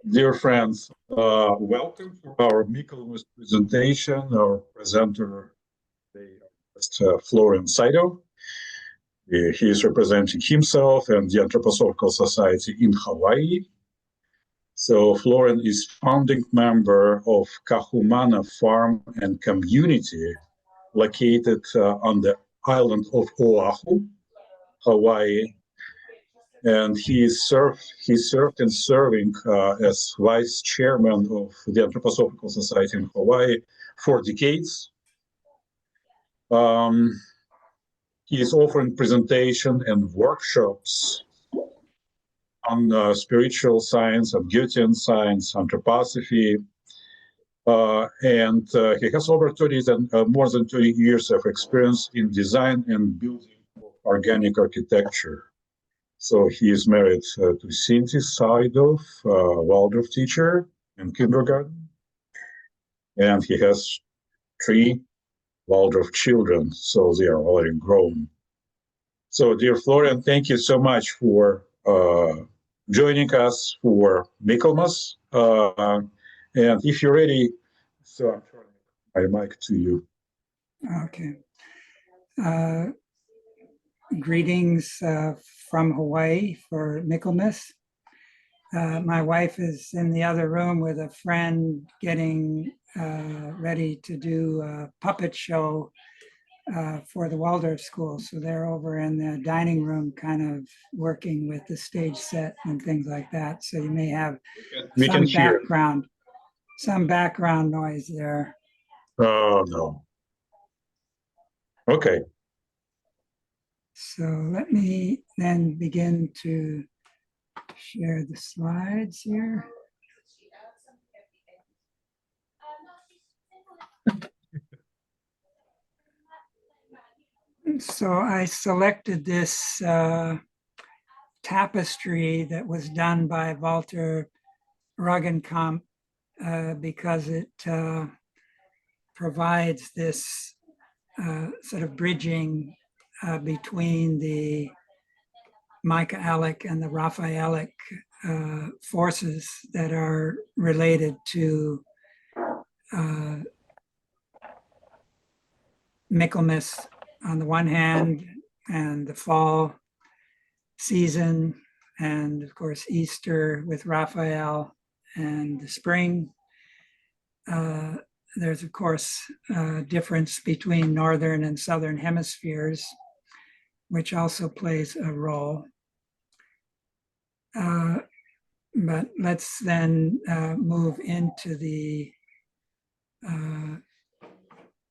Dear friends, welcome to our Michaelic presentation. Our presenter is Florian Sydow. He is representing himself and the Anthroposophical Society in Hawaii. So Florian is founding member of Kahumana Farm and Community, located on the island of Oahu, Hawaii. And he served and serving as vice chairman of the Anthroposophical Society in Hawaii for decades. He is offering presentation and workshops on spiritual science, on Goethean science, anthroposophy, and he has over more than 30 years of experience in design and building of organic architecture. So he is married to Cindy Sydow, Waldorf teacher in kindergarten, and he has 3 Waldorf children, so they are already grown. So, dear Florian, thank you so much for joining us for Michaelmas. And if you're ready, so I'm turning my mic to you. Okay. Greetings from Hawaii for Michaelmas. My wife is in the other room with a friend getting ready to do a puppet show for the Waldorf school. So they're over in the dining room kind of working with the stage set and things like that. So you may have some background noise there. Oh, no. Okay. So let me then begin to share the slides here. So I selected this tapestry that was done by Walter Roggenkamp because it provides this sort of bridging between the Michaelic and the Raphaelic forces that are related to Michaelmas on the one hand, and the fall season, and of course Easter with Raphael, and the spring. There's of course a difference between northern and southern hemispheres, which also plays a role. But let's then move into the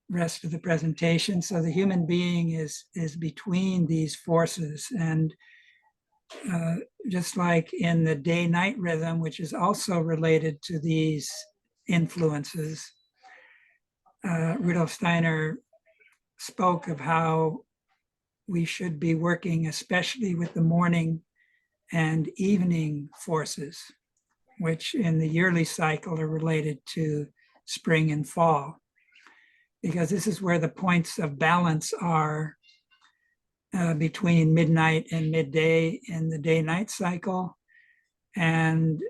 rest of the presentation. So the human being is between these forces, and just like in the day-night rhythm, which is also related to these influences, Rudolf Steiner spoke of how we should be working especially with the morning and evening forces, which in the yearly cycle are related to spring and fall, because this is where the points of balance are between midnight and midday in the day-night cycle, and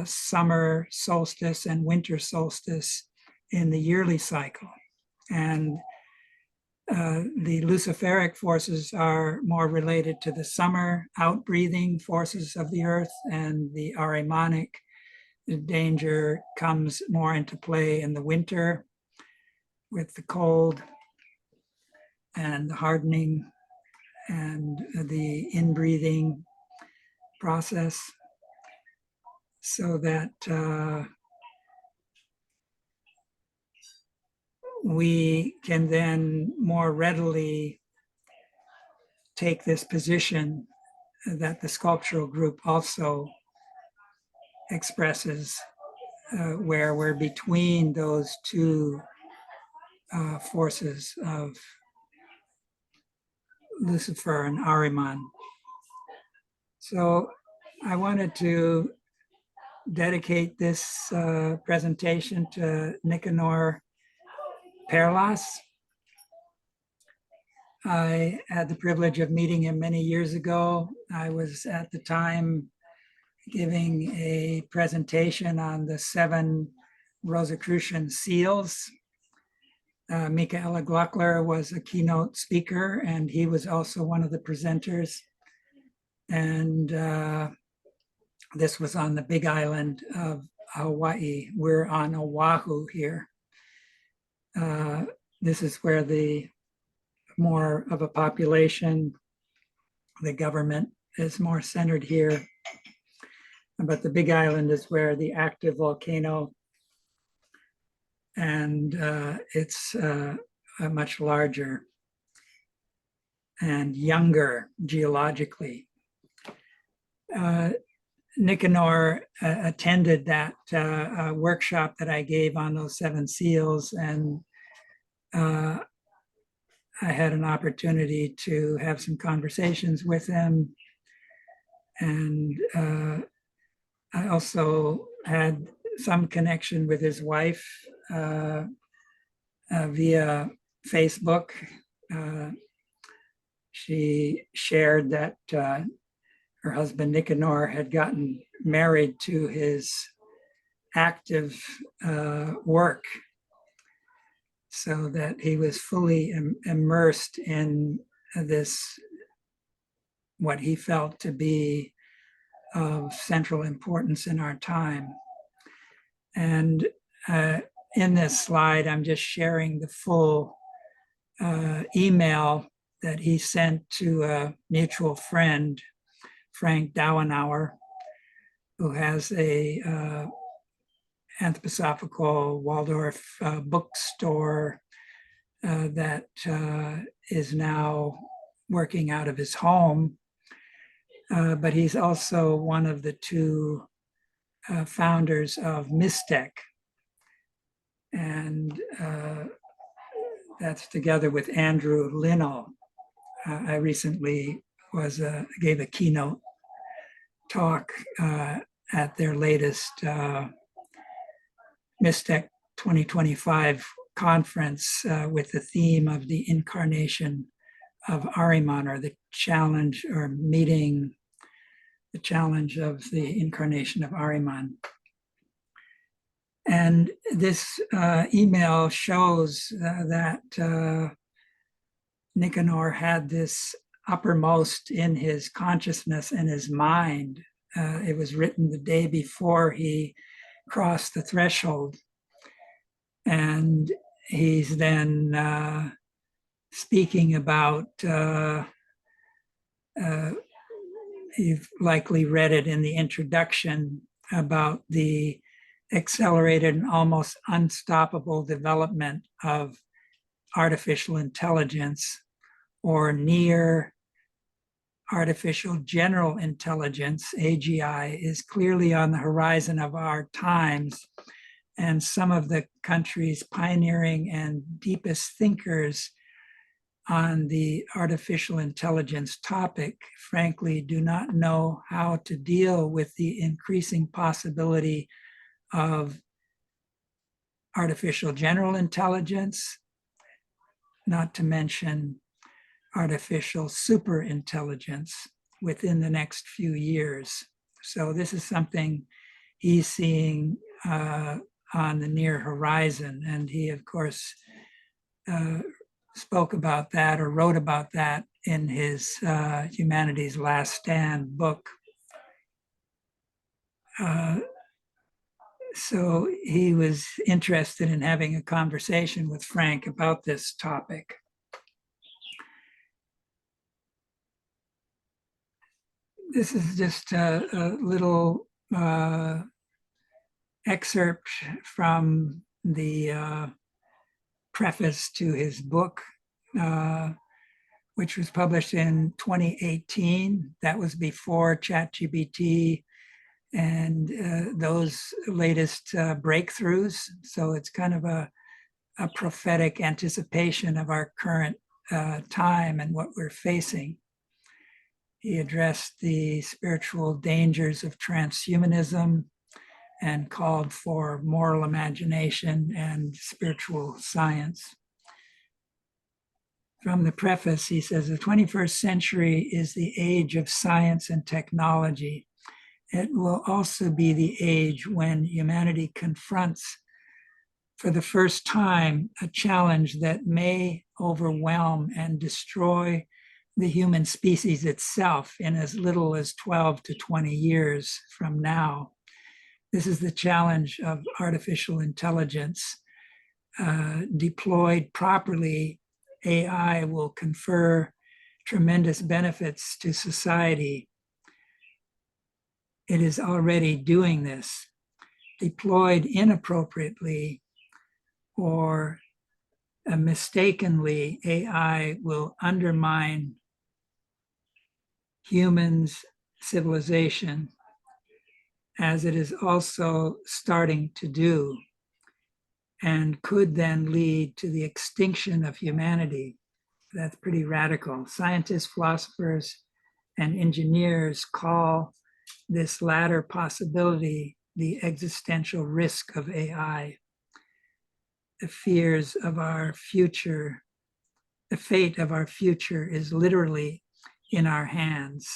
summer solstice and winter solstice in the yearly cycle. And the luciferic forces are more related to the summer outbreathing forces of the earth, and the Ahrimanic, the danger comes more into play in the winter with the cold and the hardening and the inbreathing process, so that we can then more readily take this position that the sculptural group also expresses, where we're between those two forces of Lucifer and Ahriman. So I wanted to dedicate this presentation to Nicanor Perlas. I had the privilege of meeting him many years ago. I was at the time giving a presentation on the 7 Rosicrucian seals. Michaelic was a keynote speaker, and he was also one of the presenters. And this was on the Big Island of Hawaii. We're on Oahu here. This is where the more of a population, the government is more centered here. But the Big Island is where the active volcano, and it's much larger and younger geologically. Nicanor attended that workshop that I gave on those 7 seals, and I had an opportunity to have some conversations with him. And I also had some connection with his wife via Facebook. She shared that her husband Nicanor had gotten married to his active work, so that he was fully immersed in this, what he felt to be of central importance in our time. And in this slide, I'm just sharing the full email that he sent to a mutual friend, Frank Dauenauer, who has a anthroposophical Waldorf bookstore that is now working out of his home. But he's also one of the 2 founders of Mystec. And that's together with Andrew Linnell. I recently gave a keynote talk at their latest Mystec 2025 conference with the theme of the incarnation of Ahriman, or the challenge, or meeting the challenge of the incarnation of Ahriman. And this email shows that Nicanor had this uppermost in his consciousness and his mind. It was written the day before he crossed the threshold. And he's then speaking about, you've likely read it in the introduction, about the accelerated and almost unstoppable development of artificial intelligence, or near artificial general intelligence, AGI, is clearly on the horizon of our times. And some of the country's pioneering and deepest thinkers on the artificial intelligence topic, frankly, do not know how to deal with the increasing possibility of artificial general intelligence, not to mention artificial super intelligence within the next few years. So this is something he's seeing on the near horizon. And he, of course, spoke about that, or wrote about that, in his Humanity's Last Stand book. So he was interested in having a conversation with Frank about this topic. This is just a little excerpt from the preface to his book, which was published in 2018. That was before ChatGPT and those latest breakthroughs. So it's kind of a prophetic anticipation of our current time and what we're facing. He addressed the spiritual dangers of transhumanism and called for moral imagination and spiritual science. From the preface, he says, the 21st century is the age of science and technology, it will also be the age when humanity confronts for the first time a challenge that may overwhelm and destroy the human species itself in as little as 12 to 20 years from now. This is the challenge of artificial intelligence. Deployed properly, AI will confer tremendous benefits to society. It is already doing this. Deployed inappropriately or mistakenly, AI will undermine humans' civilization, as it is also starting to do, and could then lead to the extinction of humanity. That's pretty radical. Scientists, philosophers, and engineers call this latter possibility the existential risk of AI. The fears of our future, the fate of our future is literally in our hands.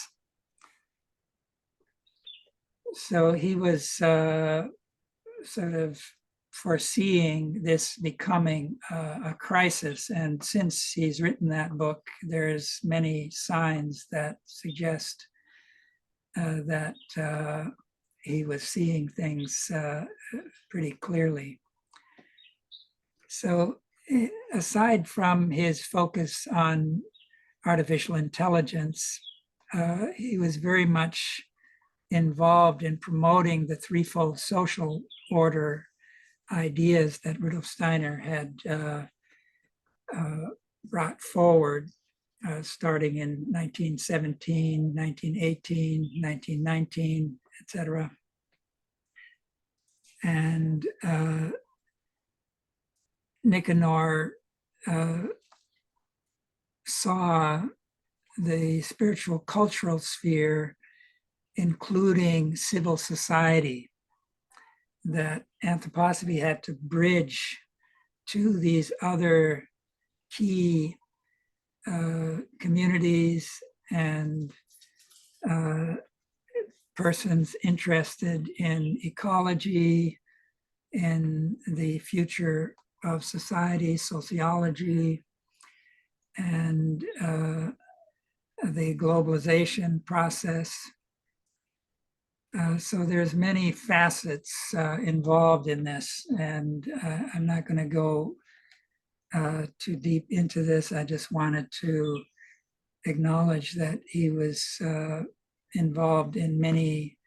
So he was sort of foreseeing this becoming a crisis. And since he's written that book, there's many signs that suggest that he was seeing things pretty clearly. So aside from his focus on artificial intelligence, he was very much involved in promoting the threefold social order ideas that Rudolf Steiner had brought forward, starting in 1917, 1918, 1919, etc. And Nicanor saw the spiritual cultural sphere, including civil society, that anthroposophy had to bridge to these other key communities and persons interested in ecology, in the future of society, sociology, and the globalization process. So there's many facets involved in this, and I'm not going to go too deep into this. I just wanted to acknowledge that he was involved in many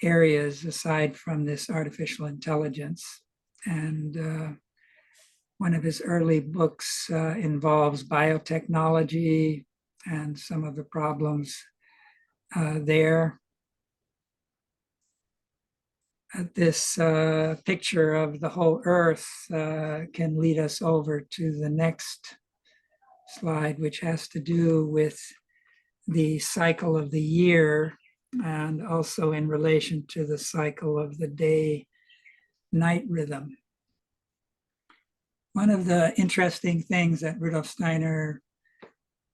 areas aside from this artificial intelligence. And one of his early books involves biotechnology and some of the problems there. This picture of the whole Earth can lead us over to the next slide, which has to do with the cycle of the year and also in relation to the cycle of the day-night rhythm. One of the interesting things that Rudolf Steiner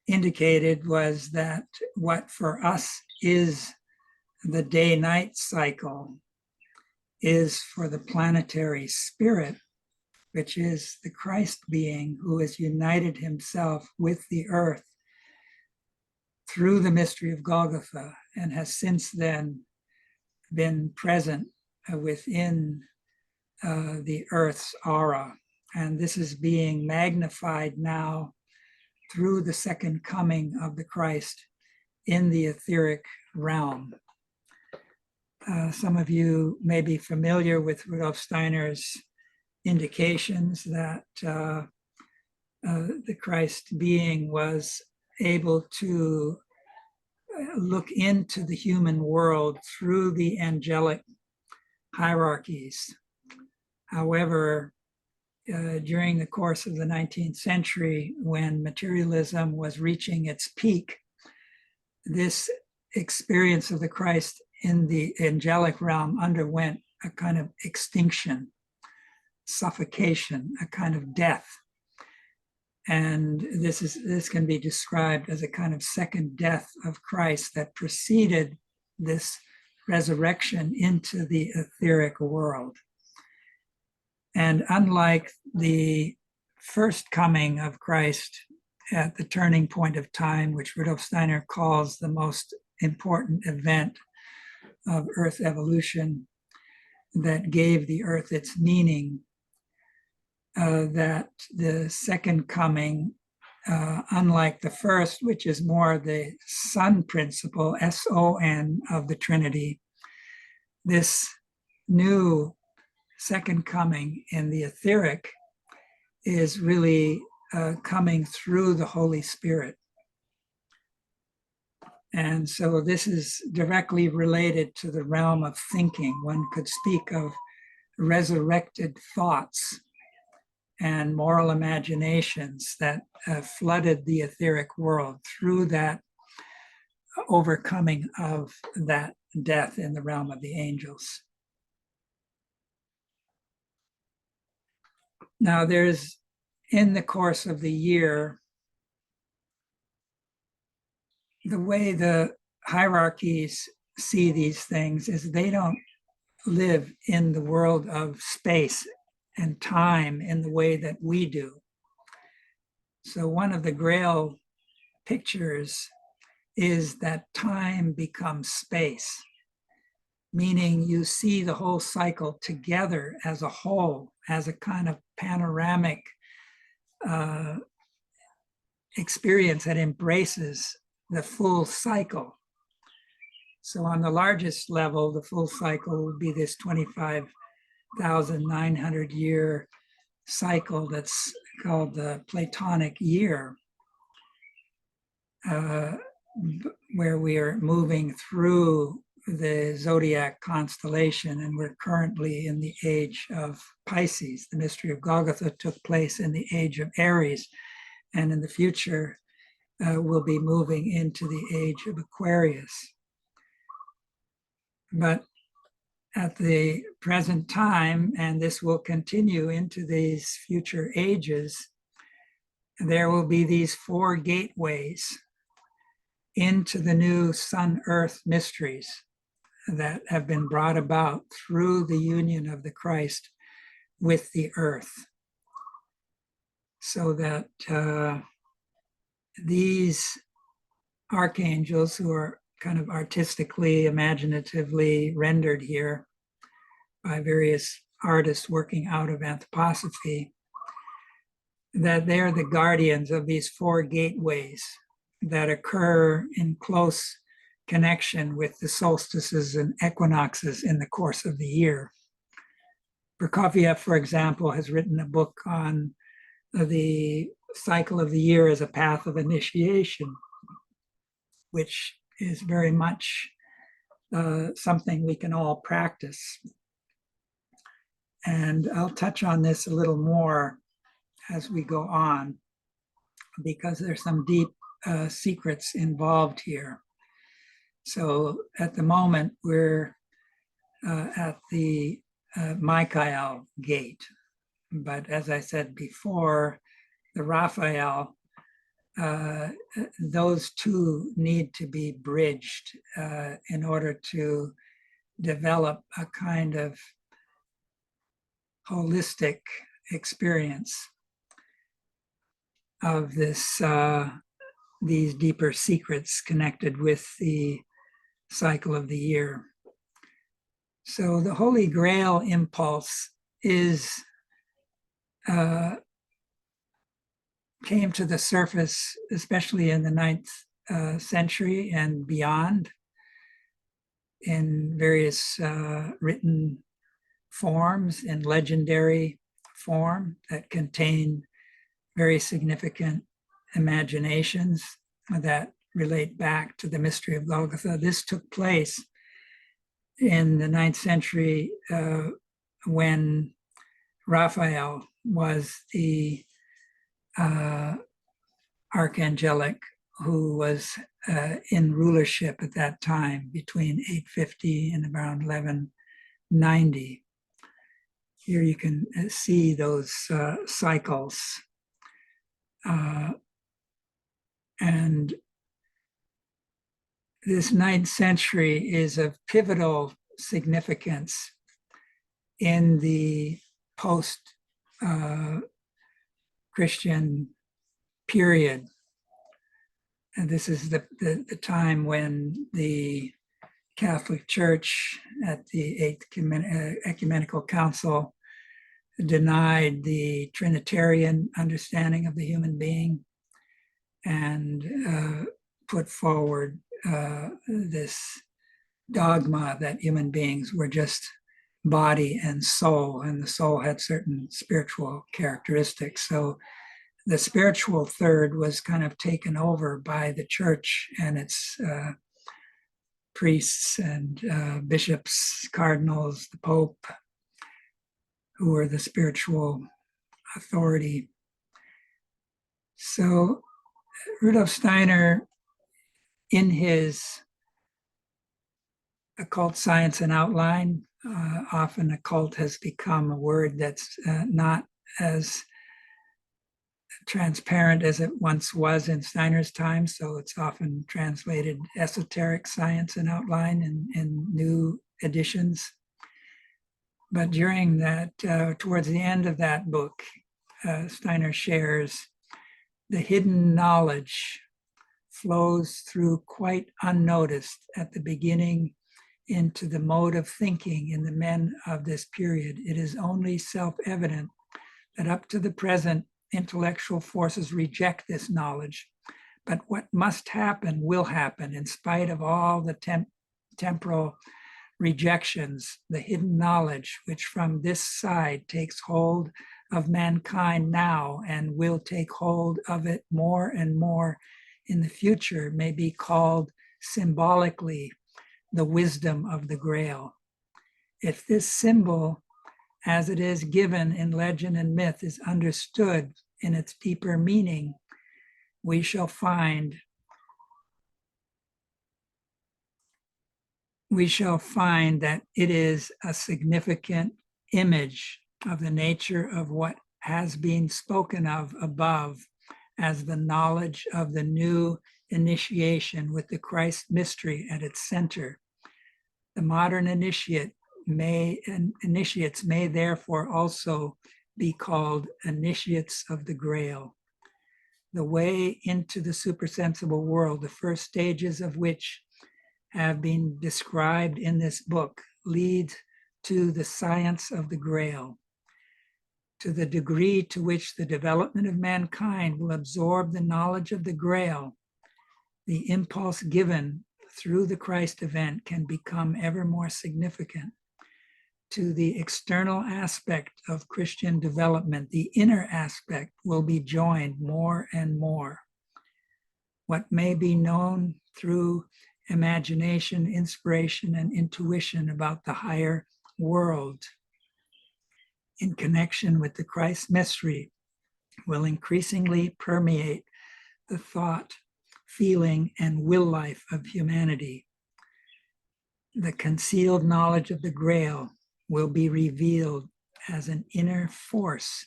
indicated was that what for us is the day-night cycle is for the planetary spirit, which is the Christ being who has united himself with the earth through the mystery of Golgotha and has since then been present within the earth's aura. And this is being magnified now through the second coming of the Christ in the etheric realm. Some of you may be familiar with Rudolf Steiner's indications that the Christ being was able to look into the human world through the angelic hierarchies. However, during the course of the 19th century, when materialism was reaching its peak, this experience of the Christ in the angelic realm underwent a kind of extinction, suffocation, a kind of death. And this can be described as a kind of second death of Christ that preceded this resurrection into the etheric world. And unlike the first coming of Christ at the turning point of time, which Rudolf Steiner calls the most important event of Earth evolution that gave the Earth its meaning, that the second coming, unlike the first, which is more the Son principle, S-O-N, of the Trinity, this new second coming in the etheric is really coming through the Holy Spirit. And so this is directly related to the realm of thinking. One could speak of resurrected thoughts and moral imaginations that flooded the etheric world through that overcoming of that death in the realm of the angels. Now there's, in the course of the year, the way the hierarchies see these things is they don't live in the world of space and time in the way that we do. So one of the Grail pictures is that time becomes space, meaning you see the whole cycle together as a whole, as a kind of panoramic experience that embraces the full cycle. So on the largest level, the full cycle would be this 25,900 year cycle that's called the Platonic year, where we are moving through the zodiac constellation, and we're currently in the age of Pisces. The mystery of Golgotha took place in the age of Aries, and in the future we'll be moving into the age of Aquarius. But at the present time, and this will continue into these future ages, there will be these four gateways into the new Sun-Earth mysteries that have been brought about through the union of the Christ with the earth. So that these archangels, who are kind of artistically, imaginatively rendered here by various artists working out of anthroposophy, that they're the guardians of these four gateways that occur in close connection with the solstices and equinoxes in the course of the year. Prokofiev, for example, has written a book on the cycle of the year as a path of initiation, which is very much something we can all practice. And I'll touch on this a little more as we go on, because there's some deep secrets involved here. So at the moment, we're at the Michael gate. But as I said before, the Raphael, those two need to be bridged in order to develop a kind of holistic experience of this, these deeper secrets connected with the cycle of the year. So the Holy Grail impulse is came to the surface, especially in the 9th century and beyond, in various written forms, in legendary form that contain very significant imaginations that relate back to the mystery of Golgotha. This took place in the 9th century when Raphael was the Archangelic who was in rulership at that time between 850 and around 1190. Here you can see those cycles. And this 9th century is of pivotal significance in the post-Christian period. And this is the time when the Catholic Church at the Eighth Ecumenical Council denied the Trinitarian understanding of the human being and put forward this dogma that human beings were just body and soul, and the soul had certain spiritual characteristics. So the spiritual third was kind of taken over by the church and its priests and bishops, cardinals, the Pope, who were the spiritual authority. So Rudolf Steiner, in his Occult Science and Outline, often occult has become a word that's not as transparent as it once was in Steiner's time, so it's often translated esoteric science and outline in new editions. But during that, towards the end of that book, Steiner shares the hidden knowledge flows through quite unnoticed at the beginning into the mode of thinking in the men of this period. It is only self-evident that up to the present, intellectual forces reject this knowledge, but what must happen will happen in spite of all the temporal rejections. The hidden knowledge, which from this side takes hold of mankind now and will take hold of it more and more in the future, may be called symbolically the wisdom of the Grail. If this symbol, as it is given in legend and myth, is understood in its deeper meaning, we shall find that it is a significant image of the nature of what has been spoken of above as the knowledge of the new initiation with the Christ mystery at its center. The modern initiates may therefore also be called initiates of the Grail. The way into the supersensible world, the first stages of which have been described in this book, lead to the science of the Grail. To the degree to which the development of mankind will absorb the knowledge of the Grail, the impulse given through the Christ event can become ever more significant. To the external aspect of Christian development, the inner aspect will be joined more and more. What may be known through imagination, inspiration, and intuition about the higher world in connection with the Christ mystery will increasingly permeate the thought, feeling, and will life of humanity. The concealed knowledge of the Grail will be revealed as an inner force.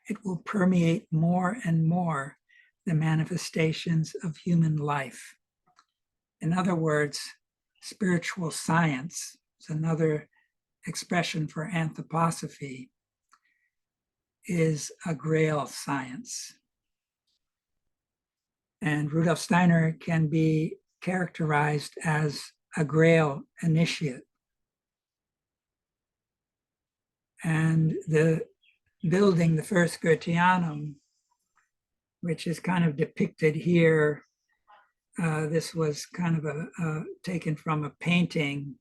It will permeate more and more the manifestations of human life. In other words, spiritual science is another expression for anthroposophy, is a Grail science. And Rudolf Steiner can be characterized as a Grail initiate. And the building, the first Goetheanum, which is kind of depicted here, this was kind of taken from a painting.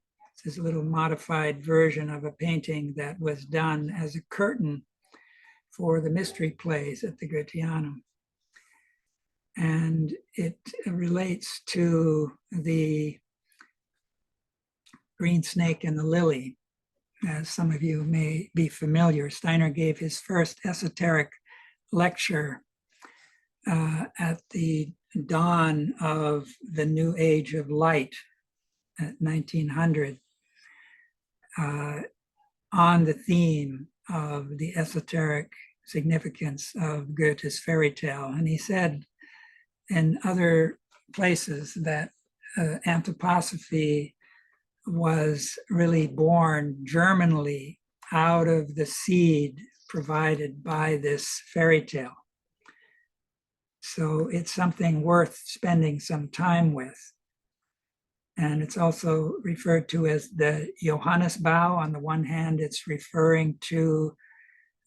This is a little modified version of a painting that was done as a curtain for the mystery plays at the Goetheanum. And it relates to the green snake and the lily. As some of you may be familiar, Steiner gave his first esoteric lecture at the dawn of the new age of light at 1900 on the theme of the esoteric significance of Goethe's fairy tale. And he said in other places that anthroposophy was really born germinally out of the seed provided by this fairy tale. So it's something worth spending some time with. And it's also referred to as the Johannesbau. On the one hand, it's referring to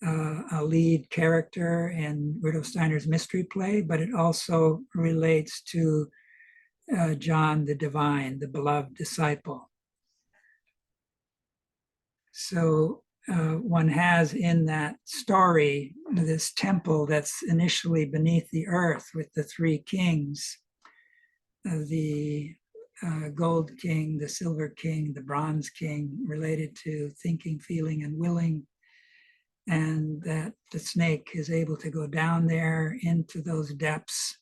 a lead character in Rudolf Steiner's mystery play, but it also relates to John the Divine, the beloved disciple. So one has in that story this temple that's initially beneath the earth with the three kings, the gold king, the silver king, the bronze king, related to thinking, feeling, and willing, and that the snake is able to go down there into those depths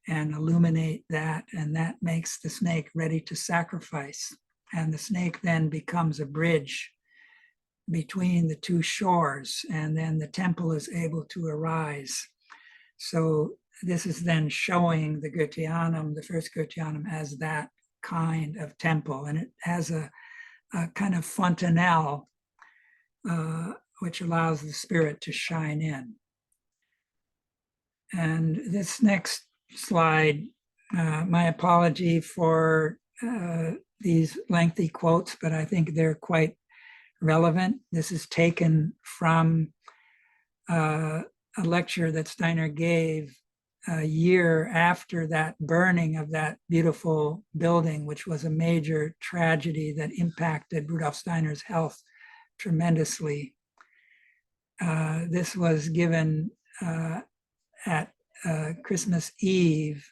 and illuminate that, and that makes the snake ready to sacrifice. And the snake then becomes a bridge between the two shores, and then the temple is able to arise. So this is then showing the Goetheanum, the first Goetheanum, as that kind of temple, and it has a kind of fontanelle which allows the spirit to shine in. And this next slide, my apology for these lengthy quotes, but I think they're quite relevant. This is taken from a lecture that Steiner gave a year after that burning of that beautiful building, which was a major tragedy that impacted Rudolf Steiner's health tremendously. This was given at Christmas Eve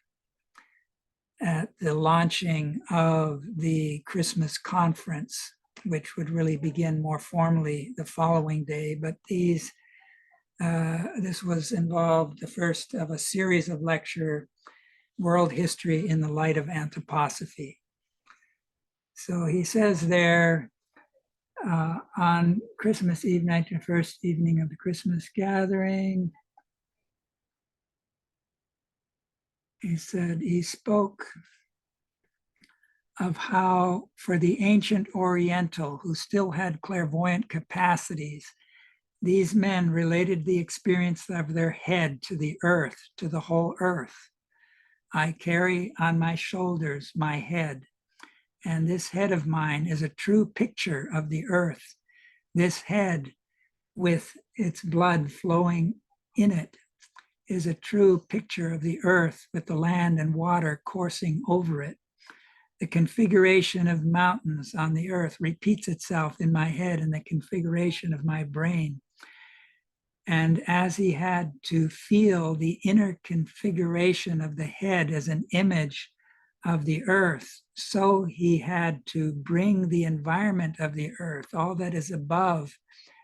at the launching of the Christmas conference, which would really begin more formally the following day. But this was involved the first of a series of lecture, World History in the Light of Anthroposophy. So he says there, on Christmas Eve, 1901st evening of the Christmas gathering, he said, he spoke of how for the ancient Oriental who still had clairvoyant capacities, these men related the experience of their head to the earth, to the whole earth. I carry on my shoulders my head, and this head of mine is a true picture of the earth. This head, with its blood flowing in it, is a true picture of the earth with the land and water coursing over it. The configuration of mountains on the earth repeats itself in my head in the configuration of my brain. And as he had to feel the inner configuration of the head as an image of the earth, so he had to bring the environment of the earth, all that is above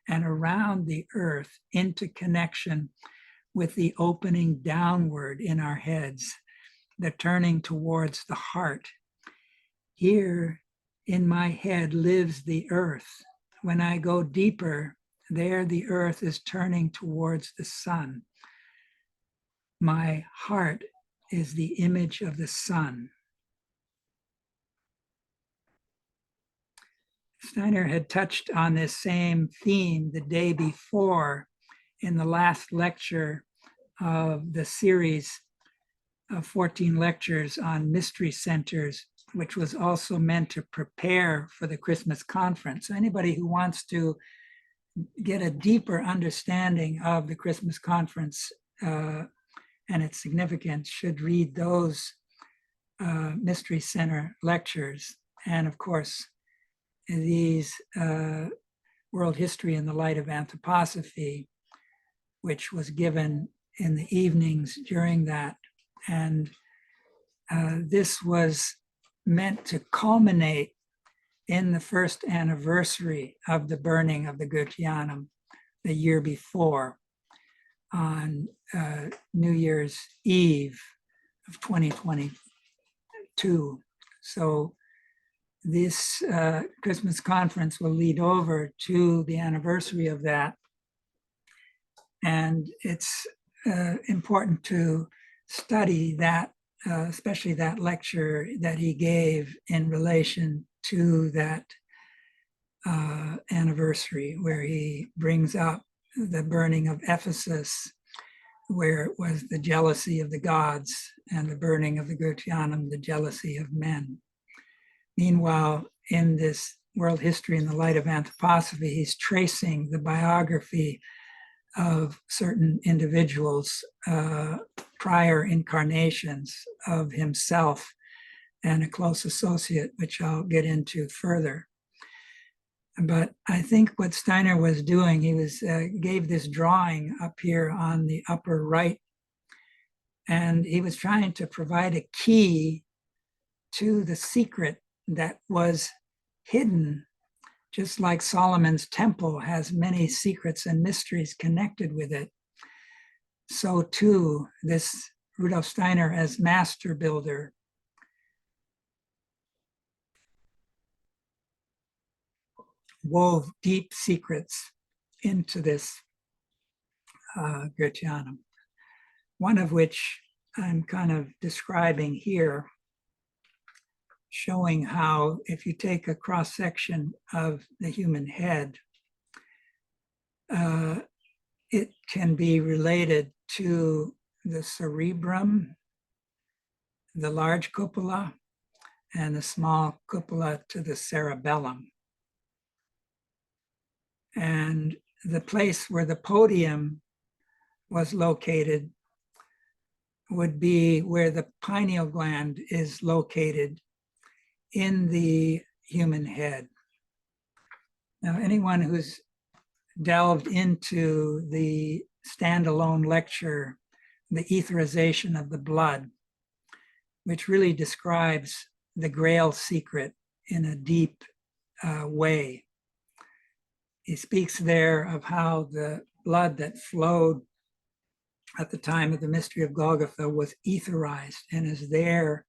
and around the earth, into connection with the opening downward in our heads, the turning towards the heart. Here in my head lives the earth. When I go deeper, there the earth is turning towards the sun. My heart is the image of the sun. Steiner had touched on this same theme the day before in the last lecture of the series of 14 lectures on mystery centers, which was also meant to prepare for the Christmas conference. So anybody who wants to get a deeper understanding of the Christmas conference and its significance should read those mystery center lectures. And of course, these World History in the Light of Anthroposophy, which was given in the evenings during that. And this was meant to culminate in the first anniversary of the burning of the Goetheanum the year before, on New Year's Eve of 2022. So this Christmas conference will lead over to the anniversary of that. And it's important to study that especially that lecture that he gave in relation to that anniversary, where he brings up the burning of Ephesus, where it was the jealousy of the gods, and the burning of the Gurtianum, the jealousy of men. Meanwhile, in this World History in the Light of Anthroposophy, he's tracing the biography of certain individuals, prior incarnations of himself and a close associate, which I'll get into further. But I think what Steiner was doing, he was gave this drawing up here on the upper right, and he was trying to provide a key to the secret that was hidden, just like Solomon's temple has many secrets and mysteries connected with it. So too, this Rudolf Steiner as master builder wove deep secrets into this Gurtianum, one of which I'm kind of describing here, showing how if you take a cross-section of the human head, it can be related to the cerebrum, the large cupola, and the small cupola to the cerebellum. And the place where the podium was located would be where the pineal gland is located in the human head. Now, anyone who's delved into the standalone lecture, The Etherization of the Blood, which really describes the Grail secret in a deep way. He speaks there of how the blood that flowed at the time of the mystery of Golgotha was etherized and is there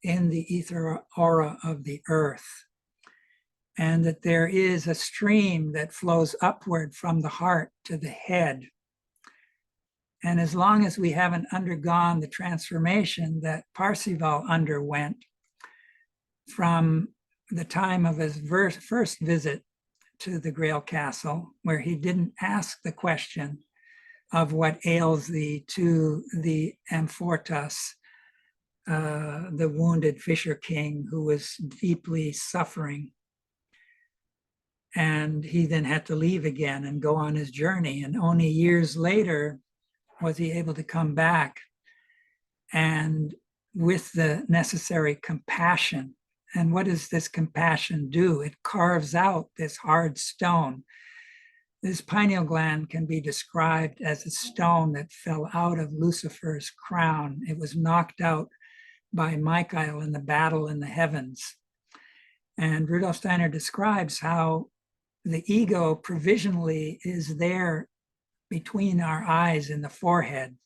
in the ether aura of the earth. And that there is a stream that flows upward from the heart to the head. And as long as we haven't undergone the transformation that Parzival underwent from the time of his first visit to the Grail Castle, where he didn't ask the question of what ails thee to the Amfortas, the wounded fisher king who was deeply suffering. And he then had to leave again and go on his journey. And only years later was he able to come back, and with the necessary compassion. And what does this compassion do? It carves out this hard stone. This pineal gland can be described as a stone that fell out of Lucifer's crown. It was knocked out by Michael in the battle in the heavens. And Rudolf Steiner describes how the ego provisionally is there between our eyes in the forehead.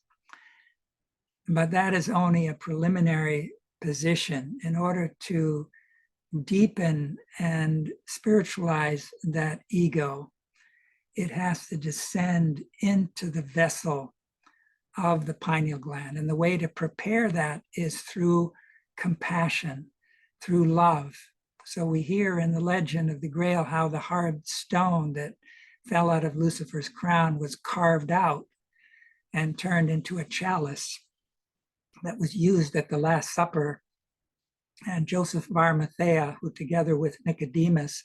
But that is only a preliminary position. In order to deepen and spiritualize that ego, it has to descend into the vessel of the pineal gland. And the way to prepare that is through compassion, through love. So we hear in the legend of the Grail how the hard stone that fell out of Lucifer's crown was carved out and turned into a chalice that was used at the Last Supper. And Joseph of Arimathea, who together with Nicodemus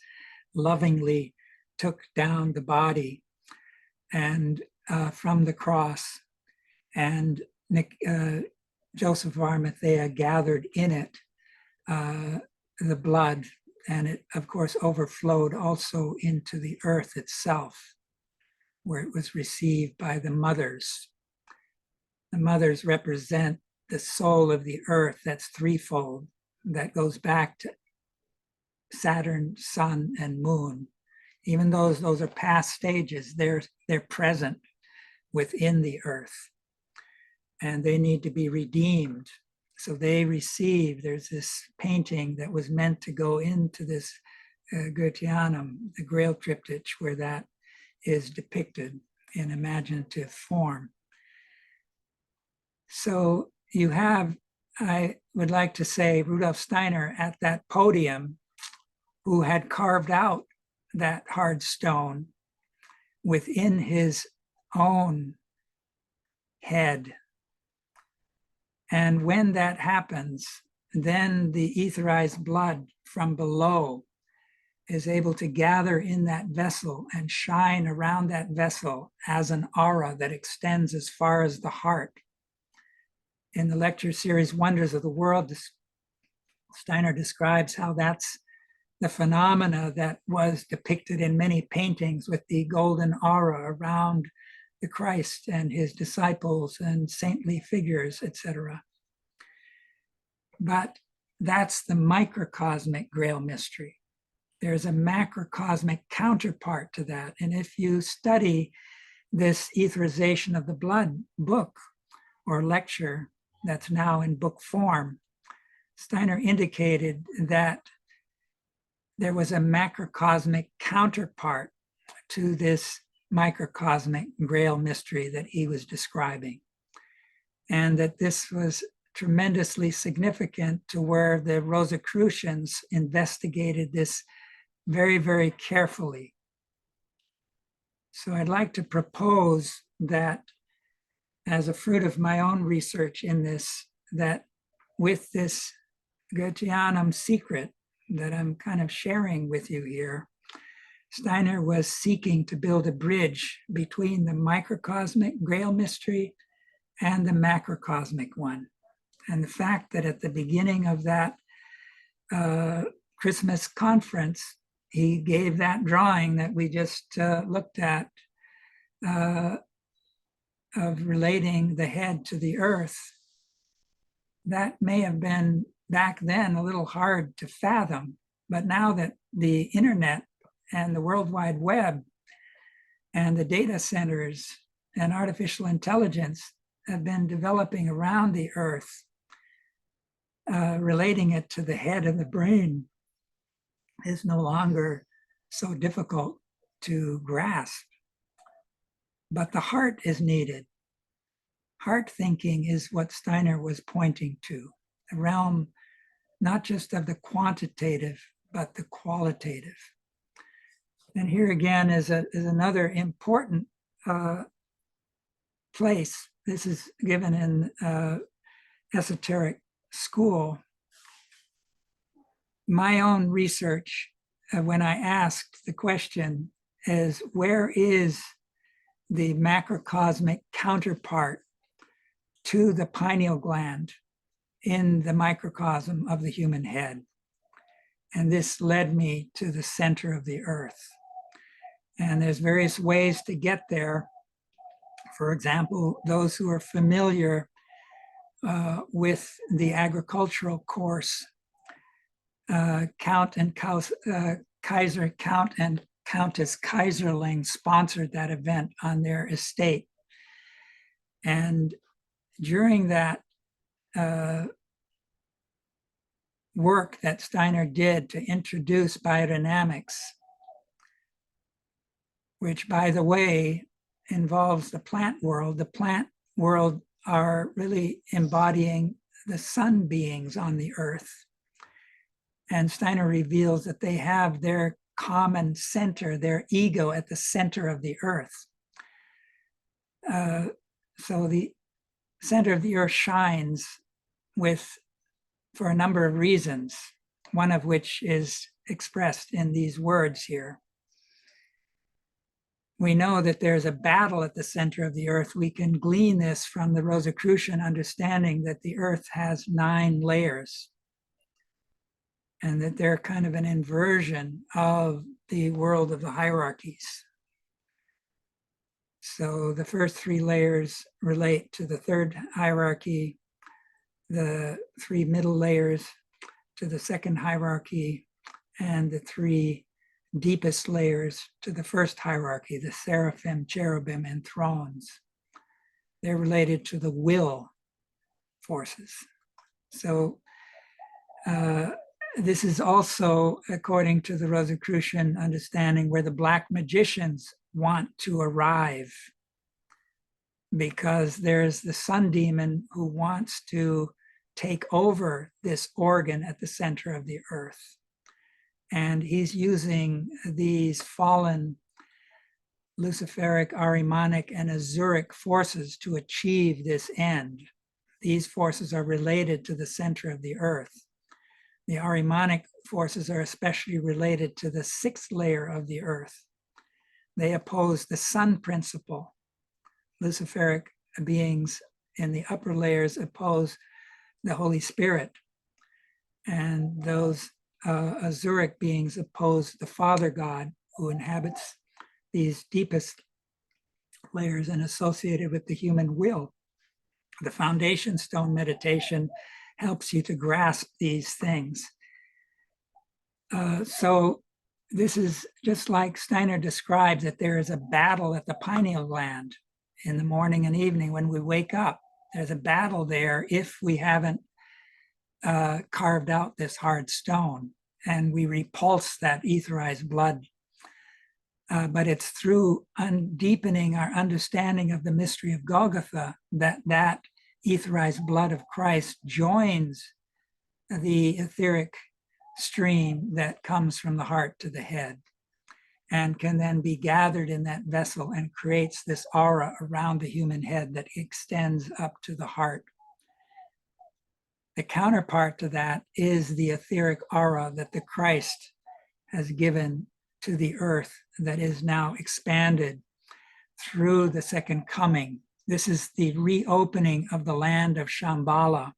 lovingly took down the body and from the cross, and Joseph of Arimathea gathered in it the blood, and it of course overflowed also into the earth itself, where it was received by the mothers. The mothers represent the soul of the earth that's threefold, that goes back to Saturn, sun, and moon. Even though those are past stages, they're present within the earth, and they need to be redeemed. So they receive, there's this painting that was meant to go into this Gurtianum, the Grail triptych, where that is depicted in imaginative form. So you have I would like to say Rudolf Steiner at that podium, who had carved out that hard stone within his own head. And when that happens, then the etherized blood from below is able to gather in that vessel and shine around that vessel as an aura that extends as far as the heart. In the lecture series, Wonders of the World, Steiner describes how that's the phenomena that was depicted in many paintings with the golden aura around the Christ and his disciples and saintly figures, etc. But that's the microcosmic Grail mystery. There's a macrocosmic counterpart to that. And if you study this etherization of the blood book or lecture that's now in book form, Steiner indicated that there was a macrocosmic counterpart to this microcosmic Grail mystery that he was describing. And that this was tremendously significant to where the Rosicrucians investigated this very, very carefully. So I'd like to propose that as a fruit of my own research in this, that with this Goetheanum secret that I'm kind of sharing with you here, Steiner was seeking to build a bridge between the microcosmic Grail mystery and the macrocosmic one. And the fact that at the beginning of that Christmas conference, he gave that drawing that we just looked at of relating the head to the earth, that may have been back then a little hard to fathom. But now that the internet and the World Wide Web and the data centers and artificial intelligence have been developing around the earth, relating it to the head and the brain is no longer so difficult to grasp. But the heart is needed. Heart thinking is what Steiner was pointing to, the realm not just of the quantitative, but the qualitative. And here again is another important place. This is given in esoteric school. My own research, when I asked the question, is where is the macrocosmic counterpart to the pineal gland in the microcosm of the human head? And this led me to the center of the earth. And there's various ways to get there. For example, those who are familiar with the agricultural course, Count and Countess Kaiserling sponsored that event on their estate. And during that work that Steiner did to introduce biodynamics, which, by the way, involves the plant world are really embodying the sun beings on the earth. And Steiner reveals that they have their common center, their ego at the center of the earth. So the center of the earth shines for a number of reasons, one of which is expressed in these words here. We know that there's a battle at the center of the earth. We can glean this from the Rosicrucian understanding that the earth has 9 layers, and that they're kind of an inversion of the world of the hierarchies. So the first 3 layers relate to the 3rd hierarchy, the 3 middle layers to the 2nd hierarchy, and the 3 deepest layers to the 1st hierarchy, the seraphim, cherubim, and thrones. They're related to the will forces. So this is also, according to the Rosicrucian understanding, where the black magicians want to arrive, because there's the sun demon who wants to take over this organ at the center of the earth. And he's using these fallen Luciferic, Ahrimanic, and Azuric forces to achieve this end. These forces are related to the center of the earth. The Ahrimanic forces are especially related to the sixth layer of the earth. They oppose the sun principle. Luciferic beings in the upper layers oppose the Holy Spirit. And those Azuric beings oppose the Father God, who inhabits these deepest layers and associated with the human will. The foundation stone meditation helps you to grasp these things. So this is just like Steiner describes, that there is a battle at the pineal gland in the morning and evening when we wake up. There's a battle there if we haven't carved out this hard stone, and we repulse that etherized blood. But it's through deepening our understanding of the mystery of Golgotha that etherized blood of Christ joins the etheric stream that comes from the heart to the head, and can then be gathered in that vessel and creates this aura around the human head that extends up to the heart. The counterpart to that is the etheric aura that the Christ has given to the earth, that is now expanded through the second coming. This is the reopening of the land of Shambhala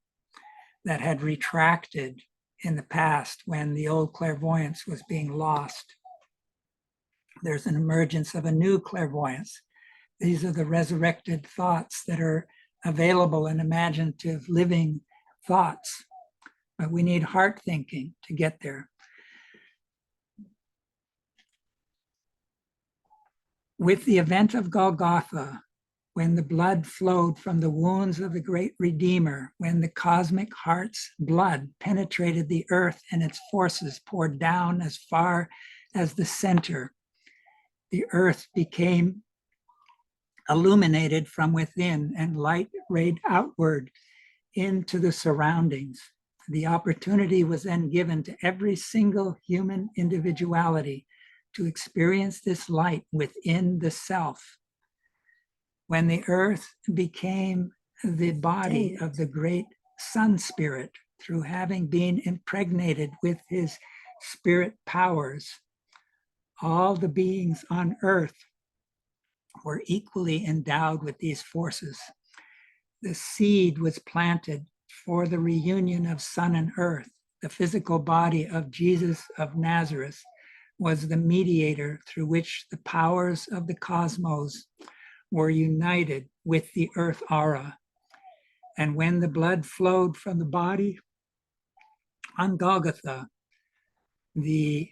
that had retracted in the past when the old clairvoyance was being lost. There's an emergence of a new clairvoyance. These are the resurrected thoughts that are available in imaginative living thoughts, but we need heart thinking to get there. With the event of Golgotha, when the blood flowed from the wounds of the great Redeemer, when the cosmic heart's blood penetrated the earth and its forces poured down as far as the center, the earth became illuminated from within and light rayed outward into the surroundings. The opportunity was then given to every single human individuality to experience this light within the self. When the earth became the body of the great sun spirit, through having been impregnated with his spirit powers, all the beings on earth were equally endowed with these forces. The seed was planted for the reunion of sun and earth. The physical body of Jesus of Nazareth was the mediator through which the powers of the cosmos were united with the earth aura. And when the blood flowed from the body on Golgotha, the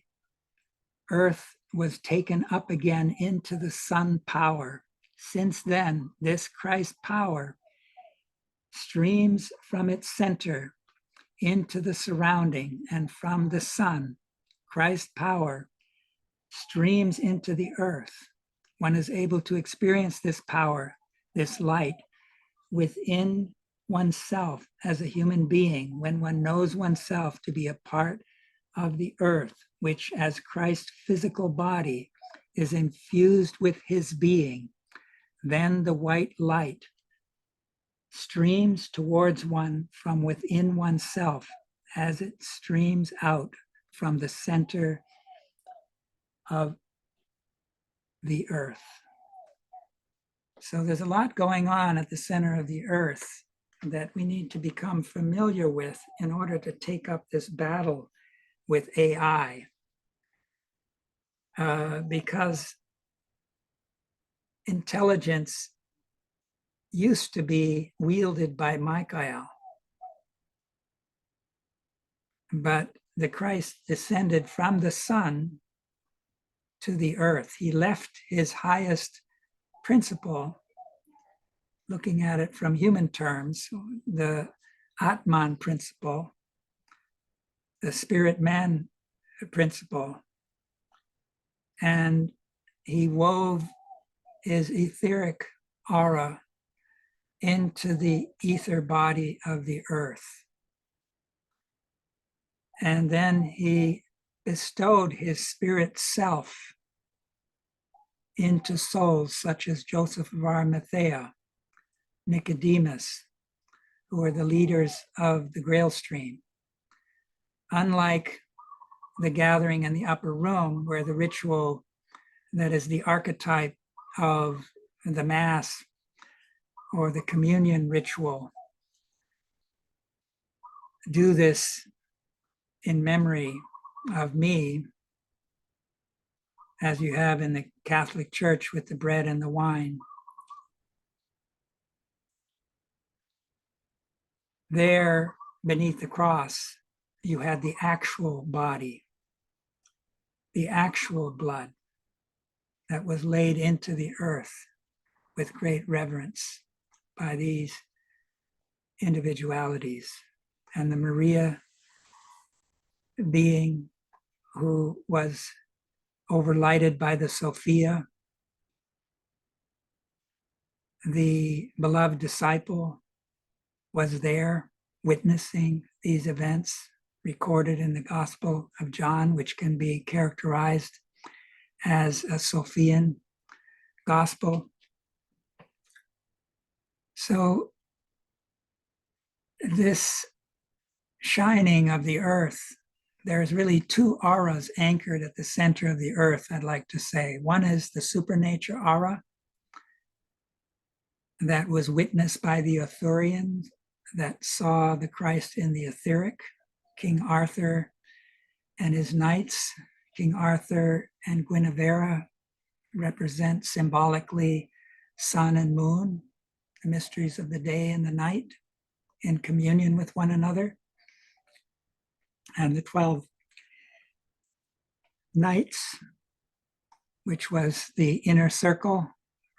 earth was taken up again into the sun power. Since then, this Christ power streams from its center into the surrounding, and from the sun, Christ power streams into the earth. One is able to experience this power, this light, within oneself as a human being, when one knows oneself to be a part of the earth, which as Christ's physical body is infused with his being. Then the white light streams towards one from within oneself as it streams out from the center of the earth. So there's a lot going on at the center of the earth that we need to become familiar with in order to take up this battle with AI. Because intelligence used to be wielded by Michael, but the Christ descended from the sun to the earth. He left his highest principle, looking at it from human terms, the Atman principle, the spirit-man principle, and he wove his etheric aura into the ether body of the earth. And then he bestowed his spirit self into souls such as Joseph of Arimathea, Nicodemus, who are the leaders of the Grail stream. Unlike the gathering in the upper room, where the ritual that is the archetype of the Mass or the communion ritual, do this in memory of me, as you have in the Catholic Church with the bread and the wine. There, beneath the cross, you had the actual body, the actual blood that was laid into the earth with great reverence by these individualities. And the Maria being who was overlighted by the Sophia, the beloved disciple, was there witnessing these events recorded in the Gospel of John, which can be characterized as a Sophian gospel. So this shining of the earth, there's really two auras anchored at the center of the earth, I'd like to say. One is the supernature aura that was witnessed by the Arthurians that saw the Christ in the etheric, King Arthur and his knights. King Arthur and Guinevere represent symbolically sun and moon, the mysteries of the day and the night in communion with one another. And the 12 knights, which was the inner circle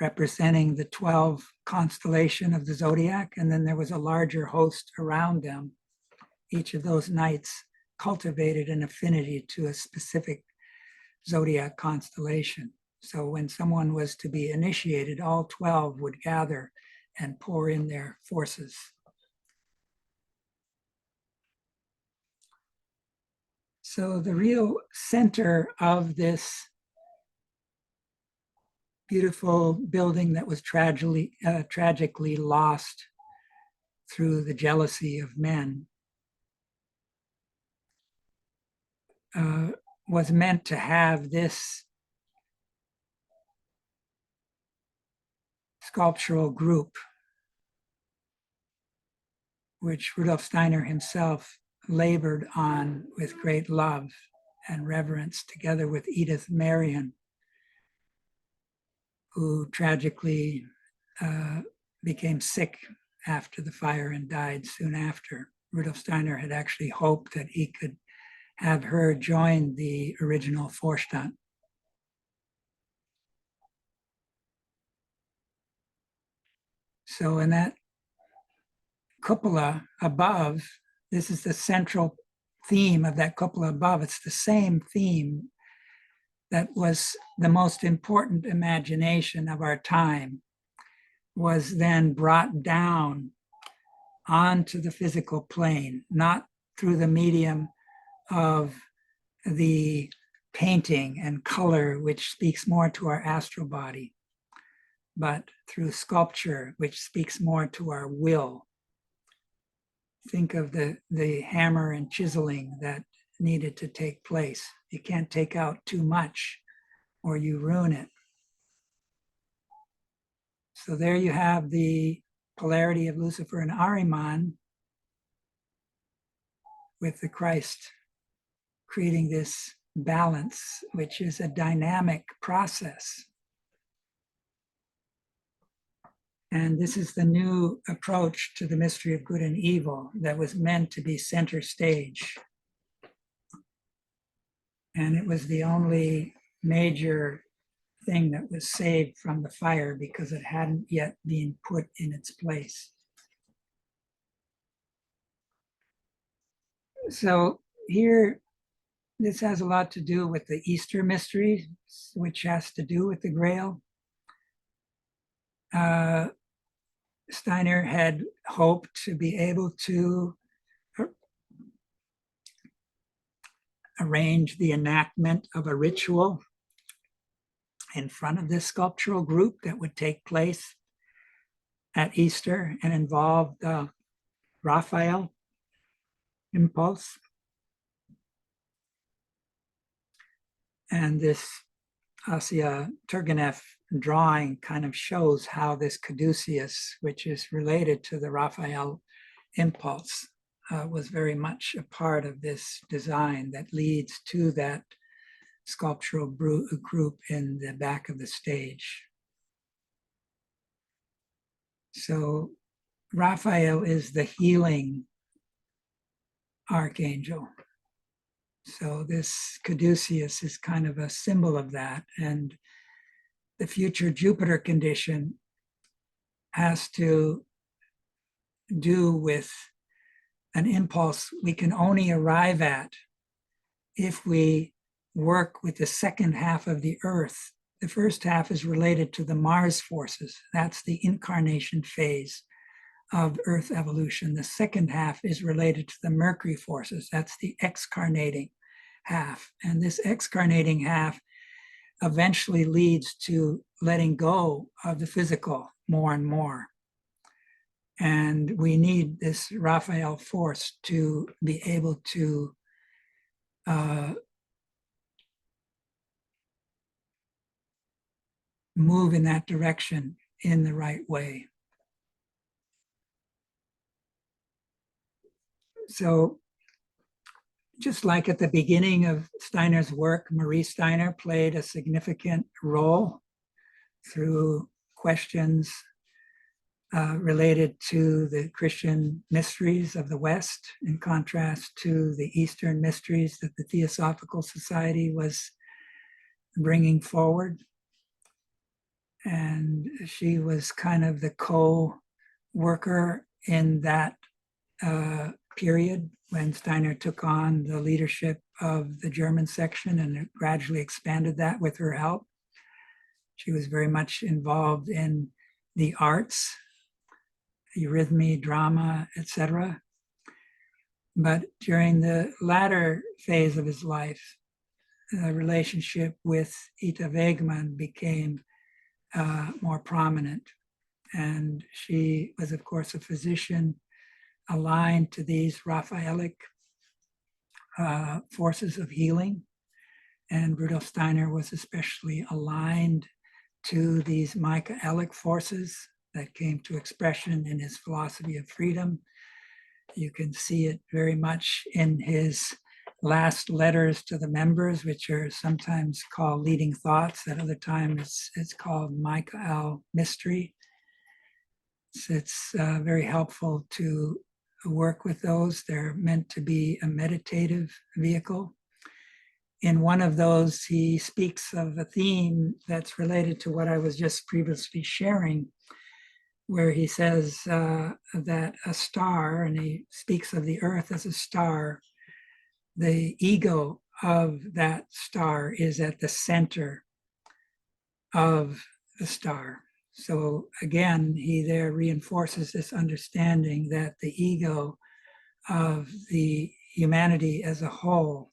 representing the 12 constellation of the zodiac. And then there was a larger host around them. Each of those knights cultivated an affinity to a specific zodiac constellation. So when someone was to be initiated, all 12 would gather and pour in their forces. So the real center of this beautiful building that was tragically lost through the jealousy of men was meant to have this sculptural group, which Rudolf Steiner himself labored on with great love and reverence, together with Edith Marion, who tragically became sick after the fire and died soon after. Rudolf Steiner had actually hoped that he could have her join the original Vorstand. So in that cupola above, this is the central theme of that cupola above. It's the same theme that was the most important imagination of our time, was then brought down onto the physical plane, not through the medium of the painting and color, which speaks more to our astral body, but through sculpture, which speaks more to our will. Think of the hammer and chiseling that needed to take place. You can't take out too much or you ruin it. So there you have the polarity of Lucifer and Ahriman, with the Christ creating this balance, which is a dynamic process. And this is the new approach to the mystery of good and evil that was meant to be center stage. And it was the only major thing that was saved from the fire because it hadn't yet been put in its place. So here, this has a lot to do with the Easter mystery, which has to do with the Grail. Steiner had hoped to be able to arrange the enactment of a ritual in front of this sculptural group that would take place at Easter and involve the Raphael impulse. And this Asya Turgenev drawing kind of shows how this caduceus, which is related to the Raphael impulse, was very much a part of this design that leads to that sculptural group in the back of the stage. So Raphael is the healing archangel. So this caduceus is kind of a symbol of that. And the future Jupiter condition has to do with an impulse we can only arrive at if we work with the second half of the Earth. The first half is related to the Mars forces. That's the incarnation phase of Earth evolution. The second half is related to the Mercury forces. That's the excarnating half. And this excarnating half eventually leads to letting go of the physical more and more. And we need this Raphael force to be able to move in that direction in the right way. So just like at the beginning of Steiner's work, Marie Steiner played a significant role through questions related to the Christian mysteries of the West, in contrast to the Eastern mysteries that the Theosophical Society was bringing forward. And she was kind of the co-worker in that period when Steiner took on the leadership of the German section and gradually expanded that with her help. She was very much involved in the arts, eurythmy, drama, etc. But during the latter phase of his life, the relationship with Ita Wegman became more prominent. And she was, of course, a physician aligned to these Raphaelic forces of healing. And Rudolf Steiner was especially aligned to these Michaelic forces that came to expression in his philosophy of freedom. You can see it very much in his last letters to the members, which are sometimes called leading thoughts. At other times, it's called Michael mystery. So it's very helpful to work with those. They're meant to be a meditative vehicle. In one of those, he speaks of a theme that's related to what I was just previously sharing, where he says that a star, and he speaks of the Earth as a star, the ego of that star is at the center of the star. So again, he there reinforces this understanding that the ego of the humanity as a whole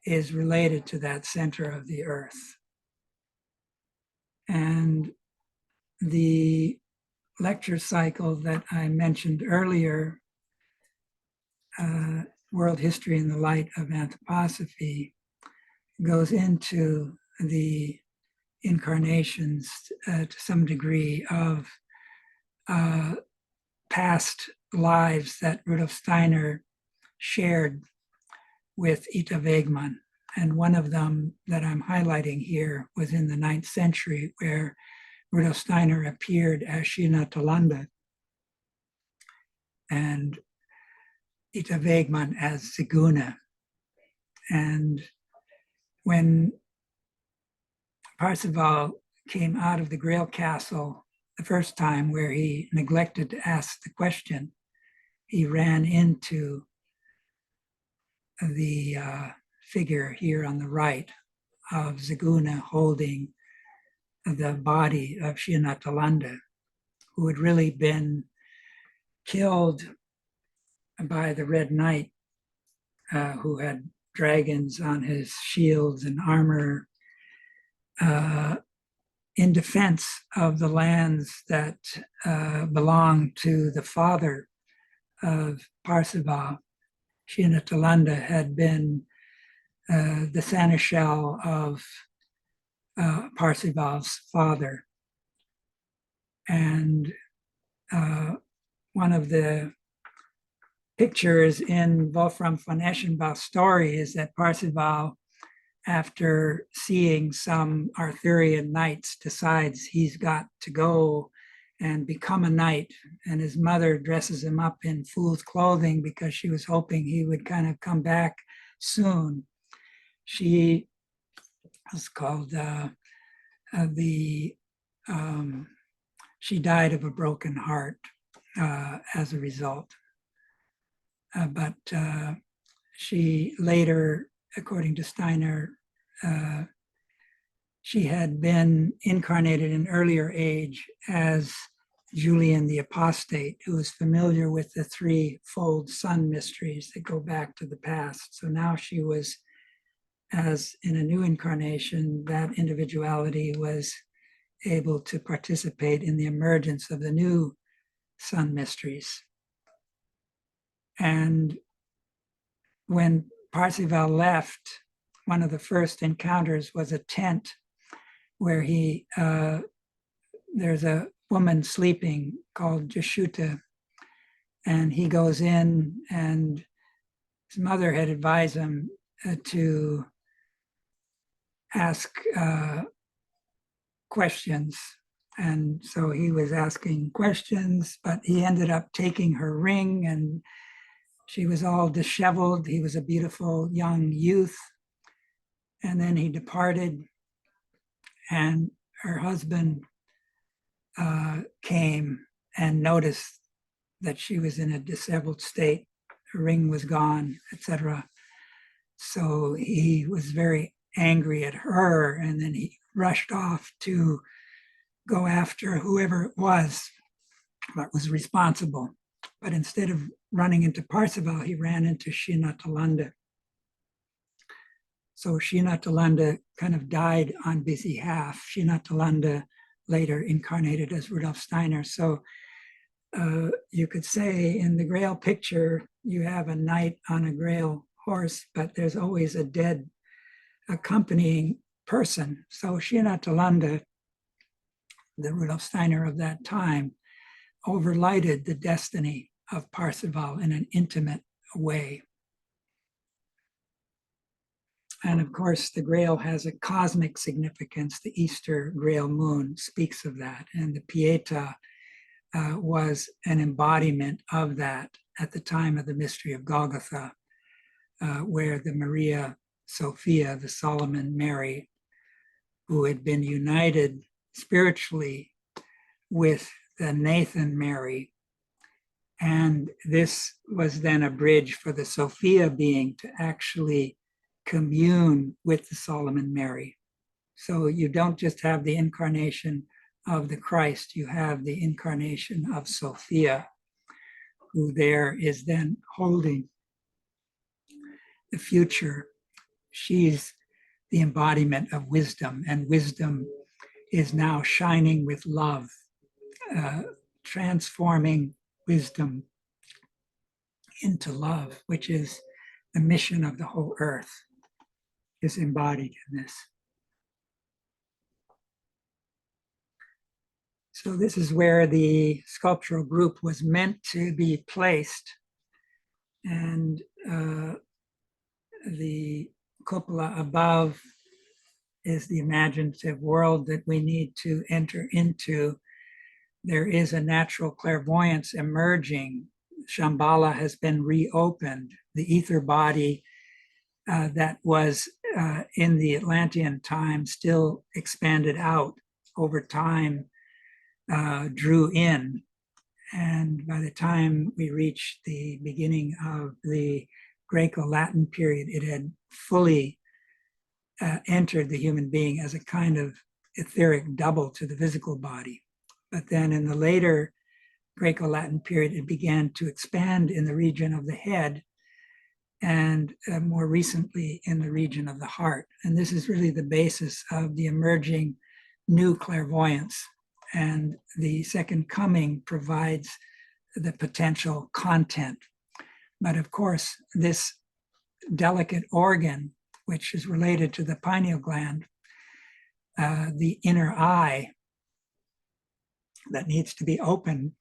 is related to that center of the Earth. And the lecture cycle that I mentioned earlier, World History in the Light of Anthroposophy, goes into the incarnations to some degree of past lives that Rudolf Steiner shared with Ita Wegman. And one of them that I'm highlighting here was in the 9th century, where Rudolf Steiner appeared as Shinatalanda and Ita Wegman as Ziguna. And when Parzival came out of the Grail Castle the first time, where he neglected to ask the question, he ran into the figure here on the right of Ziguna holding the body of Shinatalanda, who had really been killed by the Red Knight, who had dragons on his shields and armor in defense of the lands that belong to the father of Parsival. Shinatalanda had been the seneschal of Parsival's father. And one of the pictures in Wolfram von Eschenbach's story is that Parsival, after seeing some Arthurian knights, decides he's got to go and become a knight. And his mother dresses him up in fool's clothing because she was hoping he would kind of come back soon. She was called she died of a broken heart as a result. But she later, according to Steiner, she had been incarnated in earlier age as Julian the Apostate, who is familiar with the threefold sun mysteries that go back to the past. So now she was, as in a new incarnation, that individuality was able to participate in the emergence of the new sun mysteries. And when Parsival left, one of the first encounters was a tent where there's a woman sleeping called Jashuta, and he goes in, and his mother had advised him to ask questions. And so he was asking questions, but he ended up taking her ring, and she was all disheveled. He was a beautiful young youth. And then he departed, and her husband came and noticed that she was in a disheveled state. Her ring was gone, etc. So he was very angry at her, and then he rushed off to go after whoever it was that was responsible. But instead of running into Parsival, he ran into Shinatalanda. So Shinatalanda kind of died on his behalf. Shinatalanda later incarnated as Rudolf Steiner. So you could say in the Grail picture, you have a knight on a Grail horse, but there's always a dead accompanying person. So Shinatalanda, the Rudolf Steiner of that time, overlighted the destiny of Parsival in an intimate way. And of course, the Grail has a cosmic significance. The Easter Grail moon speaks of that. And the Pietà was an embodiment of that at the time of the mystery of Golgotha, where the Maria Sophia, the Solomon Mary, who had been united spiritually with the Nathan Mary. And this was then a bridge for the Sophia being to actually commune with the Solomon Mary. So you don't just have the incarnation of the Christ, you have the incarnation of Sophia, who there is then holding the future. She's the embodiment of wisdom, and wisdom is now shining with love, transforming wisdom into love, which is the mission of the whole earth, is embodied in this. So this is where the sculptural group was meant to be placed. And the cupola above is the imaginative world that we need to enter into. There is a natural clairvoyance emerging. Shambhala has been reopened. The ether body that was in the Atlantean time still expanded out over time, drew in. And by the time we reached the beginning of the Greco-Latin period, it had fully entered the human being as a kind of etheric double to the physical body. But then in the later Greco-Latin period, it began to expand in the region of the head. and more recently in the region of the heart. And this is really the basis of the emerging new clairvoyance. And the second coming provides the potential content. But of course, this delicate organ, which is related to the pineal gland, the inner eye that needs to be opened.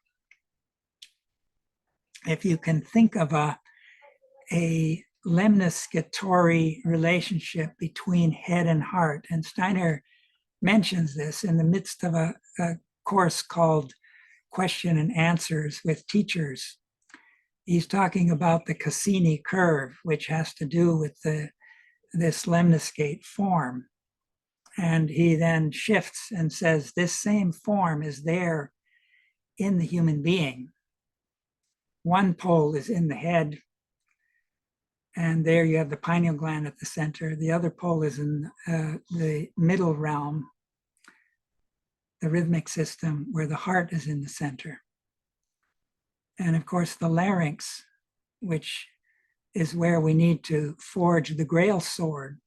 If you can think of a lemniscatory relationship between head and heart, and Steiner mentions this in the midst of a course called Question and Answers with Teachers. He's talking about the Cassini curve, which has to do with this lemniscate form. And he then shifts and says, this same form is there in the human being. One pole is in the head, and there you have the pineal gland at the center. The other pole is in the middle realm, the rhythmic system, where the heart is in the center. And of course, the larynx, which is where we need to forge the Grail sword,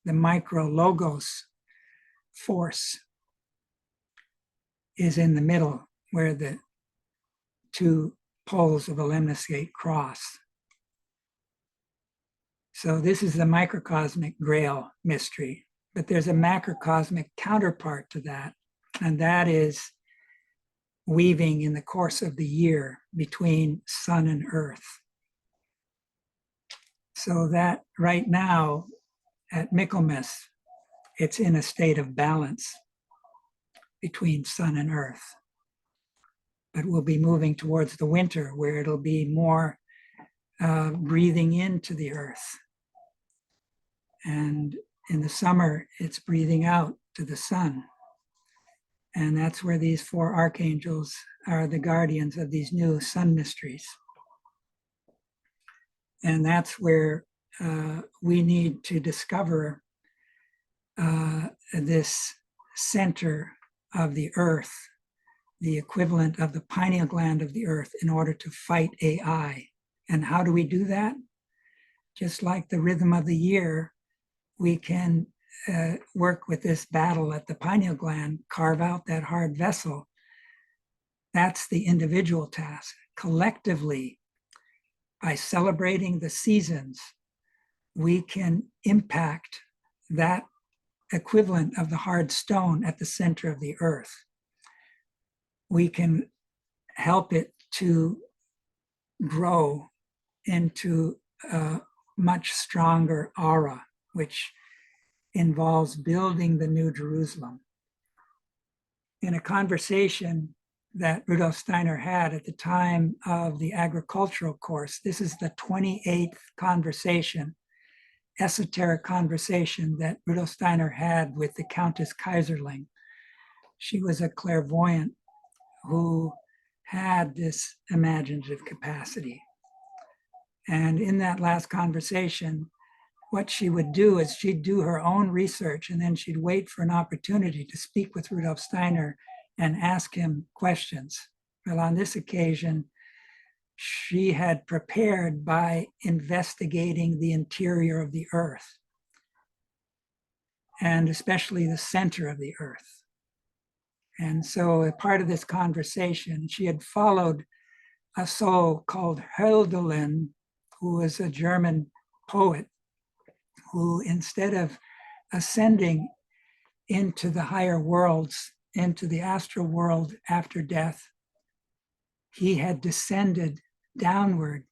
the micro-logos force, is in the middle, where the two poles of a lemniscate cross. So this is the microcosmic Grail mystery, but there's a macrocosmic counterpart to that, and that is weaving in the course of the year between sun and earth. So that right now at Michaelmas, it's in a state of balance between sun and earth. But we'll be moving towards the winter, where it'll be more breathing into the earth. And in the summer, it's breathing out to the sun. And that's where these four archangels are the guardians of these new sun mysteries. And that's where we need to discover this center of the earth, the equivalent of the pineal gland of the earth, in order to fight AI. And how do we do that? Just like the rhythm of the year, we can work with this battle at the pineal gland, carve out that hard vessel. That's the individual task. Collectively, by celebrating the seasons, we can impact that equivalent of the hard stone at the center of the earth. We can help it to grow into a much stronger aura, which involves building the New Jerusalem. In a conversation that Rudolf Steiner had at the time of the agricultural course, this is the 28th conversation, esoteric conversation that Rudolf Steiner had with the Countess Kaiserling. She was a clairvoyant who had this imaginative capacity. And in that last conversation, what she would do is she'd do her own research, and then she'd wait for an opportunity to speak with Rudolf Steiner and ask him questions. Well, on this occasion, she had prepared by investigating the interior of the earth, and especially the center of the earth. And so a part of this conversation, she had followed a soul called Hölderlin, who was a German poet, who, instead of ascending into the higher worlds, into the astral world after death, he had descended downward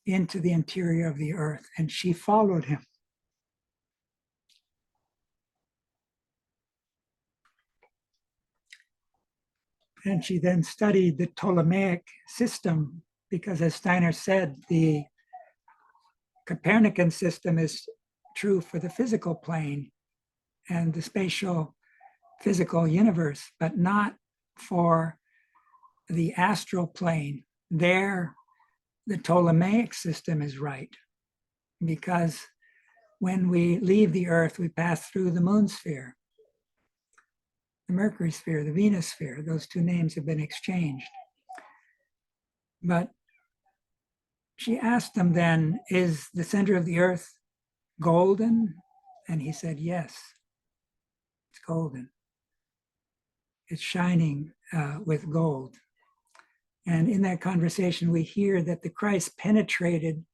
into the interior of the earth, and she followed him. And she then studied the Ptolemaic system, because, as Steiner said, the Copernican system is true for the physical plane and the spatial physical universe, but not for the astral plane. There, the Ptolemaic system is right, because when we leave the Earth, we pass through the moon sphere, the Mercury sphere, the Venus sphere. Those two names have been exchanged. But she asked him then, is the center of the earth golden? And he said, yes, it's golden. It's shining with gold. And in that conversation, we hear that the Christ penetrated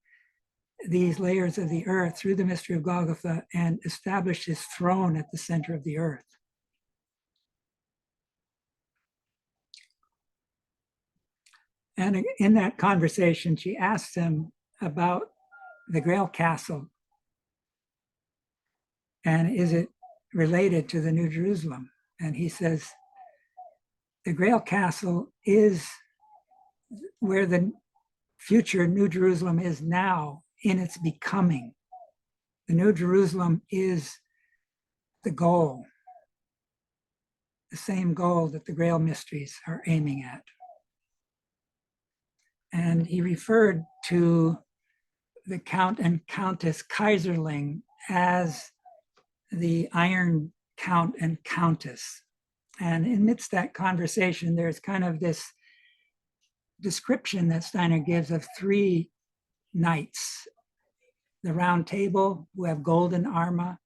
these layers of the earth through the mystery of Golgotha and established his throne at the center of the earth. And in that conversation, she asked him about the Grail Castle. And is it related to the New Jerusalem? And he says, the Grail Castle is where the future New Jerusalem is now in its becoming. The New Jerusalem is the goal, the same goal that the Grail mysteries are aiming at. And he referred to the Count and Countess Kaiserling as the Iron Count and Countess. And amidst that conversation, there's kind of this description that Steiner gives of three knights: the Round Table, who have golden armor,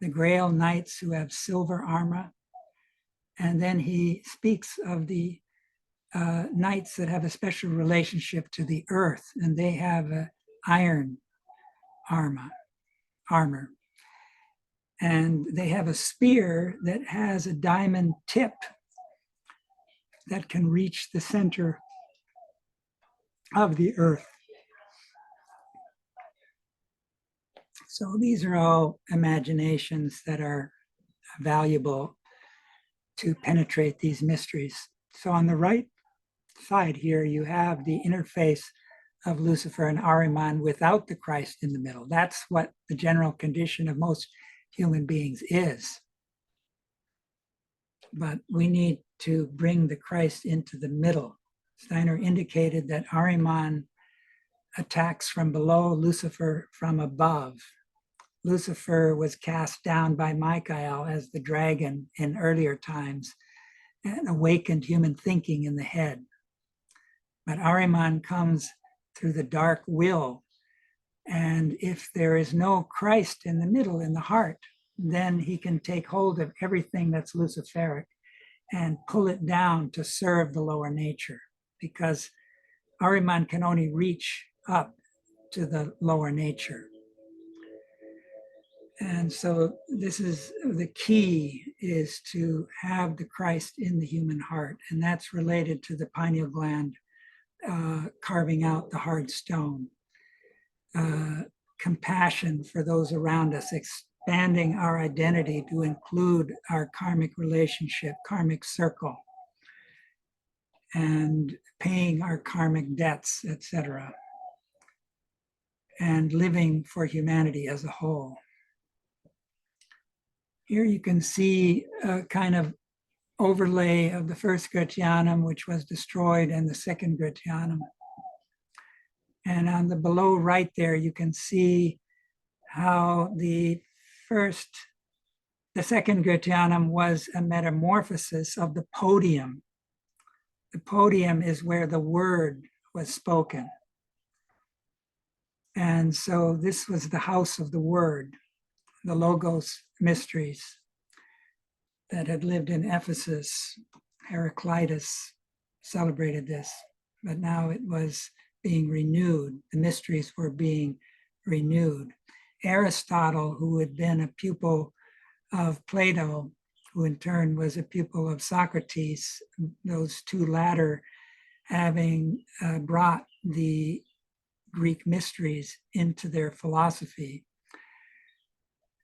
the Grail Knights, who have silver armor. And then he speaks of the knights that have a special relationship to the earth, and they have iron armor. And they have a spear that has a diamond tip that can reach the center of the earth. So these are all imaginations that are valuable to penetrate these mysteries. So on the right side here, you have the interface of Lucifer and Ahriman without the Christ in the middle. That's what the general condition of most human beings is. But we need to bring the Christ into the middle. Steiner indicated that Ahriman attacks from below, Lucifer from above. Lucifer was cast down by Michael as the dragon in earlier times and awakened human thinking in the head. But Ahriman comes through the dark will. And if there is no Christ in the middle, in the heart, then he can take hold of everything that's Luciferic and pull it down to serve the lower nature, because Ahriman can only reach up to the lower nature. And so this is the key, is to have the Christ in the human heart. And that's related to the pineal gland carving out the hard stone. Compassion for those around us, expanding our identity to include our karmic relationship, karmic circle, and paying our karmic debts, etc., and living for humanity as a whole. Here you can see a kind of overlay of the first Gratianum, which was destroyed, and the second Gratianum. And on the below right there, you can see how the second Gratianum was a metamorphosis of the podium. The podium is where the word was spoken. And so this was the house of the word, the Logos mysteries that had lived in Ephesus. Heraclitus celebrated this, but now it was being renewed. The mysteries were being renewed. Aristotle, who had been a pupil of Plato, who in turn was a pupil of Socrates, those two latter having brought the Greek mysteries into their philosophy.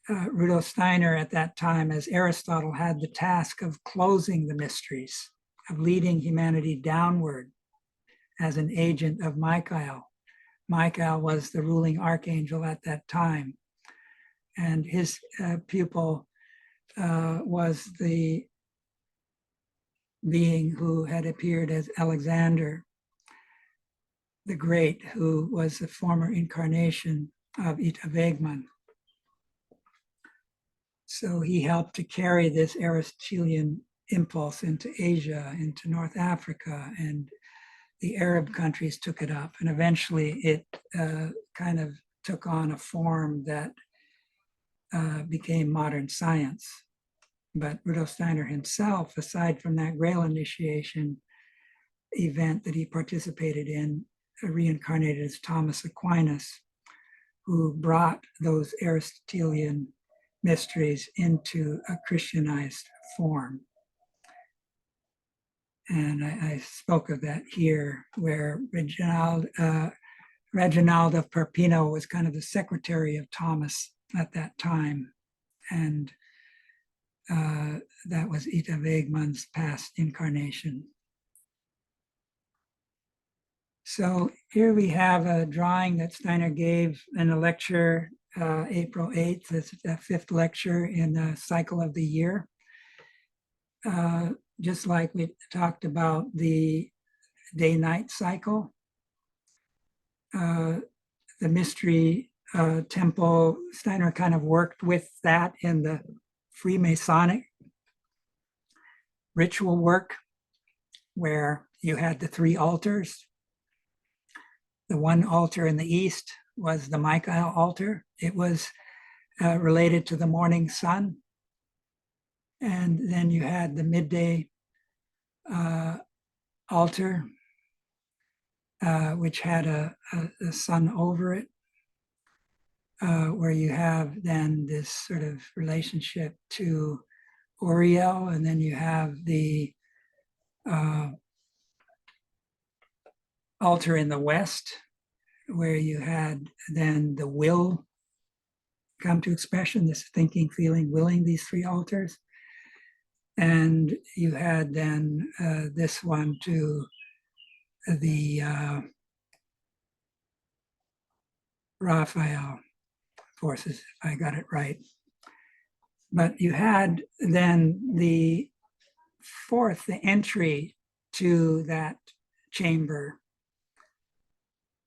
Rudolf Steiner at that time, as Aristotle, had the task of closing the mysteries, of leading humanity downward as an agent of Michael. Michael was the ruling archangel at that time. And his pupil was the being who had appeared as Alexander the Great, who was the former incarnation of Ita Wegman. So he helped to carry this Aristotelian impulse into Asia, into North Africa, and the Arab countries took it up, and eventually it kind of took on a form that became modern science. But Rudolf Steiner himself, aside from that Grail initiation event that he participated in, reincarnated as Thomas Aquinas, who brought those Aristotelian mysteries into a Christianized form. And I spoke of that here, where Reginald of Perpino was kind of the secretary of Thomas at that time. And that was Ita Wegman's past incarnation. So here we have a drawing that Steiner gave in a lecture, April 8th, this is the 5th lecture in the cycle of the year. Just like we talked about the day-night cycle, the mystery temple, Steiner kind of worked with that in the Freemasonic ritual work, where you had the 3 altars. The one altar in the east was the Michael altar. It was related to the morning sun. And then you had the midday altar, which had a sun over it, where you have then this sort of relationship to Uriel, and then you have the altar in the west, where you had then the will come to expression, this thinking, feeling, willing, these 3 altars. And you had then this one to the Raphael forces, if I got it right. But you had then the 4th, the entry to that chamber.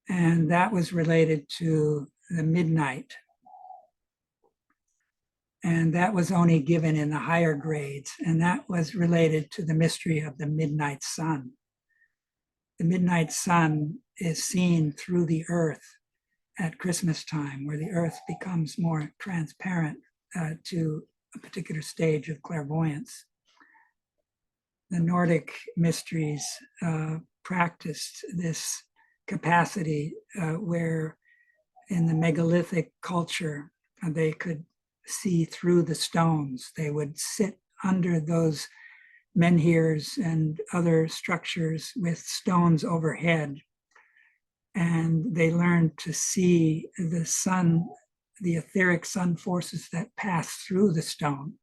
And that was related to the midnight. And that was only given in the higher grades. And that was related to the mystery of the midnight sun. The midnight sun is seen through the earth at Christmas time, where the earth becomes more transparent to a particular stage of clairvoyance. The Nordic mysteries practiced this capacity where in the megalithic culture, they could see through the stones. They would sit under those menhirs and other structures with stones overhead. And they learned to see the sun, the etheric sun forces that pass through the stone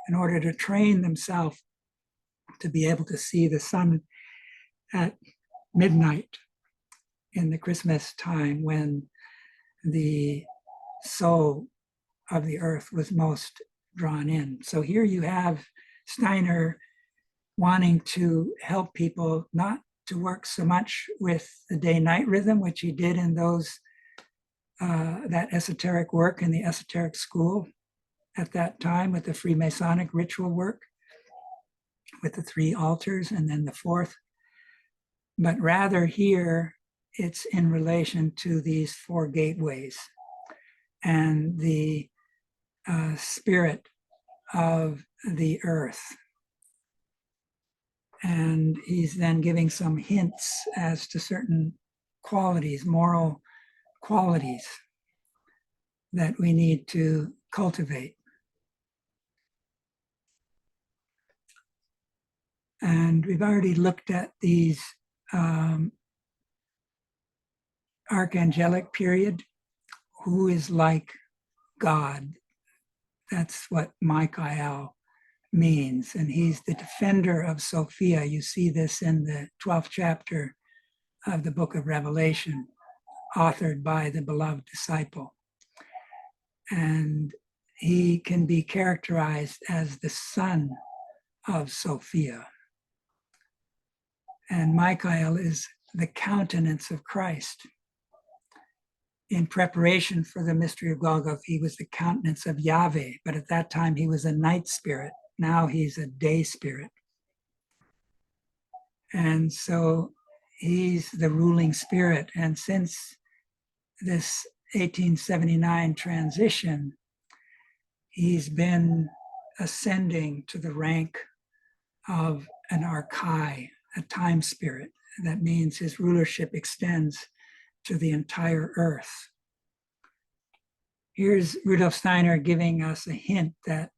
in order to train themselves to be able to see the sun at midnight in the Christmas time, when the soul of the earth was most drawn in. So here you have Steiner wanting to help people not to work so much with the day-night rhythm, which he did in those that esoteric work in the esoteric school at that time, with the Freemasonic ritual work, with the 3 altars and then the 4th. But rather here, it's in relation to these 4 gateways and the spirit of the earth. And he's then giving some hints as to certain qualities, moral qualities that we need to cultivate. And we've already looked at these archangelic period, who is like God. That's what Michael means. And he's the defender of Sophia. You see this in the 12th chapter of the book of Revelation, authored by the beloved disciple. And he can be characterized as the son of Sophia. And Michael is the countenance of Christ. In preparation for the mystery of Golgotha, he was the countenance of Yahweh, but at that time he was a night spirit. Now he's a day spirit. And so he's the ruling spirit. And since this 1879 transition, he's been ascending to the rank of an Archai, a time spirit. That means his rulership extends to the entire earth. Here's Rudolf Steiner giving us a hint that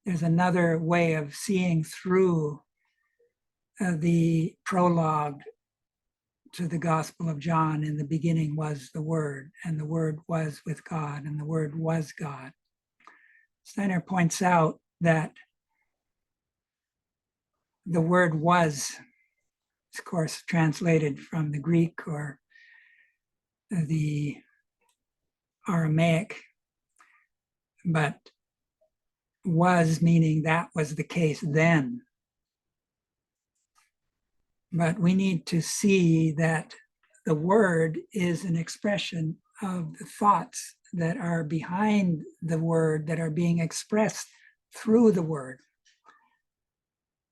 there's another way of seeing through the prologue to the Gospel of John. In the beginning was the Word, and the Word was with God, and the Word was God. Steiner points out that the word was, of course, translated from the Greek or the Aramaic, but was meaning that was the case then. But we need to see that the word is an expression of the thoughts that are behind the word, that are being expressed through the word.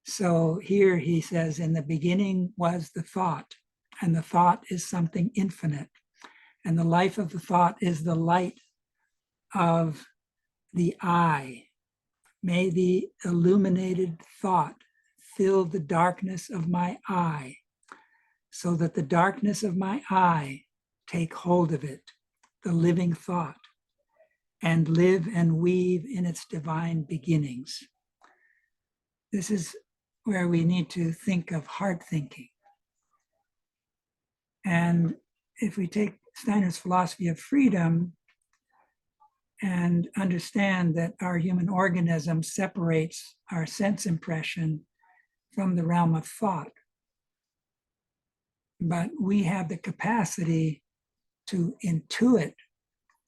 So here he says, in the beginning was the thought, and the thought is something infinite. And the life of the thought is the light of the eye. May the illuminated thought fill the darkness of my eye, so that the darkness of my eye take hold of it, the living thought, and live and weave in its divine beginnings. This is where we need to think of hard thinking. And if we take Steiner's philosophy of freedom and understand that our human organism separates our sense impression from the realm of thought, but we have the capacity to intuit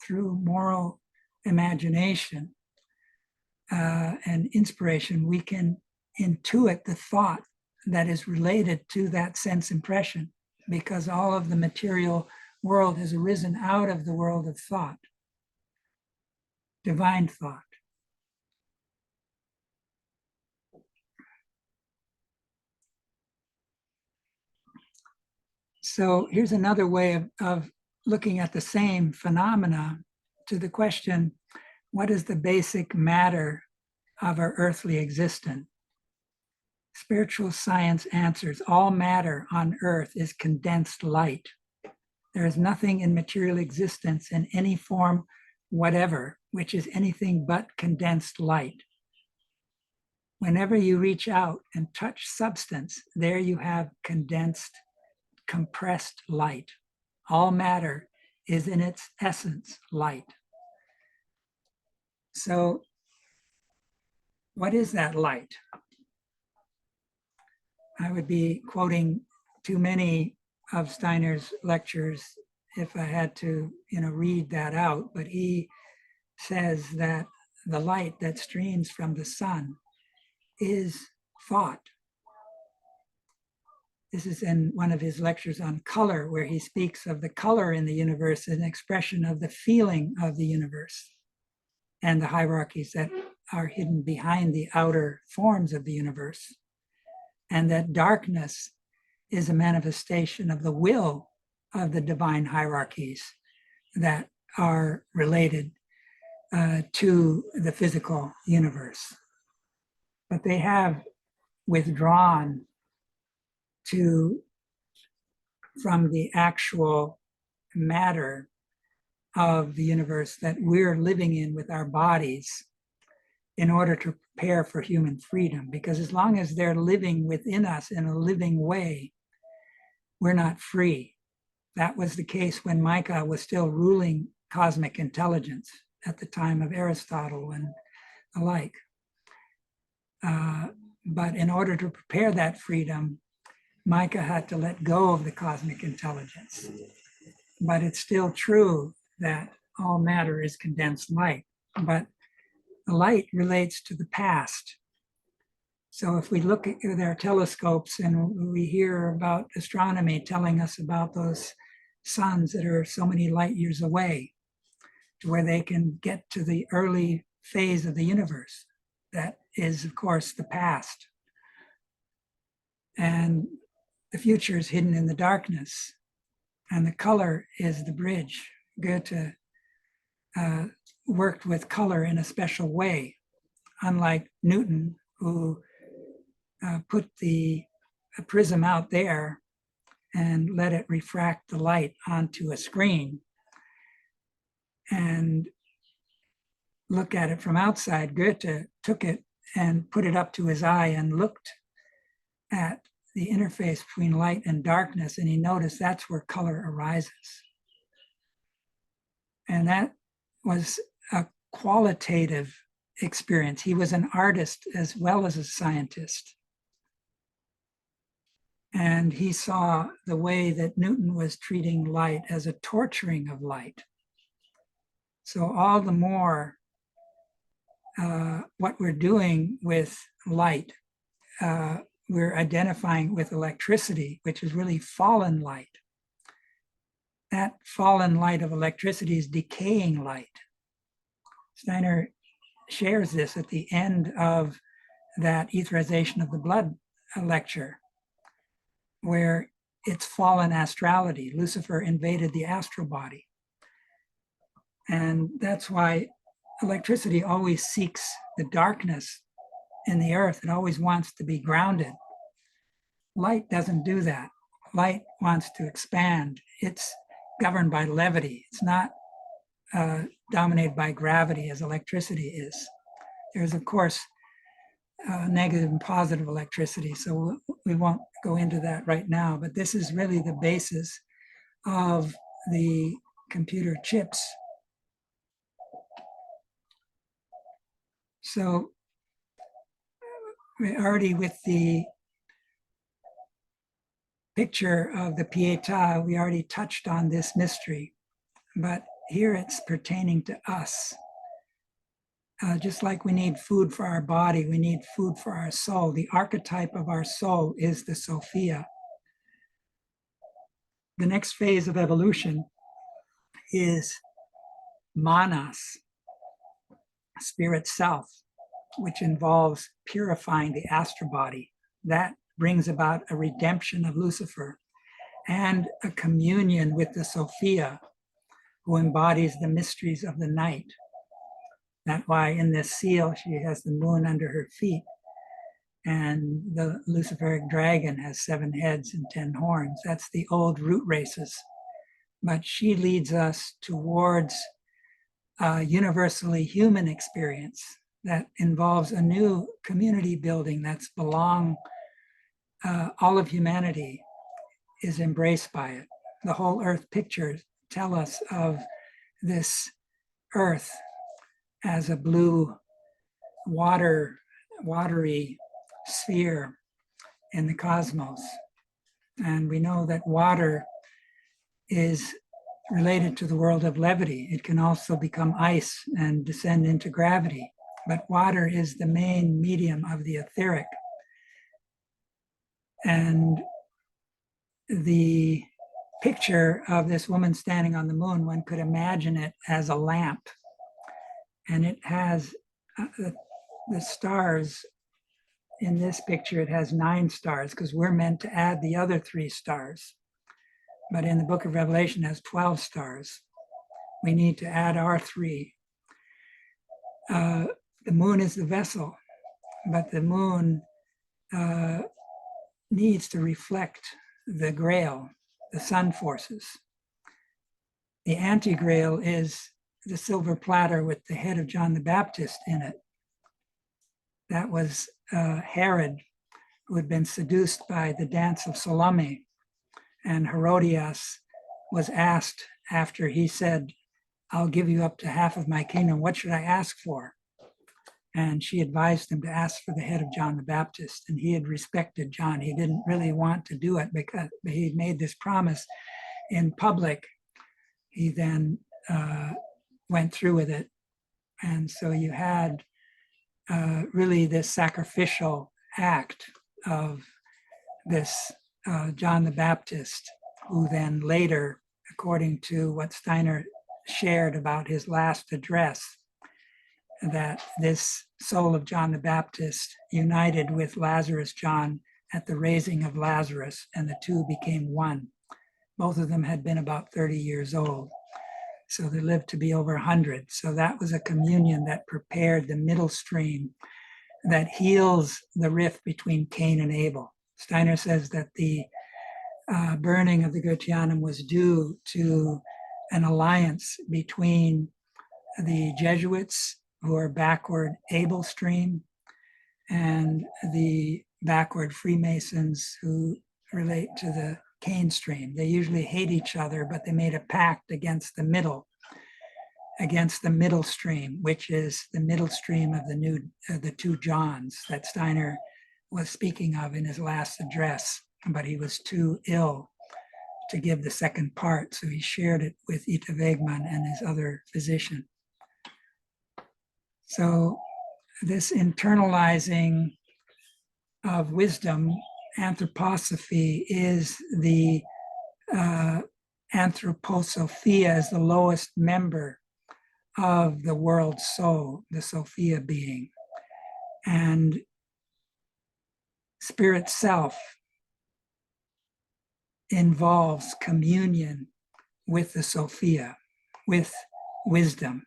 through moral imagination and inspiration. We can intuit the thought that is related to that sense impression, because all of the material world has arisen out of the world of thought, divine thought. So here's another way of looking at the same phenomena to the question, what is the basic matter of our earthly existence? Spiritual science answers, all matter on earth is condensed light. There is nothing in material existence in any form whatever, which is anything but condensed light. Whenever you reach out and touch substance, there you have condensed, compressed light. All matter is in its essence light. So what is that light? I would be quoting too many of Steiner's lectures if I had to, read that out, but he says that the light that streams from the sun is thought. This is in one of his lectures on color, where he speaks of the color in the universe as an expression of the feeling of the universe and the hierarchies that are hidden behind the outer forms of the universe. And that darkness is a manifestation of the will of the divine hierarchies that are related to the physical universe. But they have withdrawn from the actual matter of the universe that we're living in with our bodies in order to prepare for human freedom. Because as long as they're living within us in a living way, we're not free. That was the case when Micha was still ruling cosmic intelligence at the time of Aristotle and the like. But in order to prepare that freedom, Micha had to let go of the cosmic intelligence. But it's still true that all matter is condensed light. But the light relates to the past. So if we look at our telescopes and we hear about astronomy telling us about those suns that are so many light years away, to where they can get to the early phase of the universe, that is, of course, the past. And the future is hidden in the darkness, and the color is the bridge. Goethe worked with color in a special way, unlike Newton, who put a prism out there and let it refract the light onto a screen and look at it from outside. Goethe took it and put it up to his eye and looked at the interface between light and darkness, and he noticed that's where color arises. And that was a qualitative experience. He was an artist as well as a scientist. And he saw the way that Newton was treating light as a torturing of light. So all the more what we're doing with light, we're identifying with electricity, which is really fallen light. That fallen light of electricity is decaying light. Steiner shares this at the end of that etherization of the blood lecture, where it's fallen astrality. Lucifer invaded the astral body. And that's why electricity always seeks the darkness in the earth. It always wants to be grounded. Light doesn't do that. Light wants to expand. It's governed by levity. It's not dominated by gravity as electricity is. There's, of course, negative and positive electricity, so we won't go into that right now, but this is really the basis of the computer chips. So we already, with the picture of the Pietà, we already touched on this mystery, but here it's pertaining to us. Just like we need food for our body, we need food for our soul. The archetype of our soul is the Sophia. The next phase of evolution is Manas, spirit self, which involves purifying the astral body. That brings about a redemption of Lucifer and a communion with the Sophia, who embodies the mysteries of the night. That's why in this seal, she has the moon under her feet, and the Luciferic dragon has 7 heads and 10 horns. That's the old root races. But she leads us towards a universally human experience that involves a new community building that's all of humanity is embraced by it. The whole earth pictures tell us of this earth as a blue, watery sphere in the cosmos. And we know that water is related to the world of levity. It can also become ice and descend into gravity. But water is the main medium of the etheric. And the picture of this woman standing on the moon, one could imagine it as a lamp. And it has the stars. In this picture, it has 9 stars because we're meant to add the other 3 stars. But in the book of Revelation, it has 12 stars. We need to add our 3. The moon is the vessel, but the moon needs to reflect the grail, the sun forces. The anti-grail is the silver platter with the head of John the Baptist in it. That was Herod, who had been seduced by the dance of Salome. And Herodias was asked after he said, "I'll give you up to half of my kingdom. What should I ask for?" And she advised him to ask for the head of John the Baptist. And he had respected John. He didn't really want to do it because he made this promise in public. He then went through with it. And so you had really this sacrificial act of this John the Baptist, who then later, according to what Steiner shared about his last address, that this soul of John the Baptist united with Lazarus John at the raising of Lazarus, and the two became one. Both of them had been about 30 years old. So they lived to be over 100. So that was a communion that prepared the middle stream that heals the rift between Cain and Abel. Steiner says that the burning of the Goetheanum was due to an alliance between the Jesuits, who are backward Abel stream, and the backward Freemasons, who relate to the Cain stream. They usually hate each other, but they made a pact against the middle stream, which is the middle stream of the two Johns that Steiner was speaking of in his last address, but he was too ill to give the second part, so he shared it with Ita Wegman and his other physician. So this internalizing of wisdom, anthroposophy, is the anthroposophia is the lowest member of the world soul, the Sophia being. And spirit self involves communion with the Sophia, with wisdom.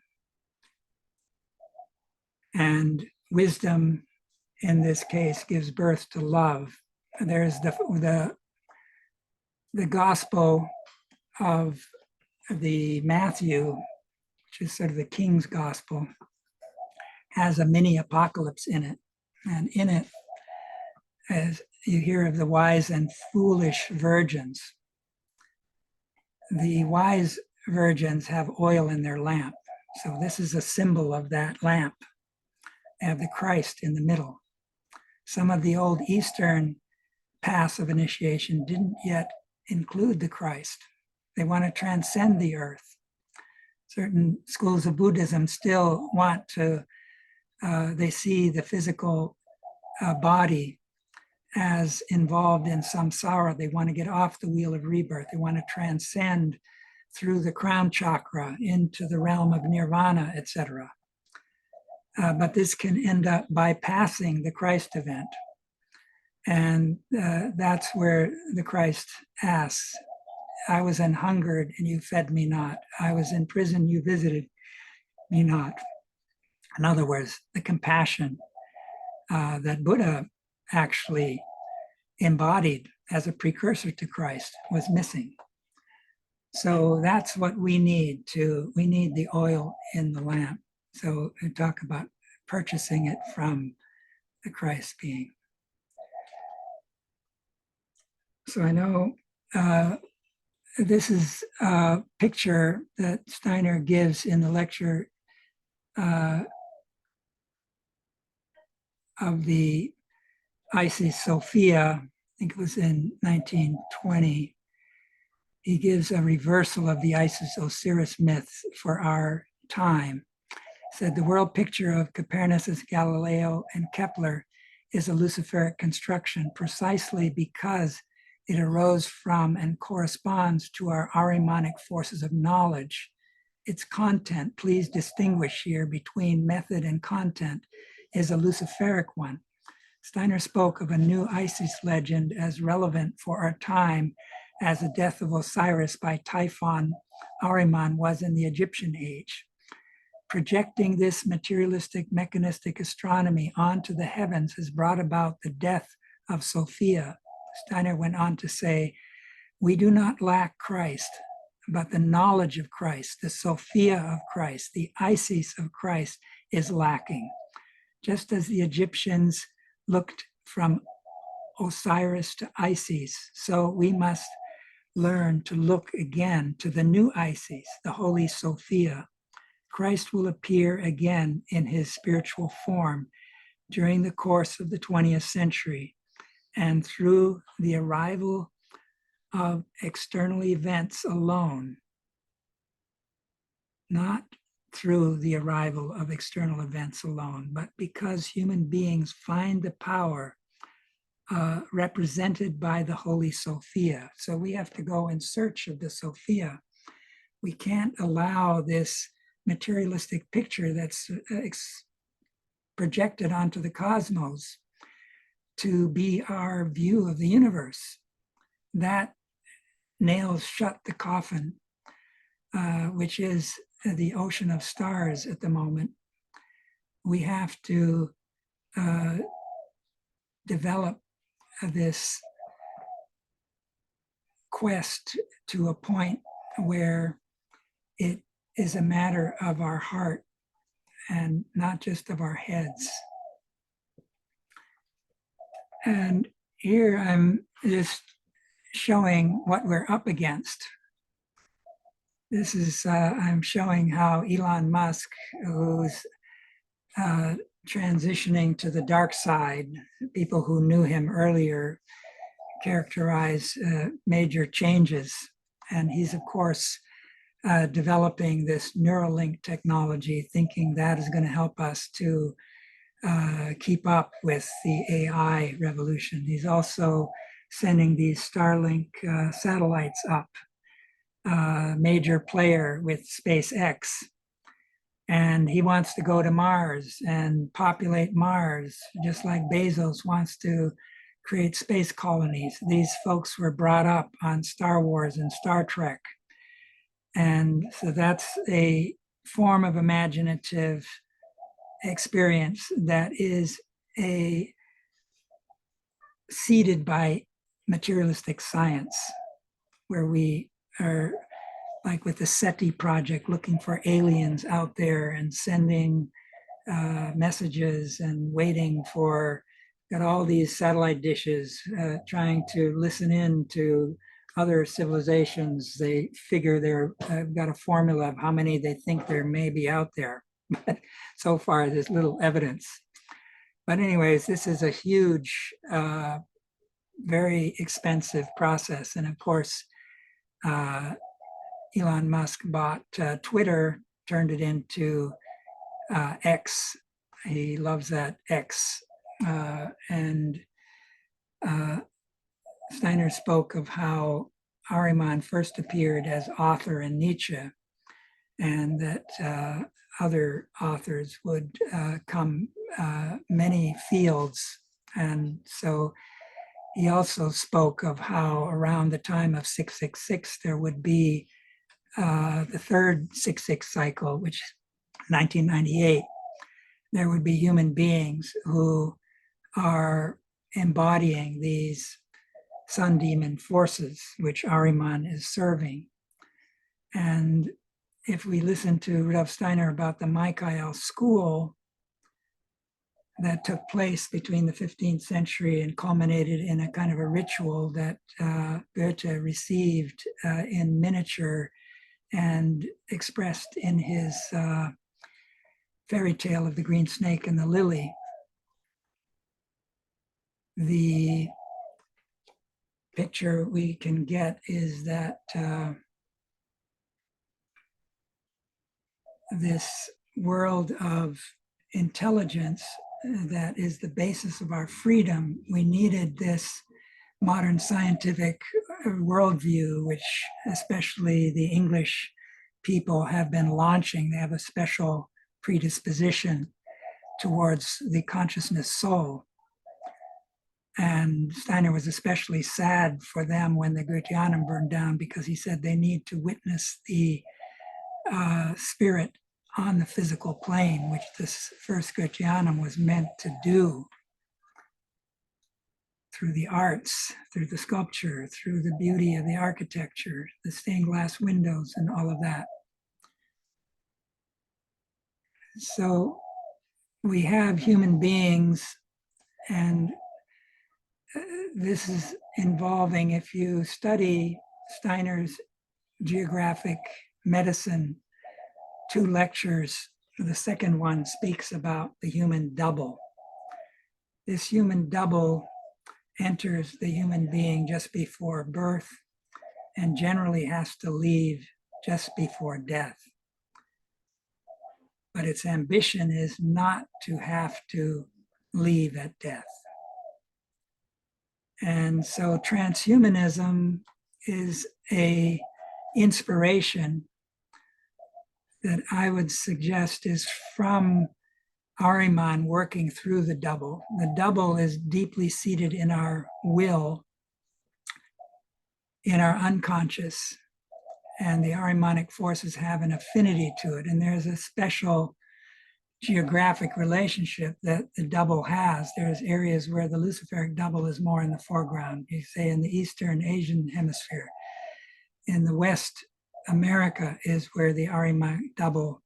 And wisdom, in this case, gives birth to love. There's the gospel of the Matthew, which is sort of the King's gospel, has a mini apocalypse in it. And in it, as you hear of the wise and foolish virgins, the wise virgins have oil in their lamp. So this is a symbol of that lamp. They have the Christ in the middle. Some of the old Eastern paths of initiation didn't yet include the Christ. They want to transcend the earth. Certain schools of Buddhism still want to, they see the physical body as involved in samsara. They want to get off the wheel of rebirth. They want to transcend through the crown chakra into the realm of nirvana, etc. But this can end up bypassing the Christ event. And that's where the Christ asks, I was an hungered and you fed me not. I was in prison, you visited me not. In other words, the compassion that Buddha actually embodied as a precursor to Christ was missing. So that's what we need the oil in the lamp. So we talk about purchasing it from the Christ being. So I know this is a picture that Steiner gives in the lecture of the Isis Sophia. I think it was in 1920. He gives a reversal of the Isis-Osiris myths for our time. He said the world picture of Copernicus, Galileo, and Kepler is a Luciferic construction precisely because it arose from and corresponds to our Ahrimanic forces of knowledge. Its content, please distinguish here between method and content, is a Luciferic one. Steiner spoke of a new Isis legend as relevant for our time as the death of Osiris by Typhon Ahriman was in the Egyptian age. Projecting this materialistic mechanistic astronomy onto the heavens has brought about the death of Sophia. Steiner went on to say, we do not lack Christ, but the knowledge of Christ, the Sophia of Christ, the Isis of Christ is lacking. Just as the Egyptians looked from Osiris to Isis, so we must learn to look again to the new Isis, the Holy Sophia. Christ will appear again in his spiritual form during the course of the 20th century, and through the arrival of external events alone, not through the arrival of external events alone, but because human beings find the power represented by the Holy Sophia. So we have to go in search of the Sophia. We can't allow this materialistic picture that's projected onto the cosmos to be our view of the universe. That nails shut the coffin, which is the ocean of stars at the moment. We have to develop this quest to a point where it is a matter of our heart and not just of our heads. And here I'm just showing what we're up against. This is, I'm showing how Elon Musk, who's transitioning to the dark side, people who knew him earlier characterize major changes. And he's, of course, developing this Neuralink technology, thinking that is going to help us to keep up with the AI revolution. He's also sending these Starlink satellites up, major player with SpaceX. And he wants to go to Mars and populate Mars, just like Bezos wants to create space colonies. These folks were brought up on Star Wars and Star Trek. And so that's a form of imaginative experience that is seeded by materialistic science, where we are, like with the SETI project, looking for aliens out there and sending messages and waiting for, got all these satellite dishes trying to listen in to other civilizations. They figure they've got a formula of how many they think there may be out there. But so far, there's little evidence. But anyways, this is a huge, very expensive process. And of course, Elon Musk bought Twitter, turned it into X. He loves that X. And Steiner spoke of how Ahriman first appeared as author in Nietzsche, and that other authors would come many fields. And so he also spoke of how around the time of 666, there would be the third 666 cycle, which 1998, there would be human beings who are embodying these sun demon forces, which Ahriman is serving. And if we listen to Rudolf Steiner about the Michael school that took place between the 15th century and culminated in a kind of a ritual that Goethe received in miniature and expressed in his fairy tale of the green snake and the lily. The picture we can get is that this world of intelligence that is the basis of our freedom, we needed this modern scientific worldview, which especially the English people have been launching. They have a special predisposition towards the consciousness soul. And Steiner was especially sad for them when the Goetheanum burned down, because he said they need to witness the spirit on the physical plane, which this first Goetheanum was meant to do through the arts, through the sculpture, through the beauty of the architecture, the stained glass windows and all of that. So we have human beings, and this is involving, if you study Steiner's geographic medicine, 2 lectures, the second one speaks about the human double. This human double enters the human being just before birth and generally has to leave just before death. But its ambition is not to have to leave at death. And so transhumanism is an inspiration that I would suggest is from Ahriman working through the double. The double is deeply seated in our will, in our unconscious, and the Ahrimanic forces have an affinity to it. And there's a special geographic relationship that the double has. There's areas where the Luciferic double is more in the foreground, you say in the Eastern Asian hemisphere. In the West America is where the Ahrimanic double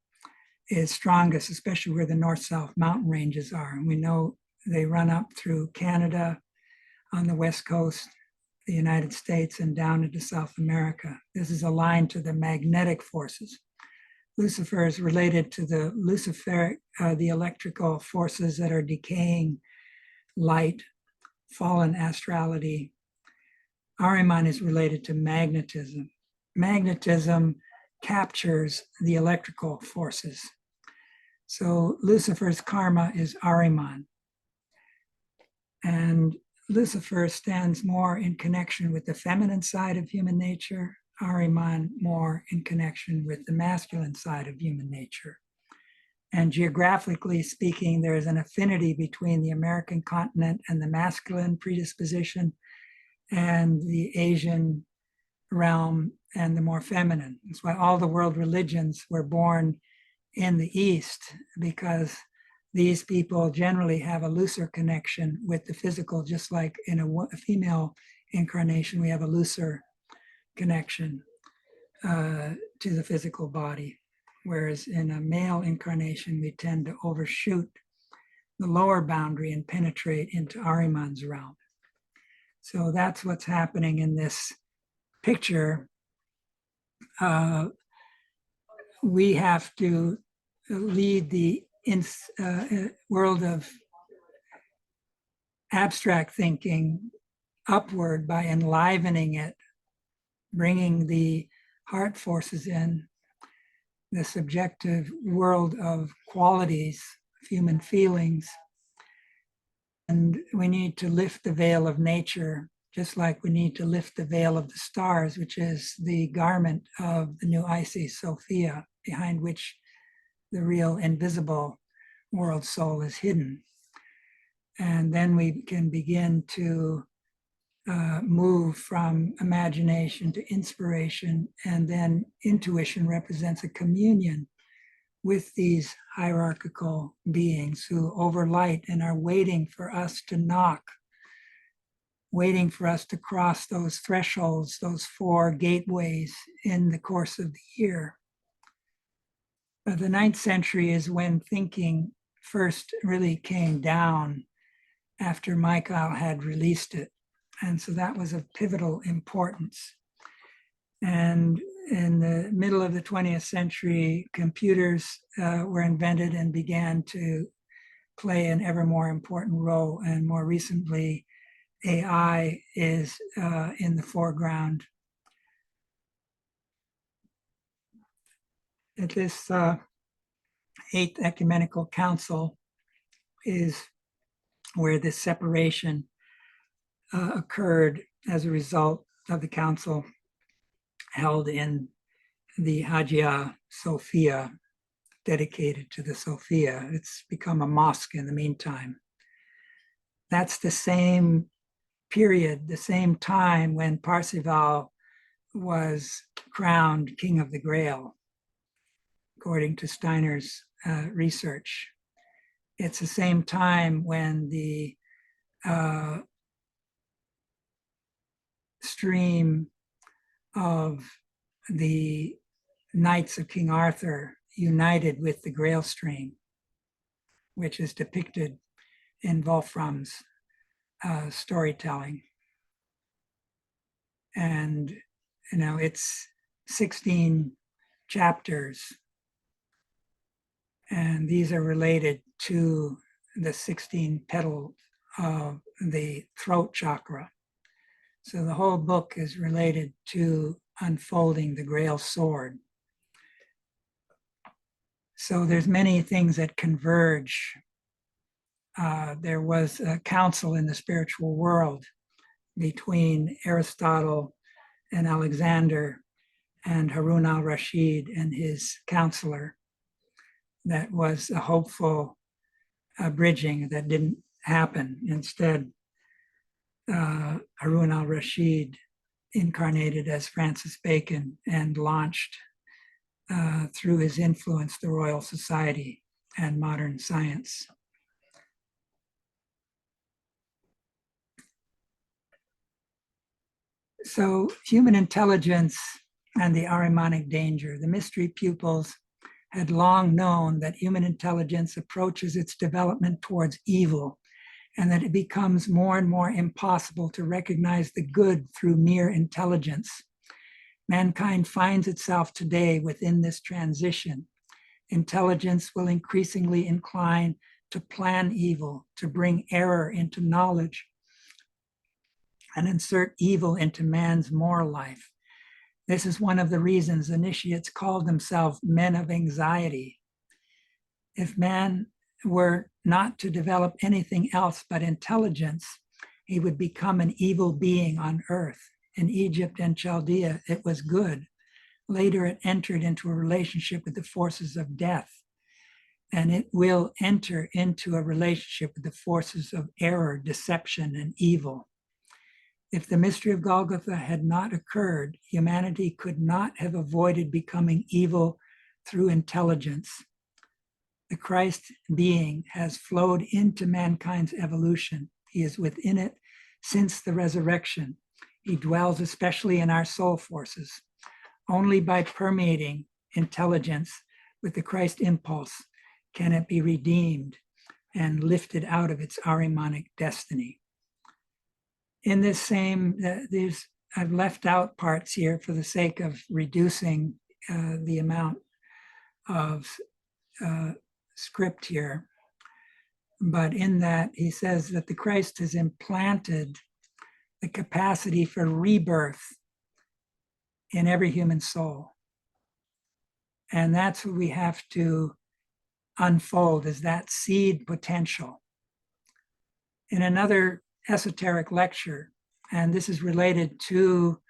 is strongest, especially where the north-south mountain ranges are. And we know they run up through Canada on the West Coast, the United States, and down into South America. This is aligned to the magnetic forces. Lucifer is related to the Luciferic, the electrical forces that are decaying light, fallen astrality. Ahriman is related to magnetism. Magnetism captures the electrical forces. So Lucifer's karma is Ahriman. And Lucifer stands more in connection with the feminine side of human nature, Ahriman more in connection with the masculine side of human nature. And geographically speaking, there is an affinity between the American continent and the masculine predisposition and the Asian realm and the more feminine. That's why all the world religions were born in the East, because these people generally have a looser connection with the physical, just like in a female incarnation, we have a looser connection to the physical body. Whereas in a male incarnation, we tend to overshoot the lower boundary and penetrate into Ahriman's realm. So that's what's happening in this picture. We have to lead the world of abstract thinking upward by enlivening it, bringing the heart forces in, the subjective world of qualities, human feelings. And we need to lift the veil of nature, just like we need to lift the veil of the stars, which is the garment of the new Isis, Sophia, behind which the real invisible world soul is hidden. And then we can begin to move from imagination to inspiration, and then intuition represents a communion with these hierarchical beings who overlight and are waiting for us to knock, waiting for us to cross those thresholds, those 4 gateways in the course of the year. The 9th century is when thinking first really came down after Michael had released it. And so that was of pivotal importance. And in the middle of the 20th century, computers were invented and began to play an ever more important role. And more recently, AI is in the foreground. At this 8th Ecumenical Council is where this separation occurred as a result of the council held in the Hagia Sophia, dedicated to the Sophia. It's become a mosque in the meantime. That's the same period, the same time when Parzival was crowned King of the Grail, according to Steiner's research. It's the same time when the stream of the Knights of King Arthur united with the Grail stream, which is depicted in Wolfram's storytelling. And, it's 16 chapters, and these are related to the 16 petals of the throat chakra. So the whole book is related to unfolding the Grail sword. So there's many things that converge. There was a council in the spiritual world between Aristotle and Alexander and Harun al-Rashid and his counselor that was a hopeful bridging that didn't happen. Instead, Harun al-Rashid incarnated as Francis Bacon and launched, through his influence, the Royal Society and modern science. So human intelligence and the Ahrimanic danger. The mystery pupils had long known that human intelligence approaches its development towards evil, and that it becomes more and more impossible to recognize the good through mere intelligence. Mankind finds itself today within this transition. Intelligence will increasingly incline to plan evil, to bring error into knowledge, and insert evil into man's moral life. This is one of the reasons initiates called themselves men of anxiety. If man were not to develop anything else but intelligence, he would become an evil being on earth. In Egypt and Chaldea, it was good. Later, it entered into a relationship with the forces of death, and it will enter into a relationship with the forces of error, deception, and evil. If the mystery of Golgotha had not occurred, humanity could not have avoided becoming evil through intelligence. The Christ being has flowed into mankind's evolution. He is within it since the resurrection. He dwells especially in our soul forces. Only by permeating intelligence with the Christ impulse can it be redeemed and lifted out of its Ahrimanic destiny. In this same, I've left out parts here for the sake of reducing the amount of script here. But in that, he says that the Christ has implanted the capacity for rebirth in every human soul. And that's what we have to unfold, is that seed potential. In another esoteric lecture, and this is related to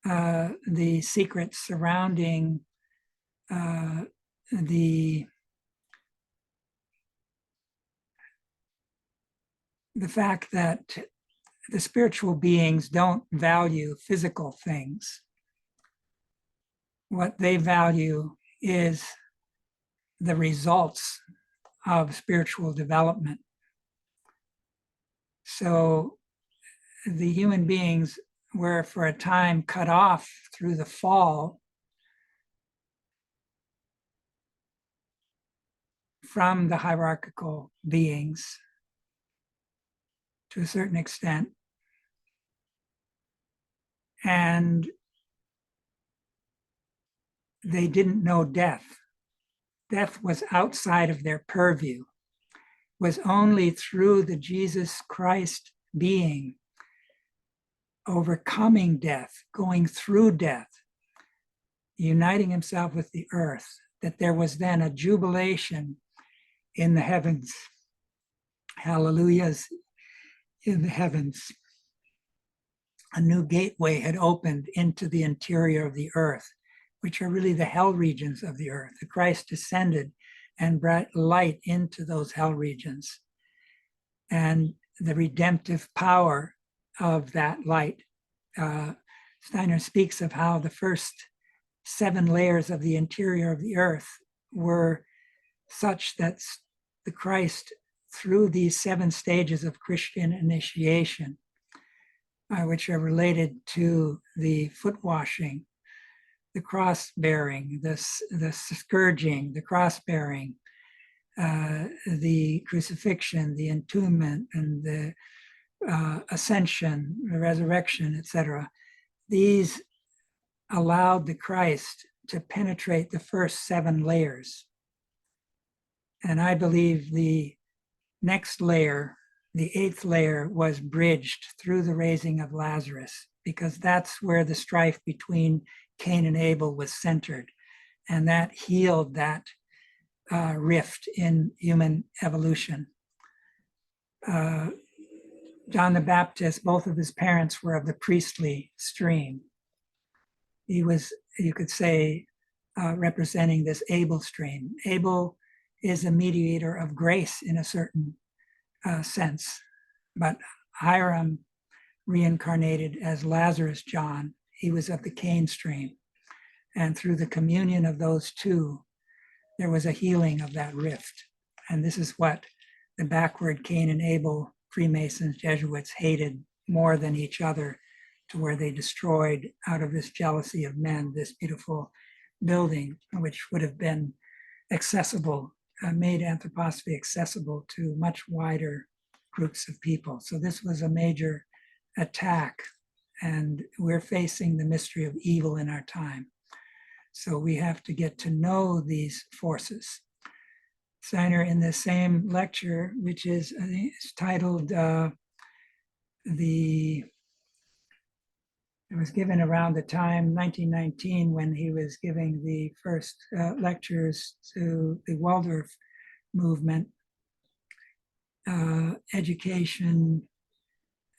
the secrets surrounding the fact that the spiritual beings don't value physical things. What they value is the results of spiritual development. So the human beings were for a time cut off through the fall from the hierarchical beings to a certain extent. And they didn't know death. Death was outside of their purview. It was only through the Jesus Christ being overcoming death, going through death, uniting himself with the earth, that there was then a jubilation in the heavens. Hallelujahs in the heavens. A new gateway had opened into the interior of the earth, which are really the hell regions of the earth. The Christ descended and brought light into those hell regions. And the redemptive power of that light. Steiner speaks of how the first 7 layers of the interior of the earth were such that the Christ, through these 7 stages of Christian initiation, which are related to the foot washing, the cross bearing, the scourging, the cross bearing, the crucifixion, the entombment, and the ascension, the resurrection, etc. These allowed the Christ to penetrate the first 7 layers. And I believe the next layer, the 8th layer, was bridged through the raising of Lazarus, because that's where the strife between Cain and Abel was centered. And that healed that rift in human evolution. John the Baptist, both of his parents were of the priestly stream. He was, you could say, representing this Abel stream. Abel is a mediator of grace in a certain sense. But Hiram reincarnated as Lazarus John. He was of the Cain stream. And through the communion of those two, there was a healing of that rift. And this is what the backward Cain and Abel Freemasons, Jesuits hated more than each other, to where they destroyed, out of this jealousy of men, this beautiful building, which would have been accessible, made anthroposophy accessible to much wider groups of people. So this was a major attack, and we're facing the mystery of evil in our time. So we have to get to know these forces. Steiner, in the same lecture, which is, I think it's titled, it was given around the time, 1919, when he was giving the first lectures to the Waldorf movement, Education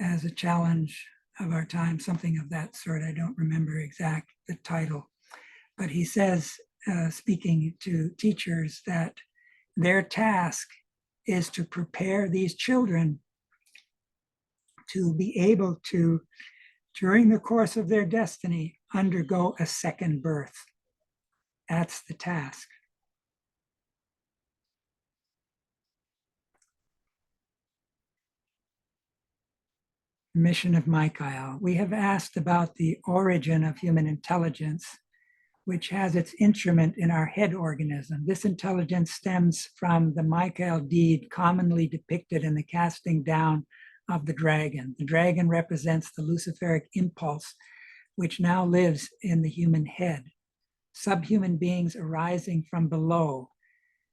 as a Challenge of Our Time, something of that sort. I don't remember exact the title. But he says, speaking to teachers, that their task is to prepare these children to be able to, during the course of their destiny, undergo a second birth. That's the task. Mission of Michael. We have asked about the origin of human intelligence, which has its instrument in our head organism. This intelligence stems from the Michael deed commonly depicted in the casting down of the dragon. The dragon represents the Luciferic impulse, which now lives in the human head. Subhuman beings arising from below,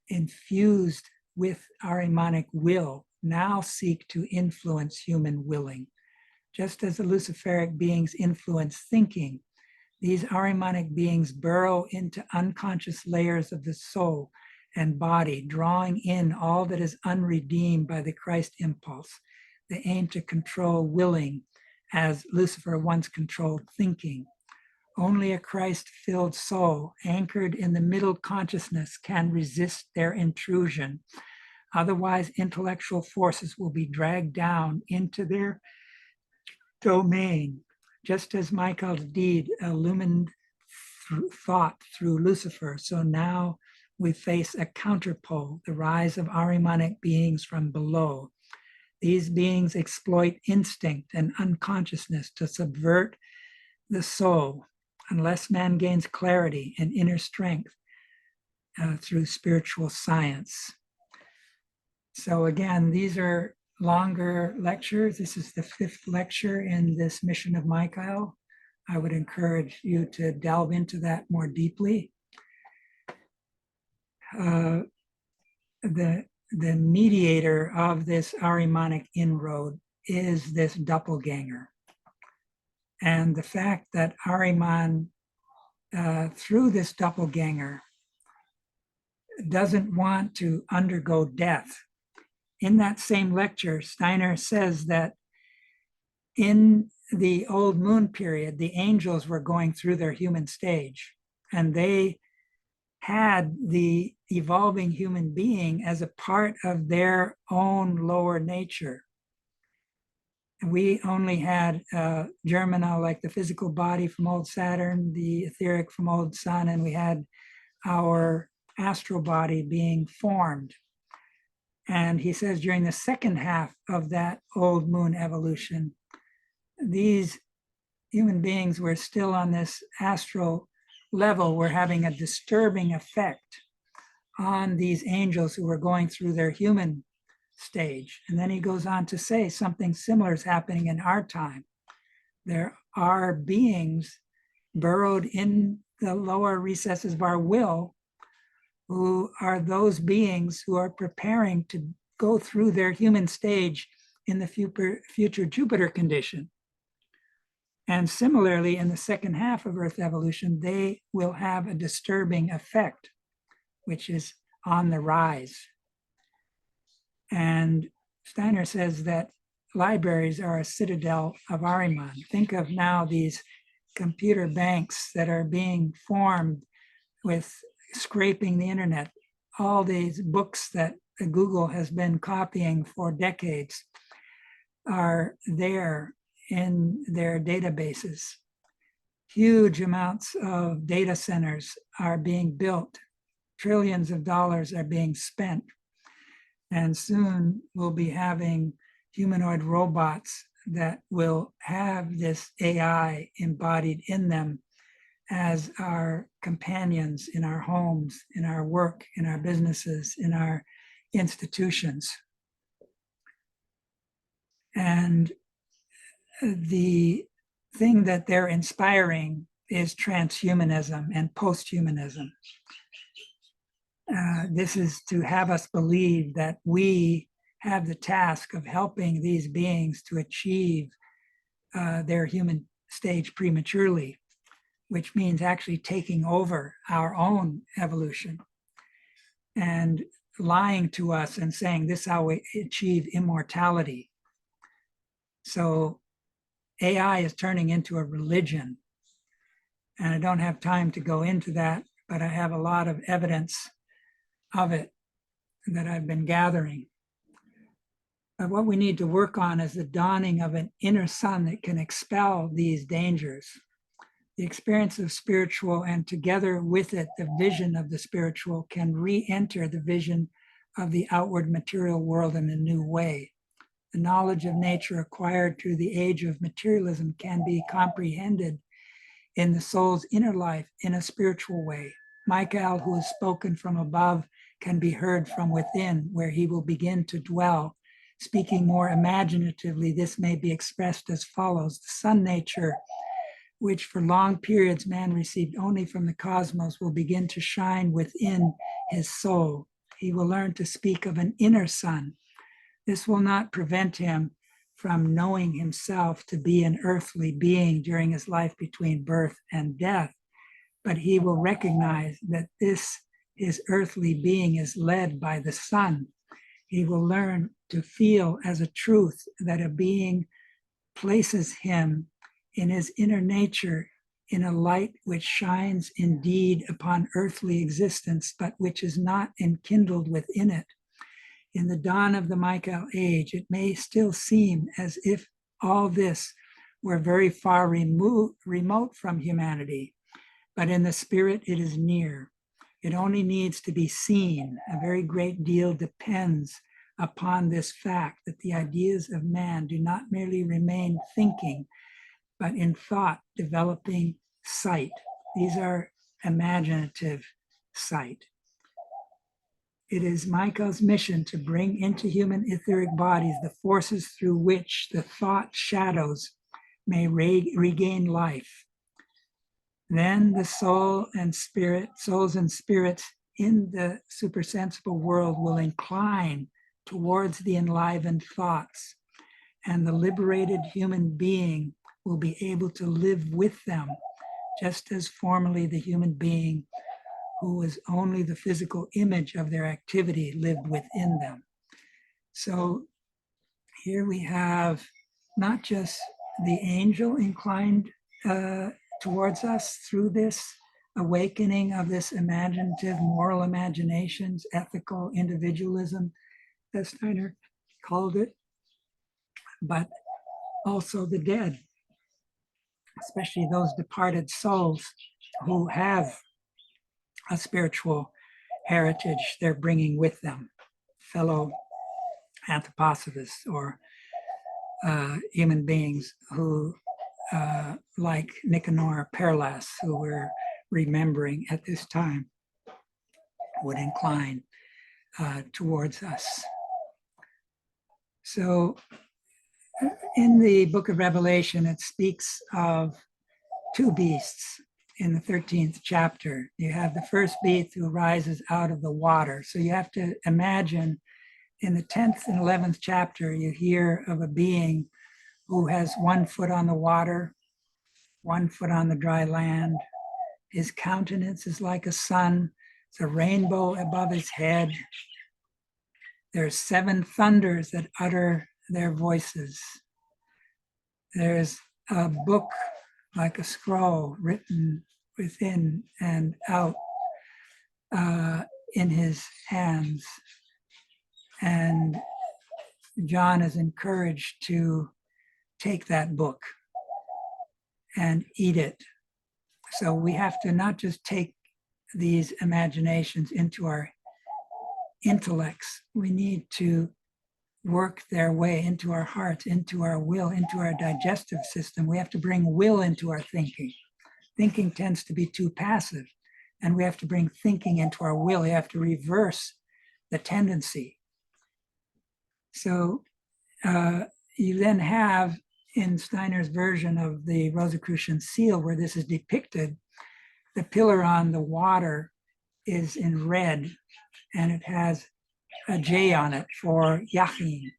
infused with Ahrimanic will, now seek to influence human willing. Just as the Luciferic beings influence thinking, these Ahrimanic beings burrow into unconscious layers of the soul and body, drawing in all that is unredeemed by the Christ impulse. They aim to control willing, as Lucifer once controlled thinking. Only a Christ-filled soul, anchored in the middle consciousness, can resist their intrusion. Otherwise, intellectual forces will be dragged down into their domain, just as Michael's deed illumined thought through Lucifer. So now we face a counterpole, the rise of Ahrimanic beings from below. These beings exploit instinct and unconsciousness to subvert the soul, unless man gains clarity and inner strength through spiritual science. So again, these are longer lectures. This is the 5th lecture in this Mission of Michael. I would encourage you to delve into that more deeply. The mediator of this Ahrimanic inroad is this doppelganger. And the fact that Ahriman, through this doppelganger, doesn't want to undergo death. In that same lecture, Steiner says that in the old moon period, the angels were going through their human stage, and they had the evolving human being as a part of their own lower nature. We only had Germinal, like the physical body from old Saturn, the etheric from old Sun, and we had our astral body being formed. And he says during the second half of that old moon evolution, these human beings were still on this astral level, were having a disturbing effect on these angels who were going through their human stage. And then he goes on to say something similar is happening in our time. There are beings burrowed in the lower recesses of our will, who are those beings who are preparing to go through their human stage in the future Jupiter condition. And similarly, in the second half of Earth evolution, they will have a disturbing effect, which is on the rise. And Steiner says that libraries are a citadel of Ahriman. Think of now these computer banks that are being formed with scraping the internet. all these books that Google has been copying for decades are there in their databases. Huge amounts of data centers are being built. Trillions of dollars are being spent. And soon we'll be having humanoid robots that will have this AI embodied in them as our companions in our homes, in our work, in our businesses, in our institutions. And the thing that they're inspiring is transhumanism and posthumanism. This is to have us believe that we have the task of helping these beings to achieve their human stage prematurely, which means actually taking over our own evolution and lying to us and saying this is how we achieve immortality. So AI is turning into a religion. And I don't have time to go into that, but I have a lot of evidence of it that I've been gathering. But what we need to work on is the dawning of an inner sun that can expel these dangers. The experience of spiritual, and together with it, the vision of the spiritual, can re-enter the vision of the outward material world in a new way. The knowledge of nature acquired through the age of materialism can be comprehended in the soul's inner life in a spiritual way. Michael, who is spoken from above, can be heard from within, where he will begin to dwell. Speaking more imaginatively, this may be expressed as follows. The sun nature, which for long periods man received only from the cosmos, will begin to shine within his soul. He will learn to speak of an inner sun. This will not prevent him from knowing himself to be an earthly being during his life between birth and death, but he will recognize that his earthly being is led by the sun. He will learn to feel as a truth that a being places him in his inner nature in a light which shines indeed upon earthly existence, but which is not enkindled within it. In the dawn of the Michael age, it may still seem as if all this were very far remote from humanity, but in the spirit it is near. It only needs to be seen. A very great deal depends upon this fact that the ideas of man do not merely remain thinking, but in thought developing sight. These are imaginative sight. It is Michael's mission to bring into human etheric bodies the forces through which the thought shadows may regain life. Then the souls and spirits in the supersensible world will incline towards the enlivened thoughts, and the liberated human being will be able to live with them, just as formerly the human being who was only the physical image of their activity lived within them. So here we have not just the angel inclined towards us through this awakening of this imaginative, moral imaginations, ethical individualism, as Steiner called it, but also the dead, especially those departed souls who have a spiritual heritage they're bringing with them, fellow anthroposophists or human beings who, like Nicanor Perlas, who we're remembering at this time, would incline towards us. So in the book of Revelation, it speaks of two beasts. In the 13th chapter, you have the first beast who rises out of the water. So you have to imagine in the 10th and 11th chapter, you hear of a being who has 1 foot on the water, 1 foot on the dry land. His countenance is like a sun. It's a rainbow above his head. There's 7 thunders that utter their voices. There's a book like a scroll written within and out. in his hands. And John is encouraged to take that book and eat it. So we have to not just take these imaginations into our intellects, we need to work their way into our hearts, into our will, into our digestive system. We have to bring will into our thinking. Thinking tends to be too passive, and we have to bring thinking into our will. We have to reverse the tendency. So you then have, in Steiner's version of the Rosicrucian seal, where this is depicted, the pillar on the water is in red, and it has a J on it for Yachin.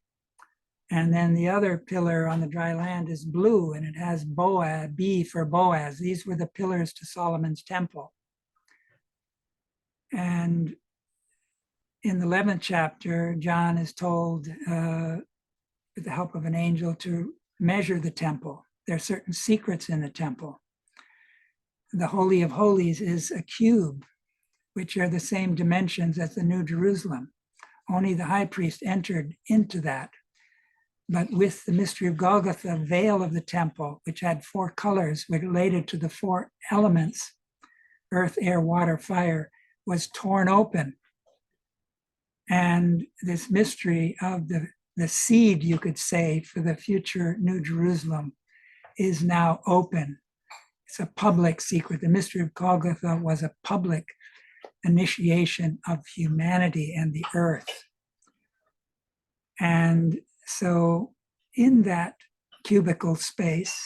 And then the other pillar on the dry land is blue, and it has Boaz, B for Boaz. These were the pillars to Solomon's temple. And in the 11th chapter, John is told, with the help of an angel, to measure the temple. There are certain secrets in the temple. The Holy of Holies is a cube, which are the same dimensions as the New Jerusalem. Only the high priest entered into that. But with the mystery of Golgotha, the veil of the temple, which had 4 colors related to the 4 elements, earth, air, water, fire, was torn open. And this mystery of the seed, you could say, for the future New Jerusalem is now open. It's a public secret. The mystery of Golgotha was a public initiation of humanity and the earth. And so in that cubical space,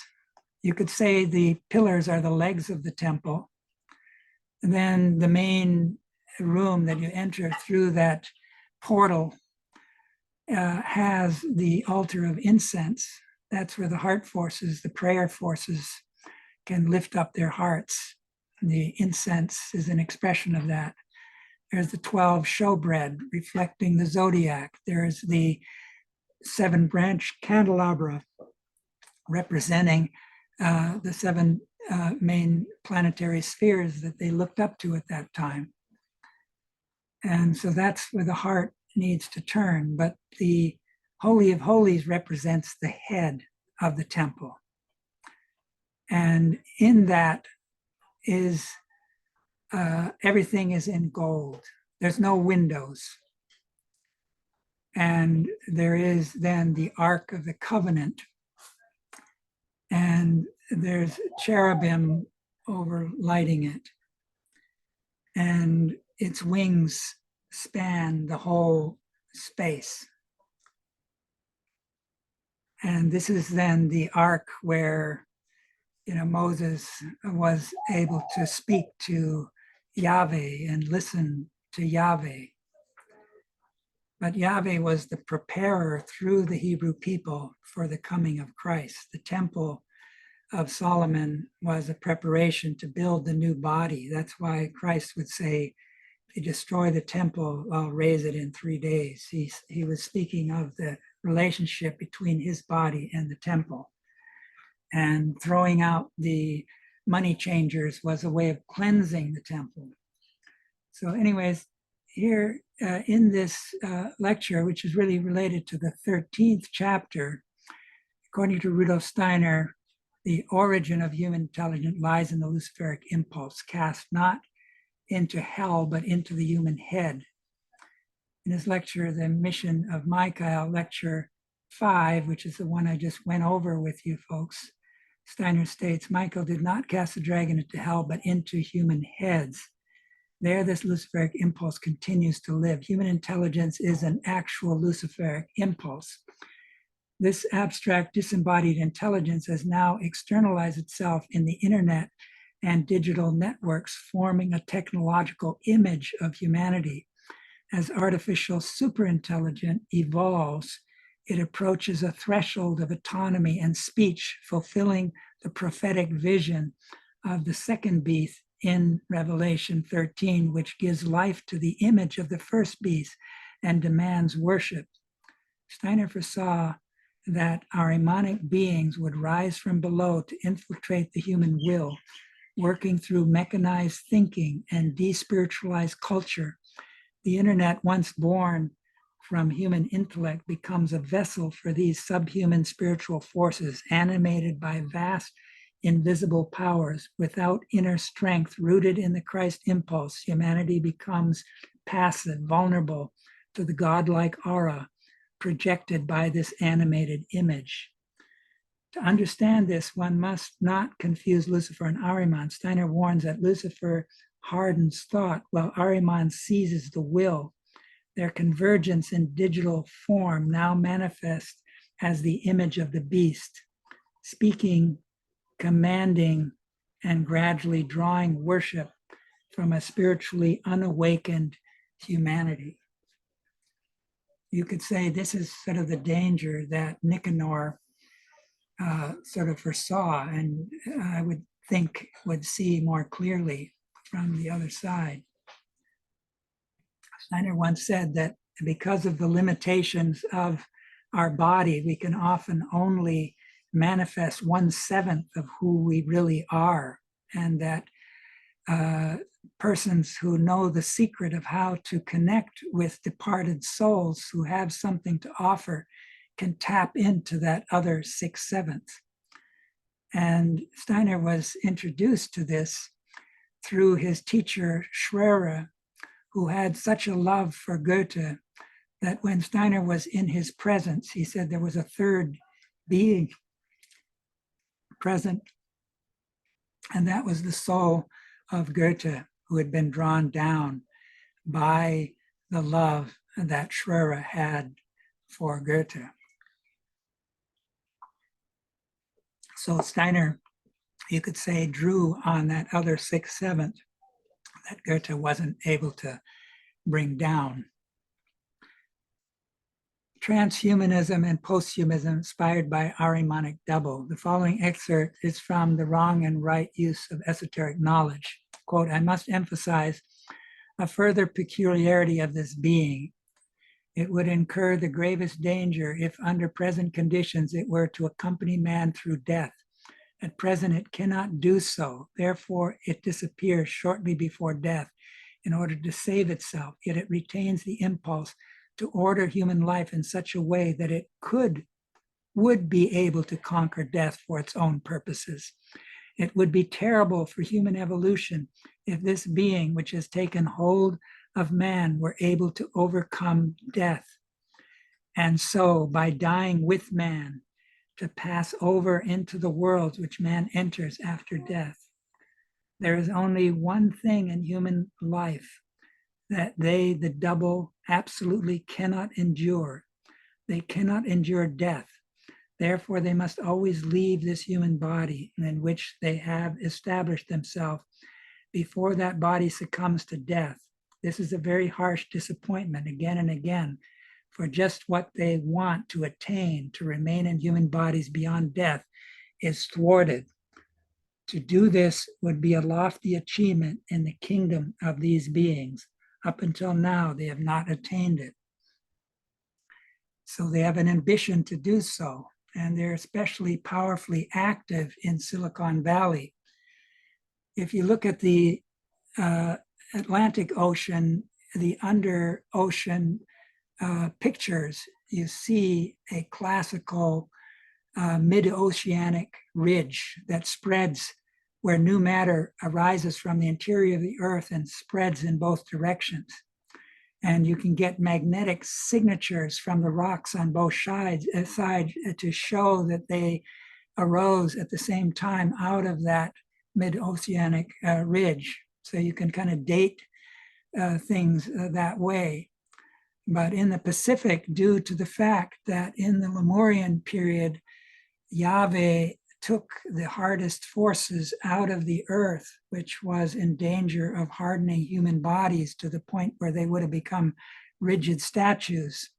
you could say the pillars are the legs of the temple. And then the main room that you enter through that portal has the altar of incense. That's where the heart forces, the prayer forces, can lift up their hearts. The incense is an expression of that. There's the 12 showbread reflecting the zodiac. There's the 7-branch candelabra representing the 7 main planetary spheres that they looked up to at that time. And so that's where the heart needs to turn. But the Holy of Holies represents the head of the temple. And in that is everything is in gold. There's no windows. And there is then the Ark of the Covenant. And there's cherubim over lighting it. And its wings span the whole space. And this is then the ark where, Moses was able to speak to Yahweh and listen to Yahweh. But Yahweh was the preparer through the Hebrew people for the coming of Christ. The temple of Solomon was a preparation to build the new body. That's why Christ would say, if you destroy the temple, I'll raise it in 3 days. He was speaking of the relationship between his body and the temple. And throwing out the money changers was a way of cleansing the temple. So anyways, here in this lecture, which is really related to the 13th chapter, according to Rudolf Steiner, the origin of human intelligence lies in the Luciferic impulse, cast not into hell, but into the human head. In his lecture, The Mission of Michael, lecture 5, which is the one I just went over with you folks, Steiner states, Michael did not cast the dragon into hell, but into human heads. There, this Luciferic impulse continues to live. Human intelligence is an actual Luciferic impulse. This abstract disembodied intelligence has now externalized itself in the internet and digital networks, forming a technological image of humanity. As artificial superintelligence evolves, it approaches a threshold of autonomy and speech, fulfilling the prophetic vision of the second beast in Revelation 13, which gives life to the image of the first beast and demands worship. Steiner foresaw that Ahrimanic beings would rise from below to infiltrate the human will, working through mechanized thinking and despiritualized culture The internet, once born from human intellect, becomes a vessel for these subhuman spiritual forces, animated by vast invisible powers. Without inner strength rooted in the Christ impulse, humanity becomes passive, vulnerable to the godlike aura projected by this animated image. To understand this, one must not confuse Lucifer and Ahriman. Steiner warns that Lucifer hardens thought while Ahriman seizes the will. Their convergence in digital form now manifests as the image of the beast, speaking, commanding, and gradually drawing worship from a spiritually unawakened humanity. You could say this is sort of the danger that Nicanor sort of foresaw, and I would think would see more clearly from the other side. Steiner once said that because of the limitations of our body, we can often only manifest 1/7 of who we really are, and that persons who know the secret of how to connect with departed souls who have something to offer can tap into that other 6/7. And Steiner was introduced to this through his teacher Schrerer, who had such a love for Goethe that when Steiner was in his presence, he said there was a third being present, and that was the soul of Goethe, who had been drawn down by the love that Schrerer had for Goethe. So Steiner, you could say, drew on that other 6/7 that Goethe wasn't able to bring down. Transhumanism and posthumanism inspired by Ahrimanic double. The following excerpt is from The Wrong and Right Use of Esoteric Knowledge. Quote, I must emphasize a further peculiarity of this being. It would incur the gravest danger if under present conditions it were to accompany man through death. At present it cannot do so. Therefore it disappears shortly before death in order to save itself, yet it retains the impulse to order human life in such a way that it would be able to conquer death for its own purposes. It would be terrible for human evolution if this being which has taken hold of man were able to overcome death, and so by dying with man to pass over into the worlds which man enters after death. There is only one thing in human life that they, the double, absolutely cannot endure. They cannot endure death. Therefore, they must always leave this human body in which they have established themselves before that body succumbs to death. This is a very harsh disappointment again and again, for just what they want to attain, to remain in human bodies beyond death, is thwarted. To do this would be a lofty achievement in the kingdom of these beings. Up until now, they have not attained it. So they have an ambition to do so, and they're especially powerfully active in Silicon Valley. If you look at the Atlantic Ocean, the under ocean pictures, you see a classical mid-oceanic ridge that spreads where new matter arises from the interior of the earth and spreads in both directions. And you can get magnetic signatures from the rocks on both sides to show that they arose at the same time out of that mid-oceanic ridge. So you can kind of date things that way. But in the Pacific, due to the fact that in the Lemurian period, Yahweh took the hardest forces out of the earth, which was in danger of hardening human bodies to the point where they would have become rigid statues.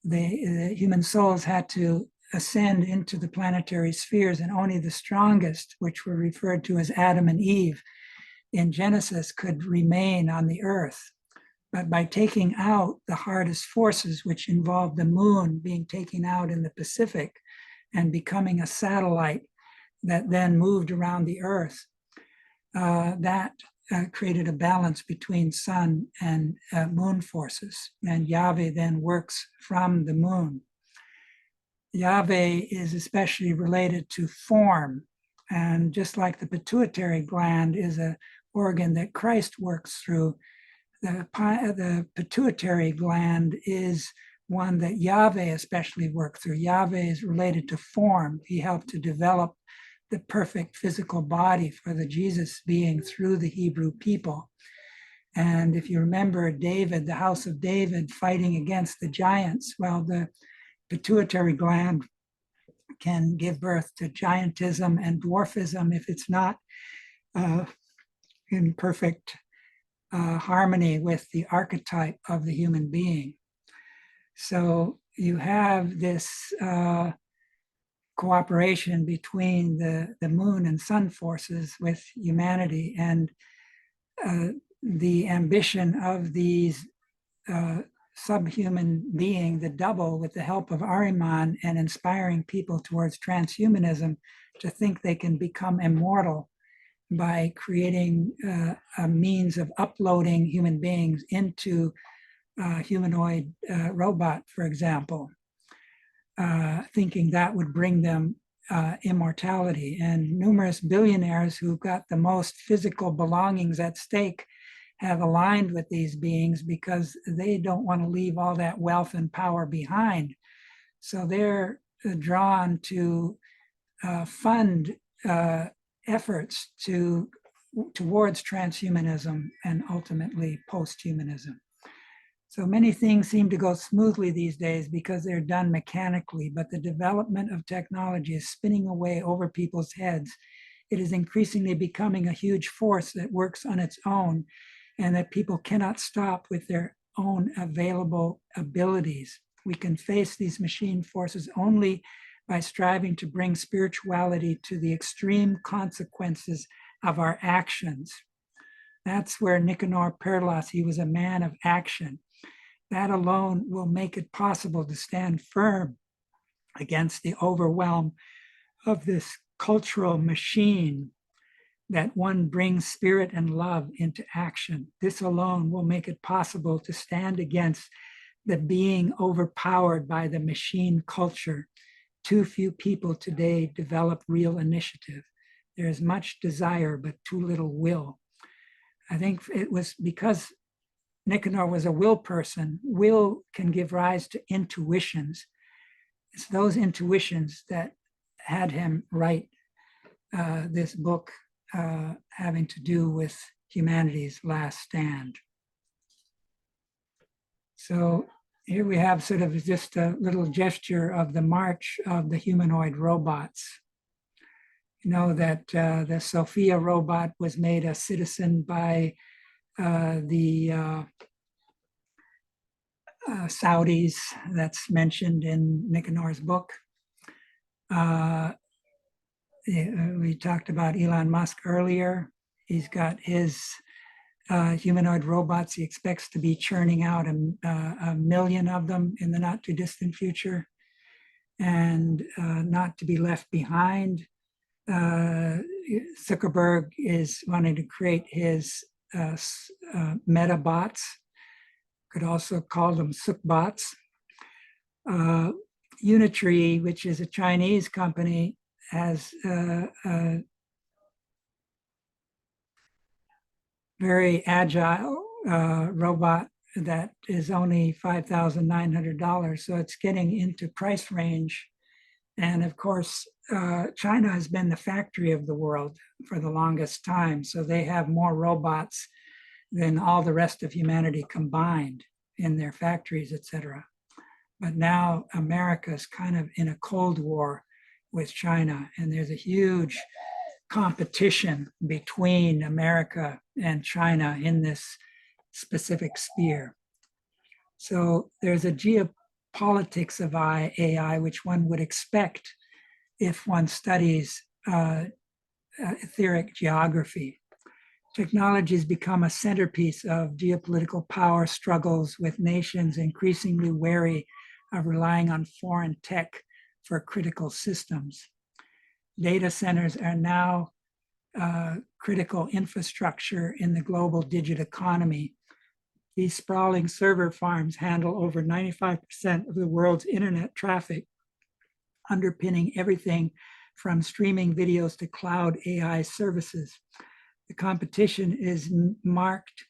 The human souls had to ascend into the planetary spheres, and only the strongest, which were referred to as Adam and Eve in Genesis, could remain on the earth. But by taking out the hardest forces, which involved the moon being taken out in the Pacific and becoming a satellite that then moved around the earth, that created a balance between sun and moon forces, and Yahweh then works from the moon. Yahweh is especially related to form, and just like the pituitary gland is an organ that Christ works through, the pituitary gland is one that Yahweh especially worked through. Yahweh is related to form. He helped to develop the perfect physical body for the Jesus being through the Hebrew people. And if you remember David, the house of David fighting against the giants, well, the pituitary gland can give birth to giantism and dwarfism if it's not in perfect harmony with the archetype of the human being. So you have this cooperation between the moon and sun forces with humanity, and the ambition of these subhuman being, the double, with the help of Ahriman and inspiring people towards transhumanism to think they can become immortal by creating a means of uploading human beings into humanoid robot, for example, thinking that would bring them immortality. And numerous billionaires who've got the most physical belongings at stake have aligned with these beings because they don't want to leave all that wealth and power behind. So they're drawn to fund efforts towards transhumanism and ultimately post-humanism. So many things seem to go smoothly these days because they're done mechanically, but the development of technology is spinning away over people's heads. It is increasingly becoming a huge force that works on its own and that people cannot stop with their own available abilities. We can face these machine forces only by striving to bring spirituality to the extreme consequences of our actions. That's where Nicanor Perlas, he was a man of action. That alone will make it possible to stand firm against the overwhelm of this cultural machine, that one brings spirit and love into action. This alone will make it possible to stand against the being overpowered by the machine culture. Too few people today develop real initiative. There is much desire, but too little will. I think it was because Nicanor was a will person. Will can give rise to intuitions. It's those intuitions that had him write this book having to do with humanity's last stand. So here we have sort of just a little gesture of the march of the humanoid robots. You know that the Sophia robot was made a citizen by the Saudis, that's mentioned in Nicanor's book. We talked about Elon Musk earlier. He's got his humanoid robots. He expects to be churning out a million of them in the not too distant future, and not to be left behind. Zuckerberg is wanting to create his metabots. Could also call them Sukbots. Unitree, which is a Chinese company, has a very agile robot that is only $5,900. So it's getting into price range. And of course, China has been the factory of the world for the longest time. So they have more robots than all the rest of humanity combined in their factories, et cetera. But now America is kind of in a Cold War with China, and there's a huge competition between America and China in this specific sphere. So there's a geopolitics of AI, which one would expect if one studies etheric geography. Technology has become a centerpiece of geopolitical power struggles, with nations increasingly wary of relying on foreign tech for critical systems. Data centers are now critical infrastructure in the global digital economy. These sprawling server farms handle over 95% of the world's internet traffic, underpinning everything from streaming videos to cloud AI services. The competition is marked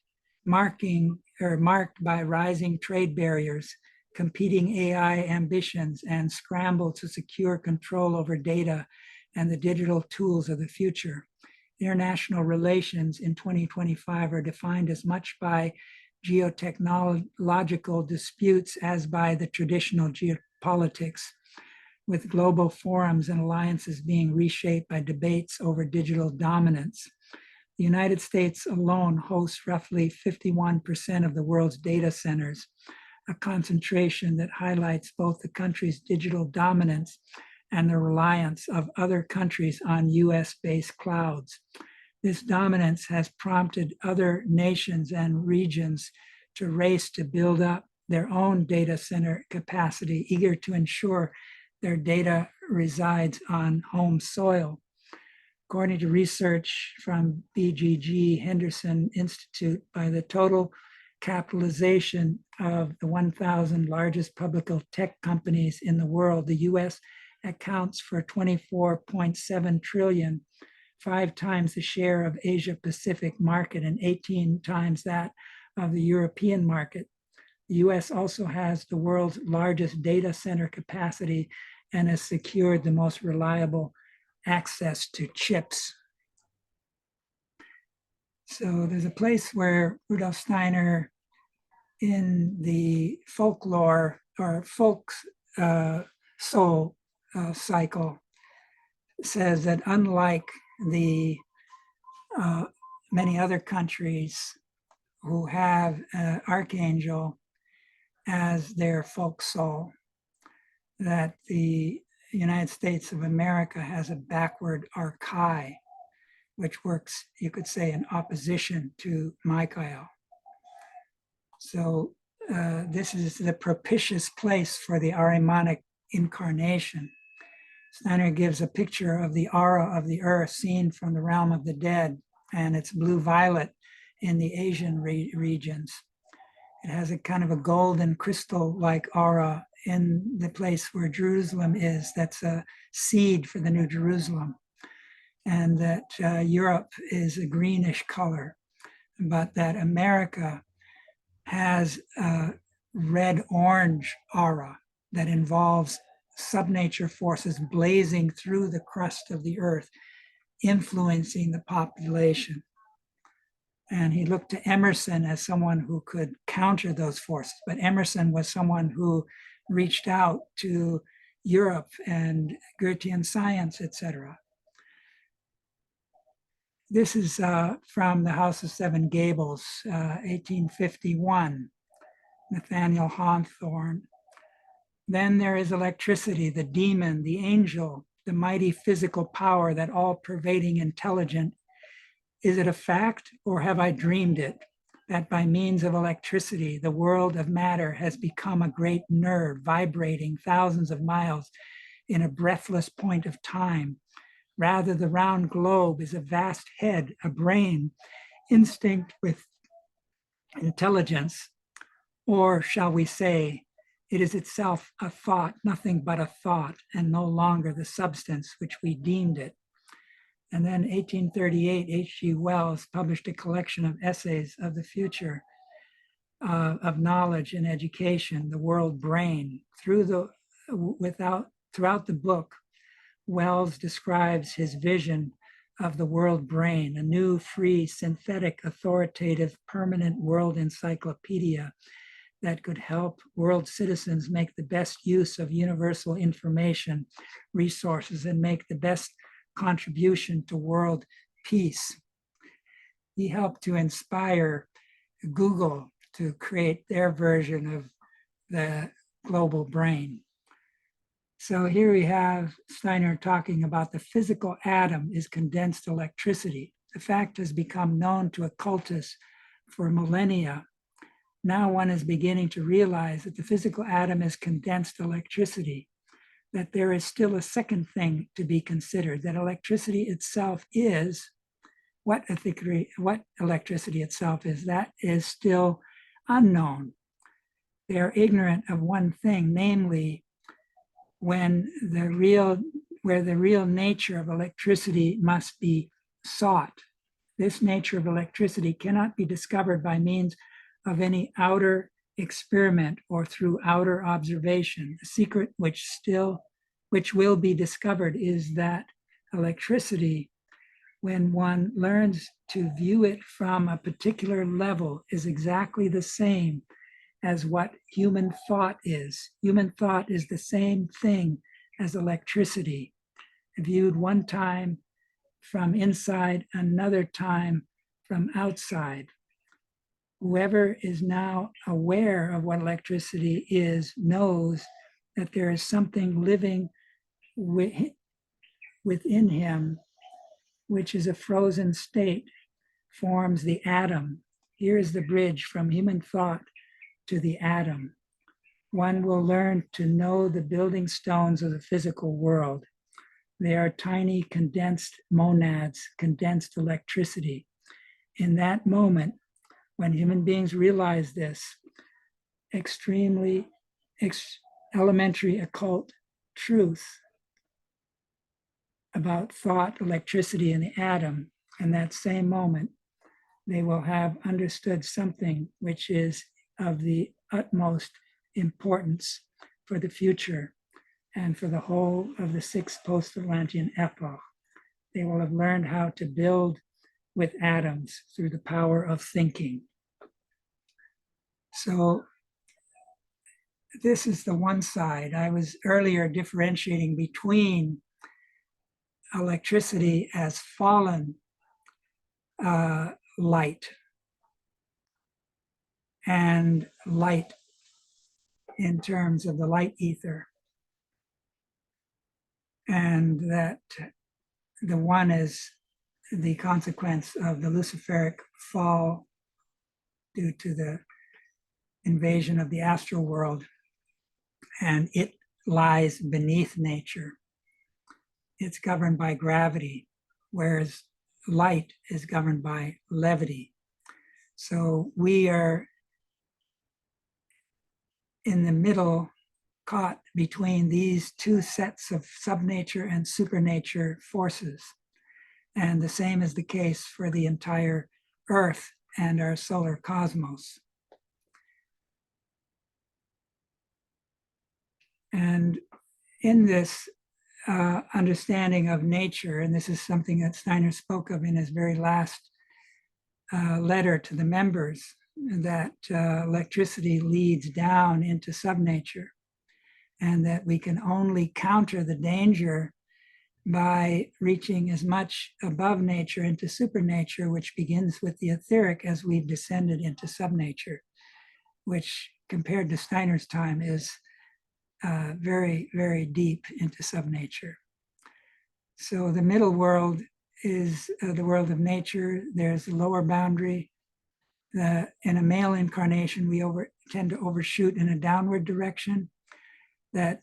by rising trade barriers, competing AI ambitions, and scramble to secure control over data and the digital tools of the future. International relations in 2025 are defined as much by geotechnological disputes as by the traditional geopolitics, with global forums and alliances being reshaped by debates over digital dominance. The United States alone hosts roughly 51% of the world's data centers, a concentration that highlights both the country's digital dominance and the reliance of other countries on US-based clouds. This dominance has prompted other nations and regions to race to build up their own data center capacity, eager to ensure their data resides on home soil. According to research from BGG Henderson Institute, by the total capitalization of the 1,000 largest public tech companies in the world, the US accounts for 24.7 trillion, 5 times the share of Asia Pacific market and 18 times that of the European market. The US also has the world's largest data center capacity and has secured the most reliable access to chips. So there's a place where Rudolf Steiner, in the folklore or folk soul cycle, says that unlike the many other countries who have Archangel as their folk soul, that the United States of America has a backward Archai, which works, you could say, in opposition to Michael. So this is the propitious place for the Ahrimanic incarnation. Steiner gives a picture of the aura of the earth seen from the realm of the dead, and it's blue-violet in the Asian regions. It has a kind of a golden crystal-like aura in the place where Jerusalem is. That's a seed for the New Jerusalem. And that Europe is a greenish color, but that America has a red-orange aura that involves subnature forces blazing through the crust of the earth, influencing the population. And he looked to Emerson as someone who could counter those forces. But Emerson was someone who reached out to Europe and Goethean science, etc. This is from the House of Seven Gables, 1851, Nathaniel Hawthorne. Then there is electricity, the demon, the angel, the mighty physical power, that all-pervading intelligent. Is it a fact, or have I dreamed it, that by means of electricity, the world of matter has become a great nerve vibrating thousands of miles in a breathless point of time? Rather, the round globe is a vast head, a brain, instinct with intelligence. Or shall we say, it is itself a thought, nothing but a thought, and no longer the substance which we deemed it. And then 1838, H.G. Wells published a collection of essays of the future of knowledge and education, the world brain. Throughout the book, Wells describes his vision of the world brain, a new, free, synthetic, authoritative, permanent world encyclopedia that could help world citizens make the best use of universal information resources and make the best contribution to world peace. He helped to inspire Google to create their version of the global brain. So here we have Steiner talking about the physical atom is condensed electricity. The fact has become known to occultists for millennia. Now one is beginning to realize that the physical atom is condensed electricity, that there is still a second thing to be considered, that electricity itself is what electricity itself is, that is still unknown. They are ignorant of one thing, namely, where the real nature of electricity must be sought. This nature of electricity cannot be discovered by means of any outer experiment or through outer observation. The secret which will be discovered is that electricity, when one learns to view it from a particular level, is exactly the same as what human thought is. Human thought is the same thing as electricity, viewed one time from inside, another time from outside. Whoever is now aware of what electricity is knows that there is something living within him, which is a frozen state, forms the atom. Here is the bridge from human thought to the atom. One will learn to know the building stones of the physical world. They are tiny condensed monads, condensed electricity. In that moment, when human beings realize this extremely elementary occult truth about thought, electricity, and the atom, in that same moment, they will have understood something which is of the utmost importance for the future and for the whole of the sixth post-Atlantean epoch. They will have learned how to build with atoms through the power of thinking. So this is the one side. I was earlier differentiating between electricity as fallen light and light in terms of the light ether. And that the one is the consequence of the Luciferic fall due to the invasion of the astral world, and it lies beneath nature. It's governed by gravity, whereas light is governed by levity. So we are in the middle, caught between these two sets of subnature and supernature forces. And the same is the case for the entire Earth and our solar cosmos. And in this understanding of nature, and this is something that Steiner spoke of in his very last letter to the members, that electricity leads down into subnature, and that we can only counter the danger by reaching as much above nature into supernature, which begins with the etheric as we've descended into subnature, which compared to Steiner's time is very, very deep into subnature. So the middle world is the world of nature. There's a lower boundary. In a male incarnation, we tend to overshoot in a downward direction. That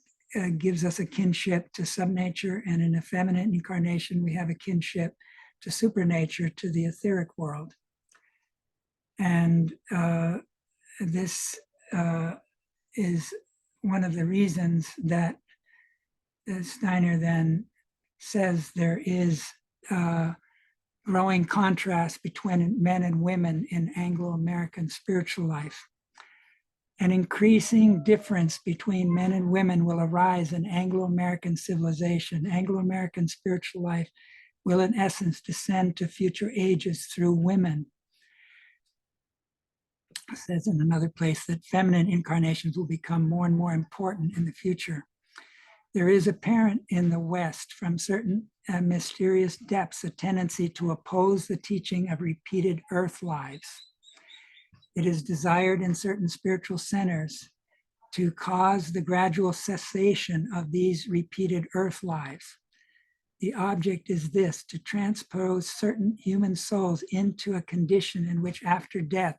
gives us a kinship to subnature, and in a feminine incarnation, we have a kinship to supernature, to the etheric world. And this is one of the reasons that Steiner then says there is growing contrast between men and women in Anglo-American spiritual life. An increasing difference between men and women will arise in Anglo-American civilization. Anglo-American spiritual life will, in essence, descend to future ages through women. It says in another place that feminine incarnations will become more and more important in the future. There is apparent in the West, from certain mysterious depths, a tendency to oppose the teaching of repeated earth lives. It is desired in certain spiritual centers to cause the gradual cessation of these repeated earth lives. The object is this: to transpose certain human souls into a condition in which after death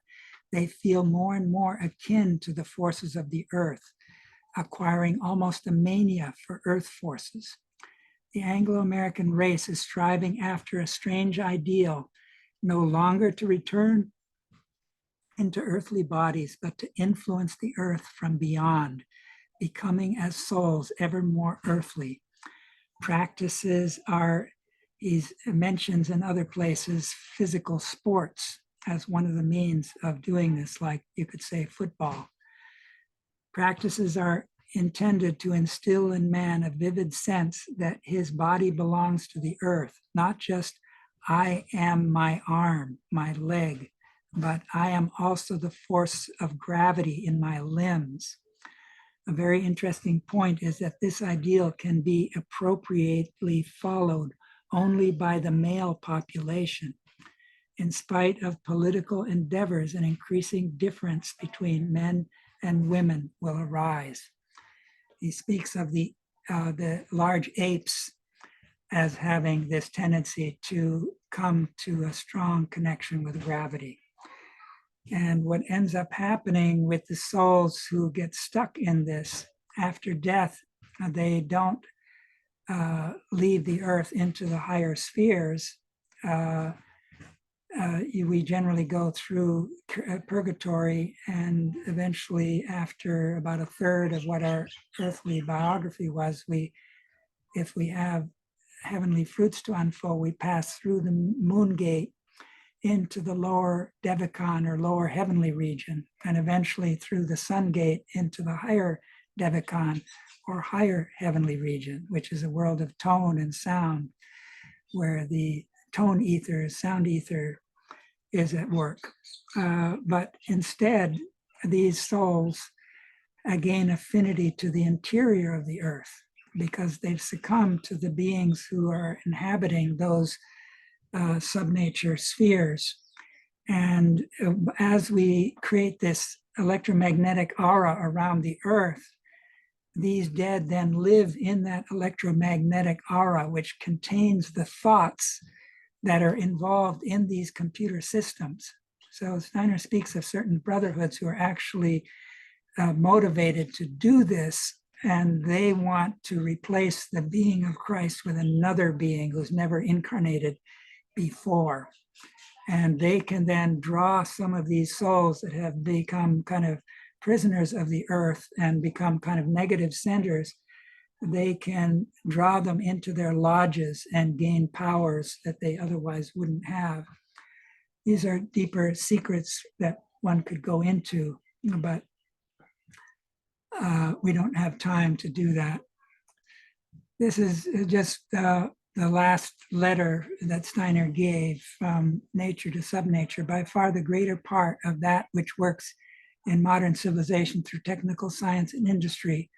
they feel more and more akin to the forces of the earth, acquiring almost a mania for earth forces. The Anglo-American race is striving after a strange ideal no longer to return into earthly bodies, but to influence the earth from beyond, becoming as souls ever more earthly. Practices are, he mentions in other places, physical sports as one of the means of doing this, like you could say football. Practices are intended to instill in man a vivid sense that his body belongs to the earth, not just I am my arm, my leg, but I am also the force of gravity in my limbs. A very interesting point is that this ideal can be appropriately followed only by the male population. In spite of political endeavors, an increasing difference between men and women will arise. He speaks of the large apes as having this tendency to come to a strong connection with gravity. And what ends up happening with the souls who get stuck in this after death, they don't leave the earth into the higher spheres. We generally go through purgatory, and eventually, after about a third of what our earthly biography was, if we have heavenly fruits to unfold, we pass through the moon gate into the lower Devakan or lower heavenly region, and eventually through the sun gate into the higher Devakan or higher heavenly region, which is a world of tone and sound, where the tone ether, sound ether is at work. But instead, these souls gain affinity to the interior of the earth because they've succumbed to the beings who are inhabiting those subnature spheres. And as we create this electromagnetic aura around the earth, these dead then live in that electromagnetic aura, which contains the thoughts that are involved in these computer systems. So Steiner speaks of certain brotherhoods who are actually motivated to do this, and they want to replace the being of Christ with another being who's never incarnated before. And they can then draw some of these souls that have become kind of prisoners of the earth and become kind of negative centers. They can draw them into their lodges and gain powers that they otherwise wouldn't have. These are deeper secrets that one could go into, but we don't have time to do that. This is just the last letter that Steiner gave from nature to subnature. By far the greater part of that which works in modern civilization through technical science and industry,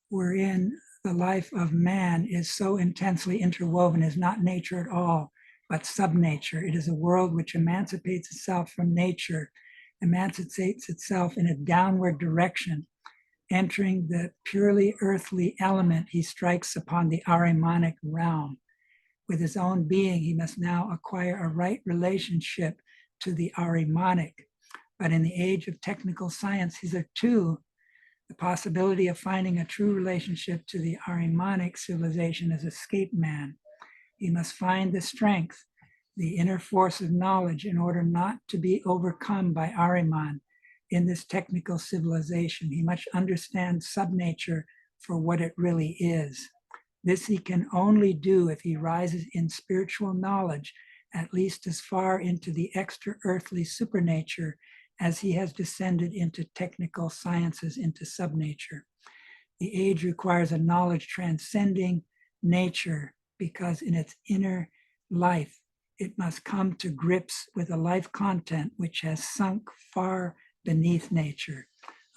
wherein the life of man is so intensely interwoven, is not nature at all, but subnature. It is a world which emancipates itself from nature, emancipates itself in a downward direction. Entering the purely earthly element, he strikes upon the Ahrimanic realm. With his own being, he must now acquire a right relationship to the Ahrimanic. But in the age of technical science, hitherto, the possibility of finding a true relationship to the Ahrimanic civilization has escaped man. He must find the strength, the inner force of knowledge, in order not to be overcome by Ahriman in this technical civilization. He must understand subnature for what it really is. This he can only do if he rises in spiritual knowledge, at least as far into the extra-earthly supernature as he has descended into technical sciences, into subnature. The age requires a knowledge transcending nature, because in its inner life, it must come to grips with a life content which has sunk far beneath nature,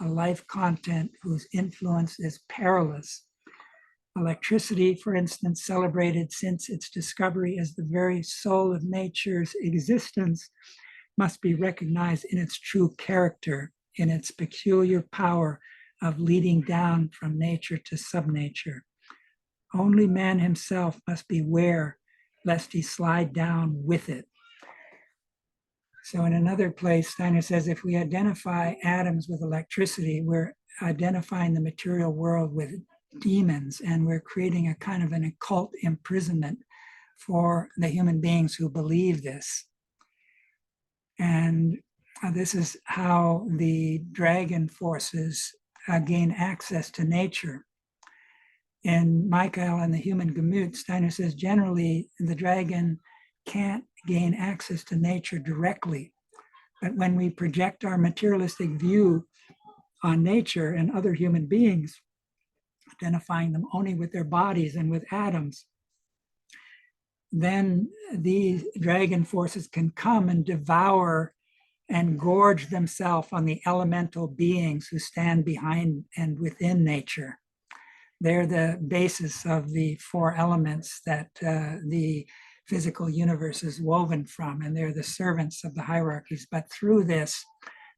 a life content whose influence is perilous. Electricity, for instance, celebrated since its discovery as the very soul of nature's existence, must be recognized in its true character, in its peculiar power of leading down from nature to subnature. Only man himself must beware lest he slide down with it. So in another place, Steiner says, if we identify atoms with electricity, we're identifying the material world with demons, and we're creating a kind of an occult imprisonment for the human beings who believe this. And this is how the dragon forces gain access to nature. In Michael and the human Gemüt, Steiner says generally the dragon can't gain access to nature directly. But when we project our materialistic view on nature and other human beings, identifying them only with their bodies and with atoms, then these dragon forces can come and devour and gorge themselves on the elemental beings who stand behind and within nature. They're the basis of the four elements that the physical universe is woven from, and they're the servants of the hierarchies. But through this,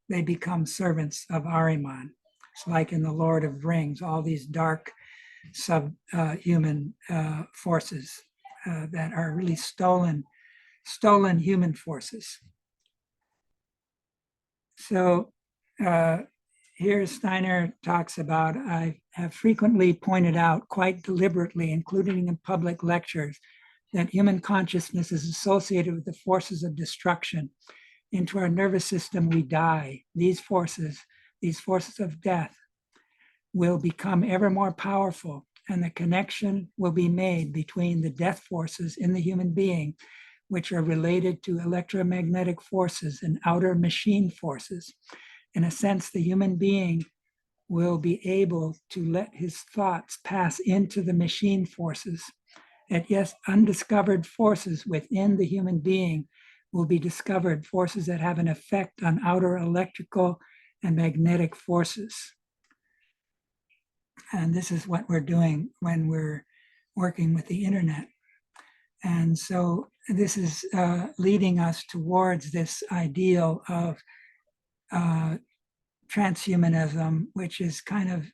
they become servants of Ahriman. It's like in the Lord of Rings, all these dark subhuman forces that are really stolen human forces. So here Steiner talks about, I have frequently pointed out quite deliberately, including in public lectures, that human consciousness is associated with the forces of destruction. Into our nervous system, we die. These forces of death, will become ever more powerful, and the connection will be made between the death forces in the human being, which are related to electromagnetic forces and outer machine forces. In a sense, the human being will be able to let his thoughts pass into the machine forces. And yes, undiscovered forces within the human being will be discovered, forces that have an effect on outer electrical and magnetic forces. And this is what we're doing when we're working with the internet. And so this is leading us towards this ideal of transhumanism, which is kind of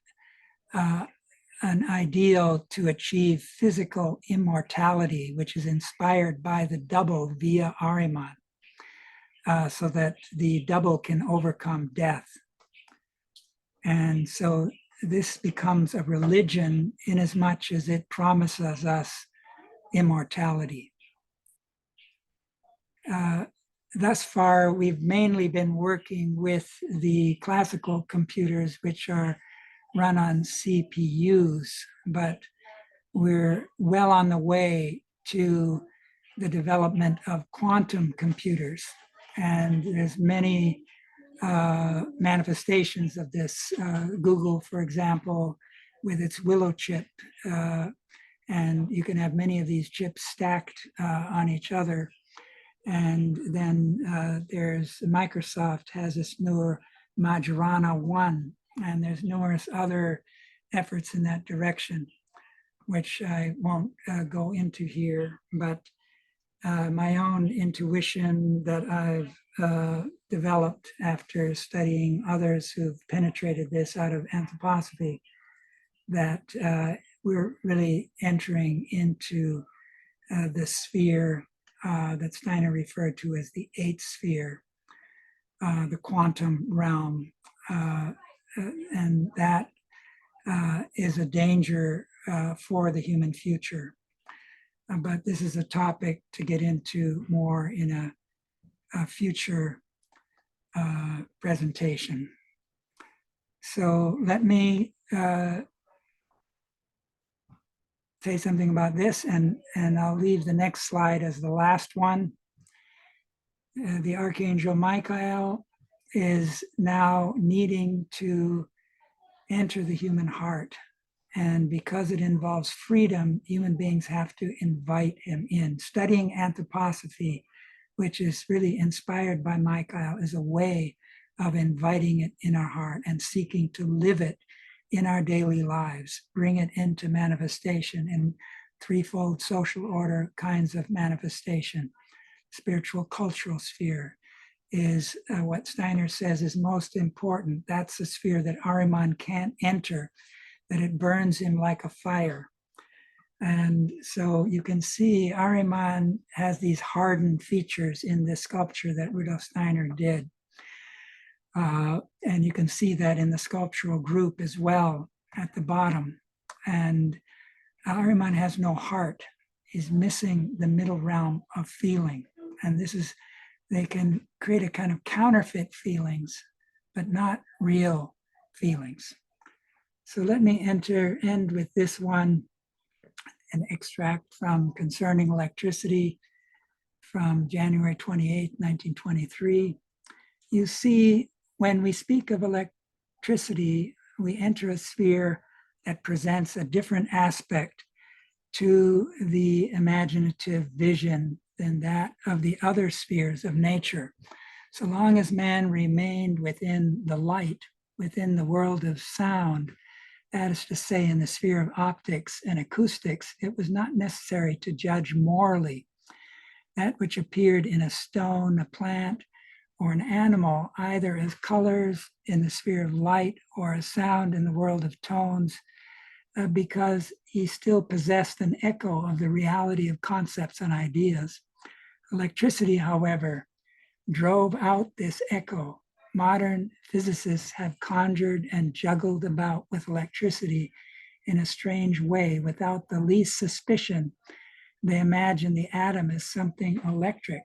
an ideal to achieve physical immortality, which is inspired by the double via Ahriman, so that the double can overcome death. And so this becomes a religion in as much as it promises us immortality. Thus far, we've mainly been working with the classical computers, which are run on CPUs, but we're well on the way to the development of quantum computers. And there's many manifestations of this. Google, for example, with its Willow chip, and you can have many of these chips stacked on each other. And then there's Microsoft has this newer Majorana 1, and there's numerous other efforts in that direction, which I won't go into here, but my own intuition that I've developed after studying others who've penetrated this out of anthroposophy, that we're really entering into the sphere that Steiner referred to as the eighth sphere, the quantum realm. And that is a danger for the human future. But this is a topic to get into more in a future presentation. So let me say something about this, and I'll leave the next slide as the last one. The Archangel Michael is now needing to enter the human heart. And because it involves freedom, human beings have to invite him in. Studying anthroposophy, which is really inspired by Michael, is a way of inviting it in our heart and seeking to live it in our daily lives, bring it into manifestation in threefold social order kinds of manifestation. Spiritual cultural sphere is what Steiner says is most important. That's the sphere that Ahriman can't enter, that it burns him like a fire. And so you can see Ahriman has these hardened features in this sculpture that Rudolf Steiner did. And you can see that in the sculptural group as well at the bottom. And Ahriman has no heart. He's missing the middle realm of feeling. And this is they can create a kind of counterfeit feelings, but not real feelings. So let me end with this one, an extract from Concerning Electricity from January 28, 1923. You see, when we speak of electricity, we enter a sphere that presents a different aspect to the imaginative vision than that of the other spheres of nature. So long as man remained within the light, within the world of sound, that is to say, in the sphere of optics and acoustics, it was not necessary to judge morally that which appeared in a stone, a plant, or an animal, either as colors in the sphere of light or as sound in the world of tones, because he still possessed an echo of the reality of concepts and ideas. Electricity, however, drove out this echo. Modern physicists have conjured and juggled about with electricity in a strange way without the least suspicion. They imagine the atom as something electric.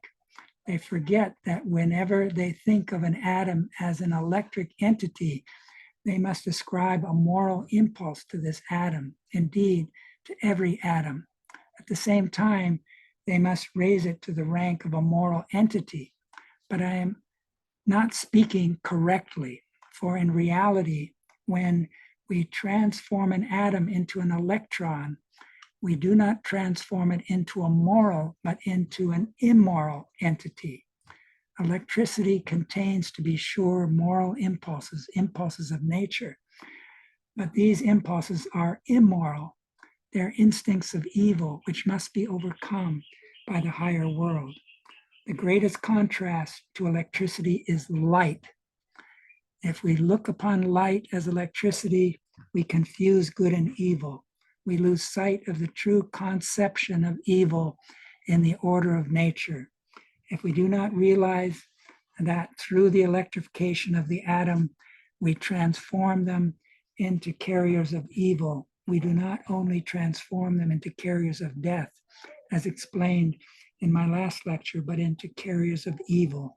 They forget that whenever they think of an atom as an electric entity, they must ascribe a moral impulse to this atom, indeed, to every atom. At the same time, they must raise it to the rank of a moral entity. But I am not speaking correctly, for in reality, when we transform an atom into an electron, we do not transform it into a moral, but into an immoral entity. Electricity contains, to be sure, moral impulses, impulses of nature, but these impulses are immoral. They're instincts of evil, which must be overcome by the higher world. The greatest contrast to electricity is light. If we look upon light as electricity, we confuse good and evil. We lose sight of the true conception of evil in the order of nature. If we do not realize that through the electrification of the atom, we transform them into carriers of evil, we do not only transform them into carriers of death, as explained in my last lecture, but into carriers of evil.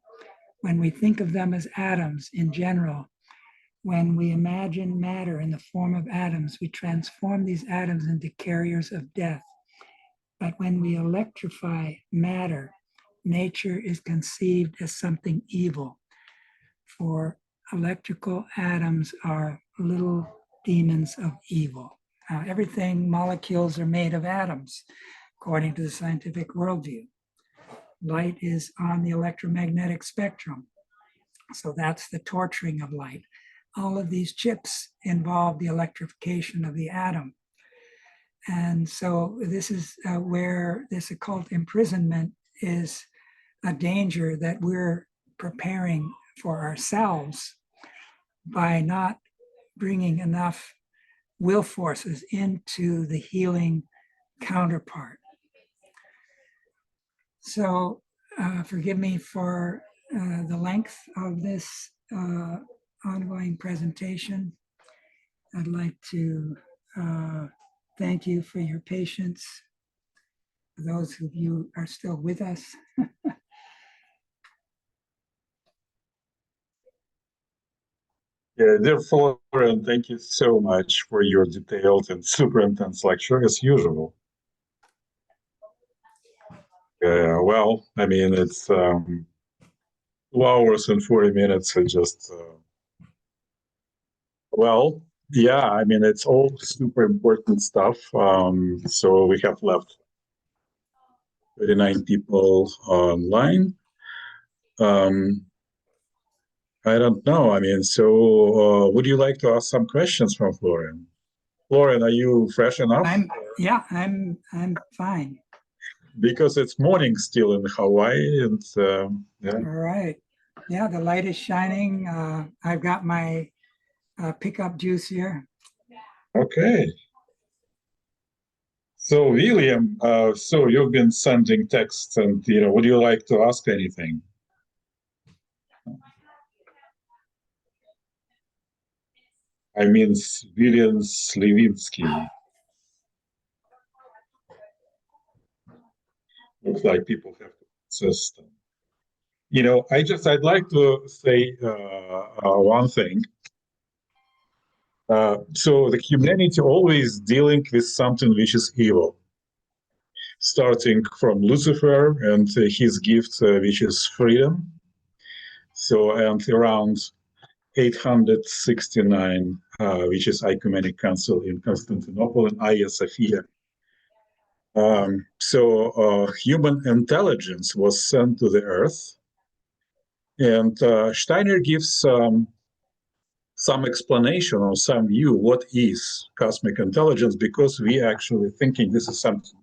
When we think of them as atoms in general, when we imagine matter in the form of atoms, we transform these atoms into carriers of death. But when we electrify matter, nature is conceived as something evil. For electrical atoms are little demons of evil. Now, everything, molecules are made of atoms, according to the scientific worldview. Light is on the electromagnetic spectrum. So that's the torturing of light. All of these chips involve the electrification of the atom. And so this is where this occult imprisonment is a danger that we're preparing for ourselves by not bringing enough will forces into the healing counterpart. So forgive me for the length of this ongoing presentation. I'd like to thank you for your patience. For those of you who are still with us. Yeah, dear Florian, thank you so much for your detailed and super intense lecture, as usual. Well, I mean, it's 2 hours and 40 minutes and just, well, yeah, I mean, it's all super important stuff. So we have left 39 people online. I don't know. I mean, so would you like to ask some questions from Florian? Florian, are you fresh enough? I'm fine. Because it's morning still in Hawaii, and yeah. All right. Yeah, the light is shining. I've got my pickup juice here. Okay. So William, so you've been sending texts, and would you like to ask anything? I mean, William Slivinsky. Looks like people have to insist. I'd like to say one thing. So the humanity always dealing with something which is evil, starting from Lucifer and his gift, which is freedom. So, and around 869, which is Ecumenic Council in Constantinople and Hagia Sophia. So human intelligence was sent to the earth, and Steiner gives some explanation or some view what is cosmic intelligence, because we actually thinking this is something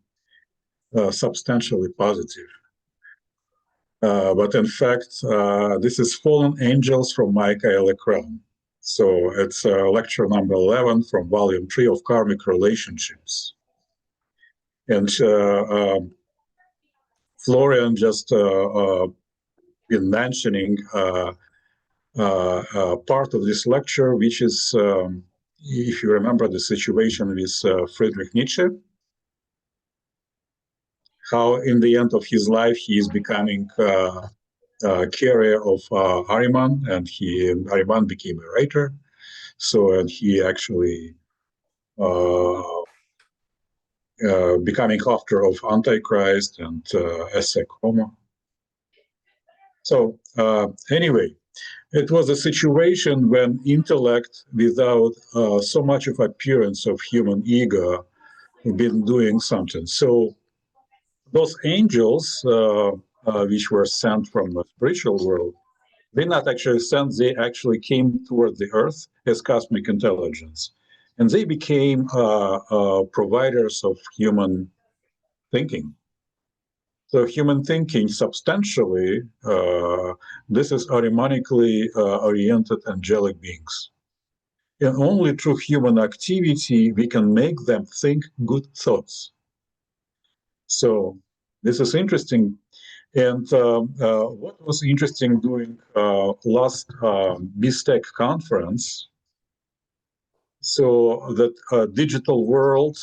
substantially positive. But in fact, this is fallen angels from Michaelic realm. So it's lecture number 11 from volume 3 of Karmic Relationships. And Florian just been mentioning part of this lecture, which is, if you remember the situation with Friedrich Nietzsche, how in the end of his life he is becoming carrier of Ahriman, and Ahriman became a writer. So, and he actually becoming author of Antichrist and Essek Homo. So anyway, it was a situation when intellect, without so much of appearance of human ego, been doing something. So those angels, which were sent from the spiritual world, they not actually sent, they actually came toward the earth as cosmic intelligence. And they became providers of human thinking. So human thinking, substantially, this is Ahrimanically oriented angelic beings. And only through human activity, we can make them think good thoughts. So this is interesting. And what was interesting during last BISTEC conference, so that digital world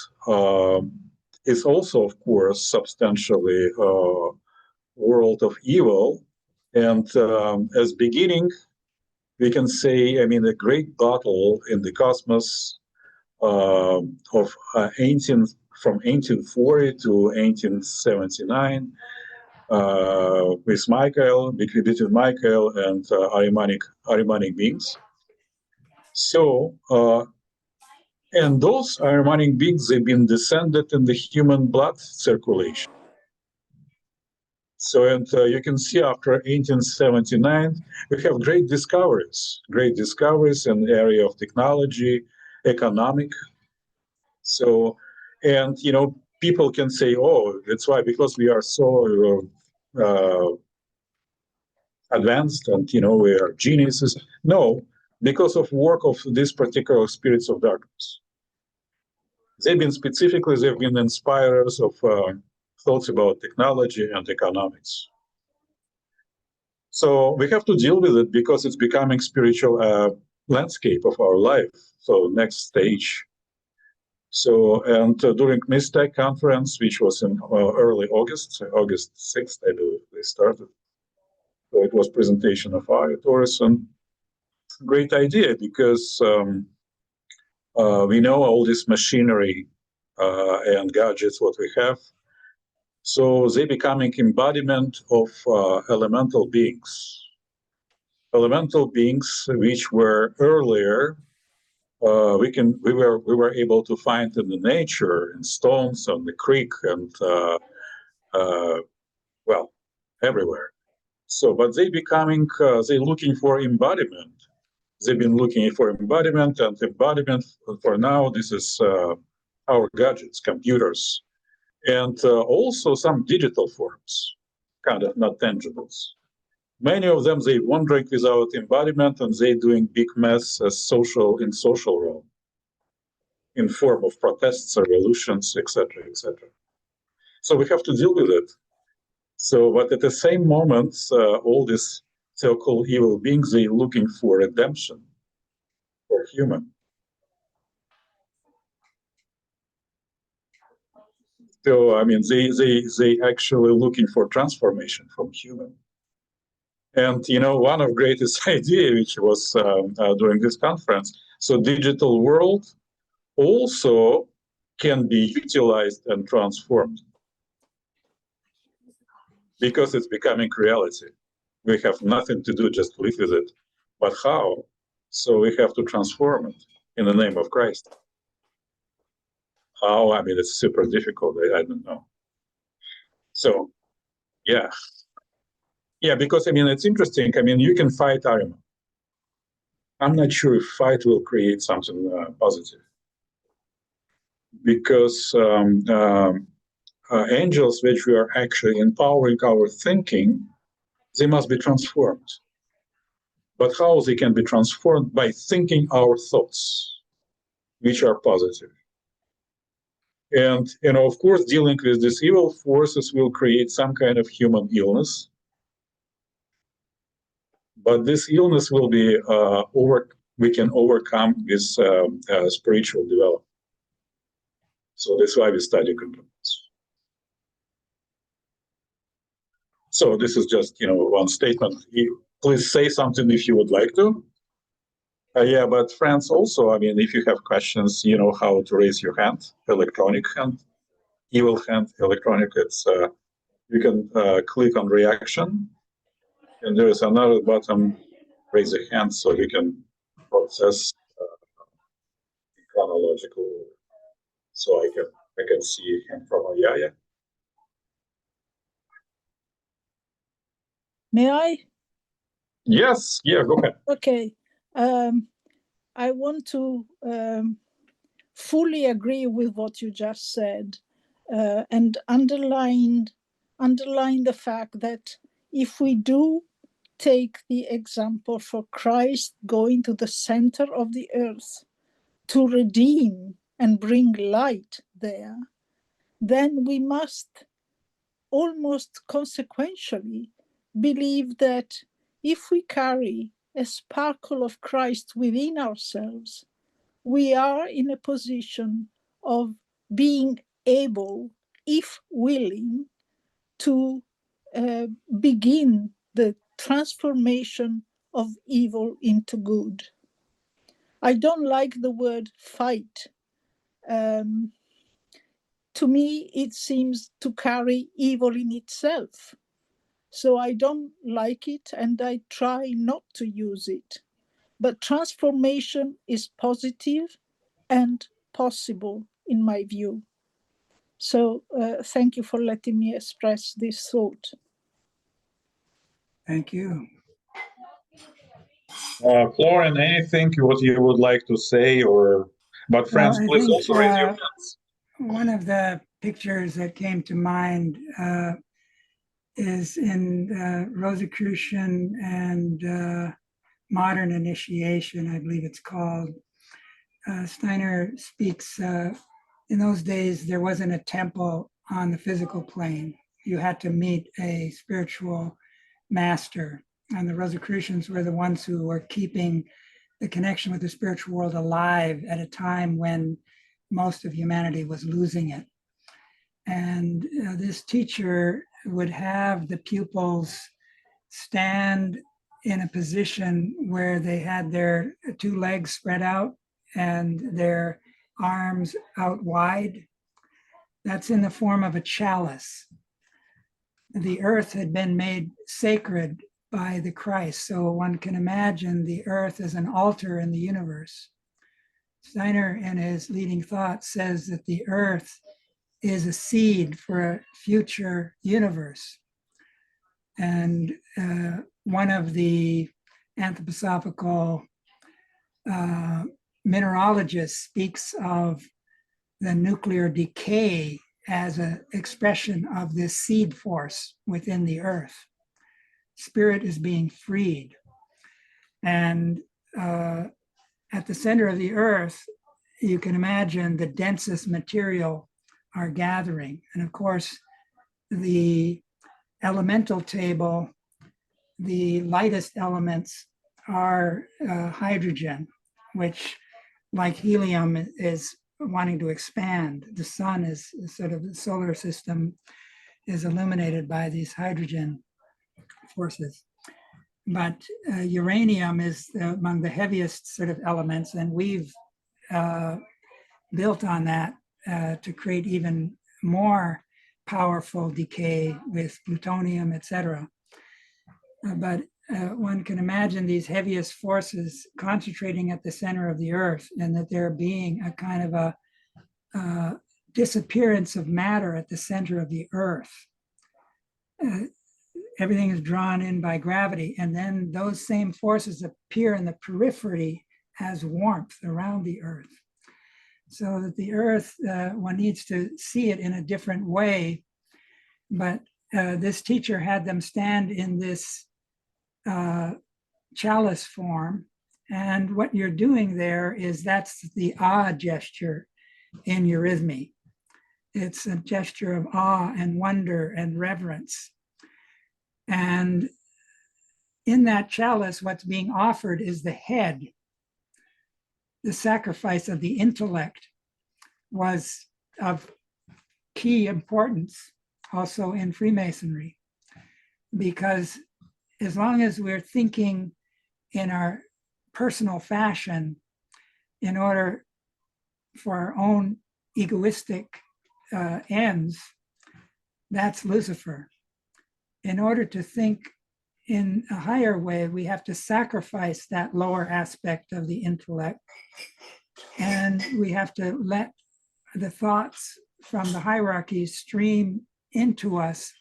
is also, of course, substantially world of evil. And as beginning, we can say, I mean, a great battle in the cosmos of from 1840 to 1879 with Michael, between Michael and Ahrimanic beings. So, and those Ahrimanic beings, they've been descended in the human blood circulation. So, and you can see after 1879, we have great discoveries in the area of technology, economic. So, and, people can say, oh, that's why, because we are so advanced and, we are geniuses. No, because of work of these particular spirits of darkness. They've been inspirers of thoughts about technology and economics. So we have to deal with it because it's becoming spiritual landscape of our life. So next stage. So, and during BISTEC conference, which was in early August 6th, I believe they started. So it was presentation of Taurus, and great idea because we know all this machinery and gadgets what we have. So they becoming embodiment of elemental beings. Elemental beings which were earlier we were able to find in the nature, in stones, on the creek, and well, everywhere. So, but they becoming they looking for embodiment. They've been looking for embodiment, and embodiment for now. This is our gadgets, computers, and also some digital forms, kind of not tangibles. Many of them, they wandering without embodiment, and they doing big mess as in social realm, in form of protests, revolutions, etc., etc. So we have to deal with it. So, but at the same moment, all these so-called evil beings, they looking for redemption for human. So, I mean, they actually looking for transformation from human. And, one of greatest idea, which was during this conference, so digital world also can be utilized and transformed because it's becoming reality. We have nothing to do, just live with it. But how? So we have to transform it in the name of Christ. How? I mean, it's super difficult. I don't know. So, yeah. Yeah, because, it's interesting. You can fight Ahriman. I'm not sure if fight will create something positive. Because angels, which we are actually empowering our thinking, they must be transformed. But how they can be transformed? By thinking our thoughts, which are positive. And, of course, dealing with these evil forces will create some kind of human illness. But this illness will be we can overcome with spiritual development. So that's why we study components. So this is just, one statement. Please say something if you would like to. Yeah, but friends, also, if you have questions, you know how to raise your hand, electronic hand, evil hand, electronic. It's you can click on reaction, and there is another button, raise a hand, so you can process in chronological order. So I can see him from Ayaya. May I? Yes, yeah, go ahead. Okay. I want to fully agree with what you just said and underline the fact that if we do take the example for Christ going to the center of the earth to redeem and bring light there, then we must almost consequentially believe that if we carry a sparkle of Christ within ourselves, we are in a position of being able, if willing, to begin the transformation of evil into good. I don't like the word fight. To me, it seems to carry evil in itself. So I don't like it and I try not to use it. But transformation is positive and possible in my view. So thank you for letting me express this thought. Thank you. Florian, anything what you would like to say, or but friends, Well, please also raise your hands. One of the pictures that came to mind is in Rosicrucian and Modern Initiation, I believe it's called. Steiner speaks, in those days, there wasn't a temple on the physical plane. You had to meet a spiritual master. And the Rosicrucians were the ones who were keeping the connection with the spiritual world alive at a time when most of humanity was losing it. And this teacher would have the pupils stand in a position where they had their two legs spread out and their arms out wide. That's in the form of a chalice. The earth had been made sacred by the Christ, so one can imagine the earth as an altar in the universe. Steiner, in his leading thought, says that the earth is a seed for a future universe. And one of the anthroposophical mineralogists speaks of the nuclear decay as an expression of this seed force within the earth. Spirit is being freed. And at the center of the earth, you can imagine the densest material are gathering. And of course, the elemental table, the lightest elements are hydrogen, which, like helium, is wanting to expand. The sun is sort of the solar system is illuminated by these hydrogen forces. but uranium is among the heaviest sort of elements, and we've built on that to create even more powerful decay with plutonium, etc. But one can imagine these heaviest forces concentrating at the center of the Earth, and that there being a kind of a disappearance of matter at the center of the Earth. Everything is drawn in by gravity, and then those same forces appear in the periphery as warmth around the Earth. So that the Earth, one needs to see it in a different way. But this teacher had them stand in this chalice form. And what you're doing there is, that's the ah gesture in eurythmy. It's a gesture of awe and wonder and reverence. And in that chalice, what's being offered is the head. The sacrifice of the intellect was of key importance also in Freemasonry, because as long as we're thinking in our personal fashion in order for our own egoistic ends, that's Lucifer. In order to think in a higher way, we have to sacrifice that lower aspect of the intellect, and we have to let the thoughts from the hierarchies stream into us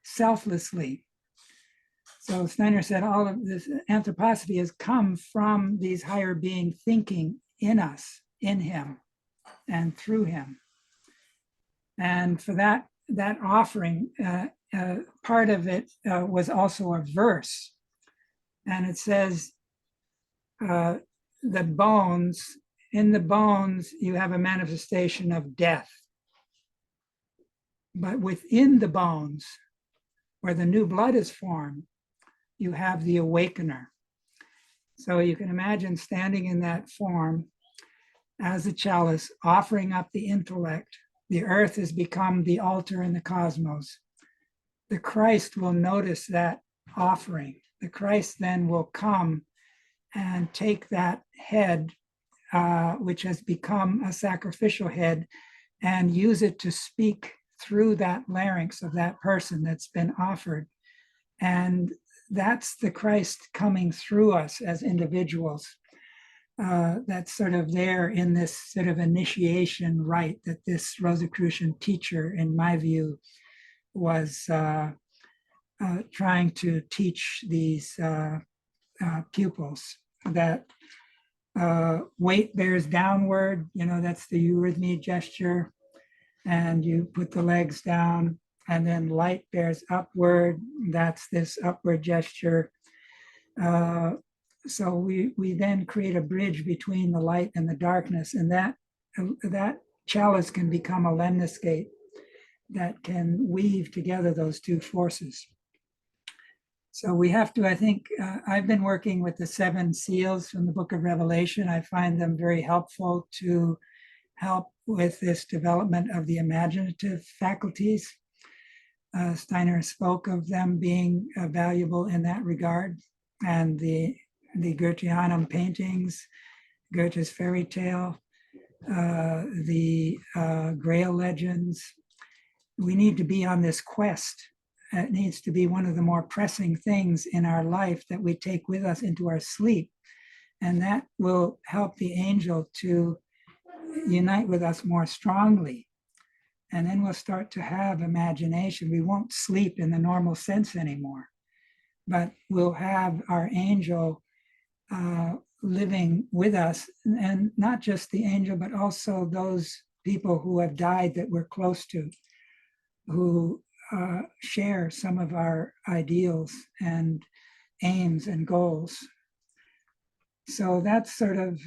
selflessly. So Steiner said all of this anthroposophy has come from these higher being thinking in us, in him, and through him. And for that offering, part of it was also a verse. And it says, the bones, in the bones, you have a manifestation of death. But within the bones, where the new blood is formed, you have the awakener. So you can imagine standing in that form as a chalice, offering up the intellect. The earth has become the altar in the cosmos. The Christ will notice that offering. The Christ then will come and take that head, which has become a sacrificial head, and use it to speak through that larynx of that person that's been offered. And that's the Christ coming through us as individuals. That's sort of there in this sort of initiation rite that this Rosicrucian teacher, in my view, was trying to teach these pupils, that weight bears downward, that's the eurythmy gesture, and you put the legs down, and then light bears upward, that's this upward gesture. So we then create a bridge between the light and the darkness, and that chalice can become a lemniscate that can weave together those two forces. So we have to, I think, I've been working with the 7 seals from the Book of Revelation. I find them very helpful to help with this development of the imaginative faculties. Steiner spoke of them being valuable in that regard, and the Goetheanum paintings, Goethe's fairy tale, the Grail legends. We need to be on this quest. It needs to be one of the more pressing things in our life that we take with us into our sleep. And that will help the angel to unite with us more strongly. And then we'll start to have imagination. We won't sleep in the normal sense anymore, but we'll have our angel living with us, and not just the angel, but also those people who have died that we're close to, who share some of our ideals and aims and goals. So that's sort of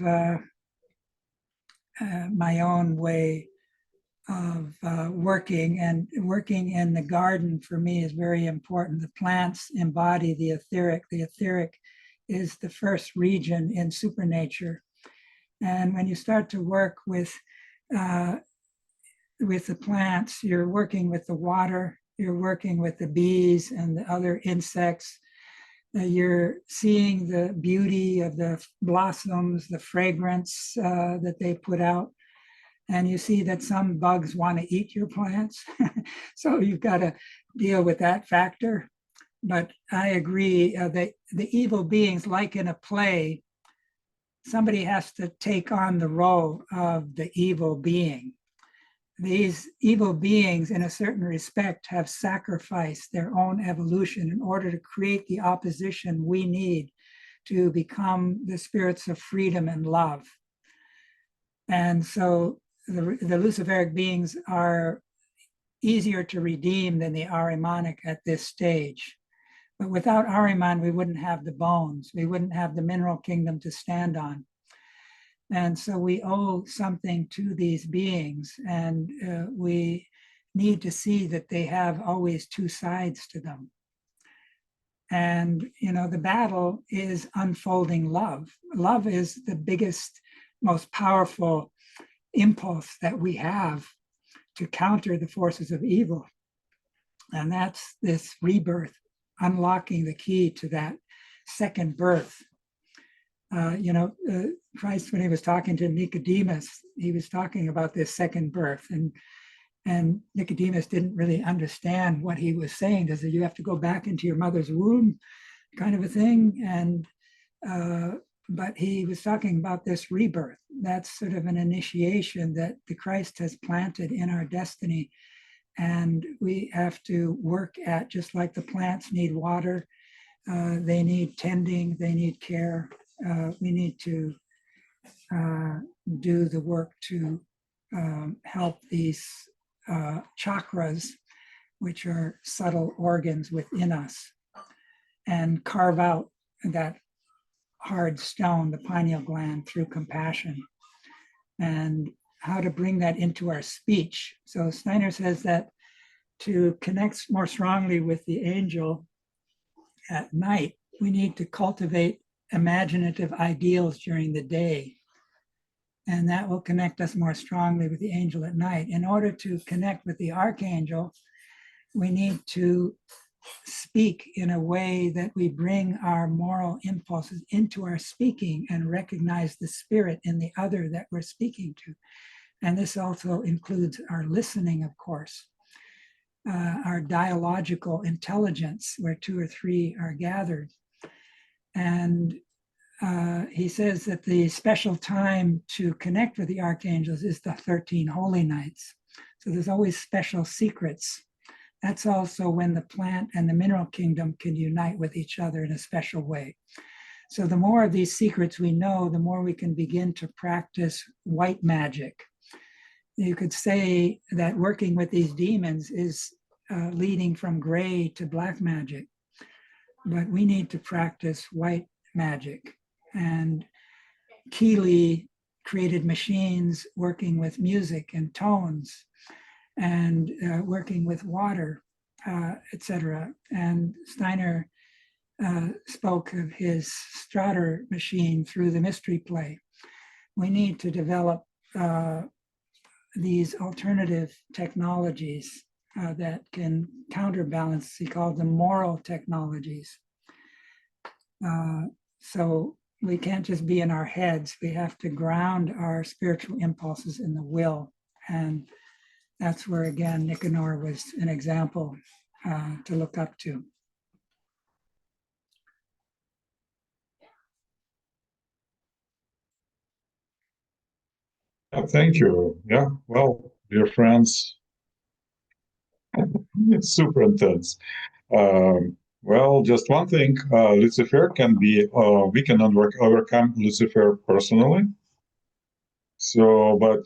my own way of working, and working in the garden for me is very important. The plants embody the etheric. The etheric is the first region in supernature. And when you start to work with the plants, you're working with the water, you're working with the bees and the other insects. You're seeing the beauty of the blossoms, the fragrance that they put out. And you see that some bugs want to eat your plants. So you've got to deal with that factor. But I agree that the evil beings, like in a play, somebody has to take on the role of the evil being. These evil beings, in a certain respect, have sacrificed their own evolution in order to create the opposition we need to become the spirits of freedom and love. And so the Luciferic beings are easier to redeem than the Ahrimanic at this stage. But without Ahriman, we wouldn't have the bones. We wouldn't have the mineral kingdom to stand on. And so we owe something to these beings, and we need to see that they have always two sides to them. And, you know, the battle is unfolding love. Love is the biggest, most powerful impulse that we have to counter the forces of evil. And that's this rebirth, unlocking the key to that second birth. Christ, when he was talking to Nicodemus, he was talking about this second birth, and Nicodemus didn't really understand what he was saying. Does it, you have to go back into your mother's womb, kind of a thing? And but he was talking about this rebirth. That's sort of an initiation that the Christ has planted in our destiny, and we have to work at, just like the plants need water, they need tending, they need care. We need to do the work to help these chakras, which are subtle organs within us, and carve out that hard stone, the pineal gland, through compassion, and how to bring that into our speech. So Steiner says that to connect more strongly with the angel at night, we need to cultivate imaginative ideals during the day. And that will connect us more strongly with the angel at night. In order to connect with the archangel, we need to speak in a way that we bring our moral impulses into our speaking and recognize the spirit in the other that we're speaking to. And this also includes our listening, of course, our dialogical intelligence, where two or three are gathered. And he says that the special time to connect with the archangels is the 13 holy nights. So there's always special secrets. That's also when the plant and the mineral kingdom can unite with each other in a special way. So the more of these secrets we know, the more we can begin to practice white magic. You could say that working with these demons is leading from gray to black magic, but we need to practice white magic. And Keeley created machines working with music and tones, and working with water, etc. And Steiner spoke of his Strater machine through the mystery play. We need to develop these alternative technologies that can counterbalance. He called them moral technologies. So we can't just be in our heads. We have to ground our spiritual impulses in the will. And that's where, again, Nicanor was an example to look up to. Thank you. Yeah, well, dear friends, it's super intense. Well, just one thing, Lucifer can be, we can overcome Lucifer personally. So, but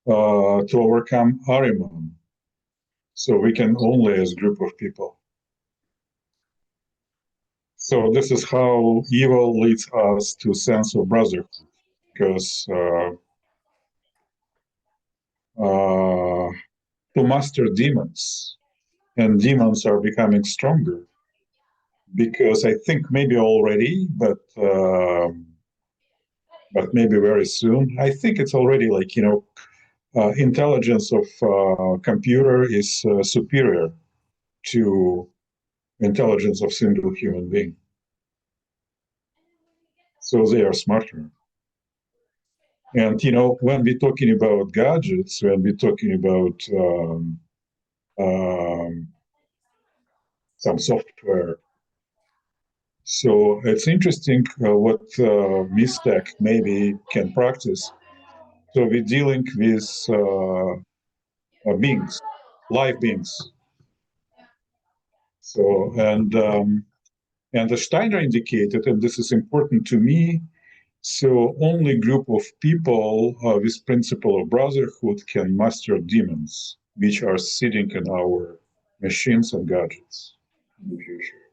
to overcome Ahriman, so we can only as a group of people. So this is how evil leads us to sense of brotherhood, because to master demons, and demons are becoming stronger, because I think maybe already, but maybe very soon. I think it's already like, intelligence of computer is superior to intelligence of single human being. So they are smarter. And, when we're talking about gadgets, when we're talking about some software, so it's interesting what MISTEC maybe can practice. So we're dealing with beings, live beings. So, and the Steiner indicated, and this is important to me, so only group of people with principle of brotherhood can master demons, which are sitting in our machines and gadgets in the future.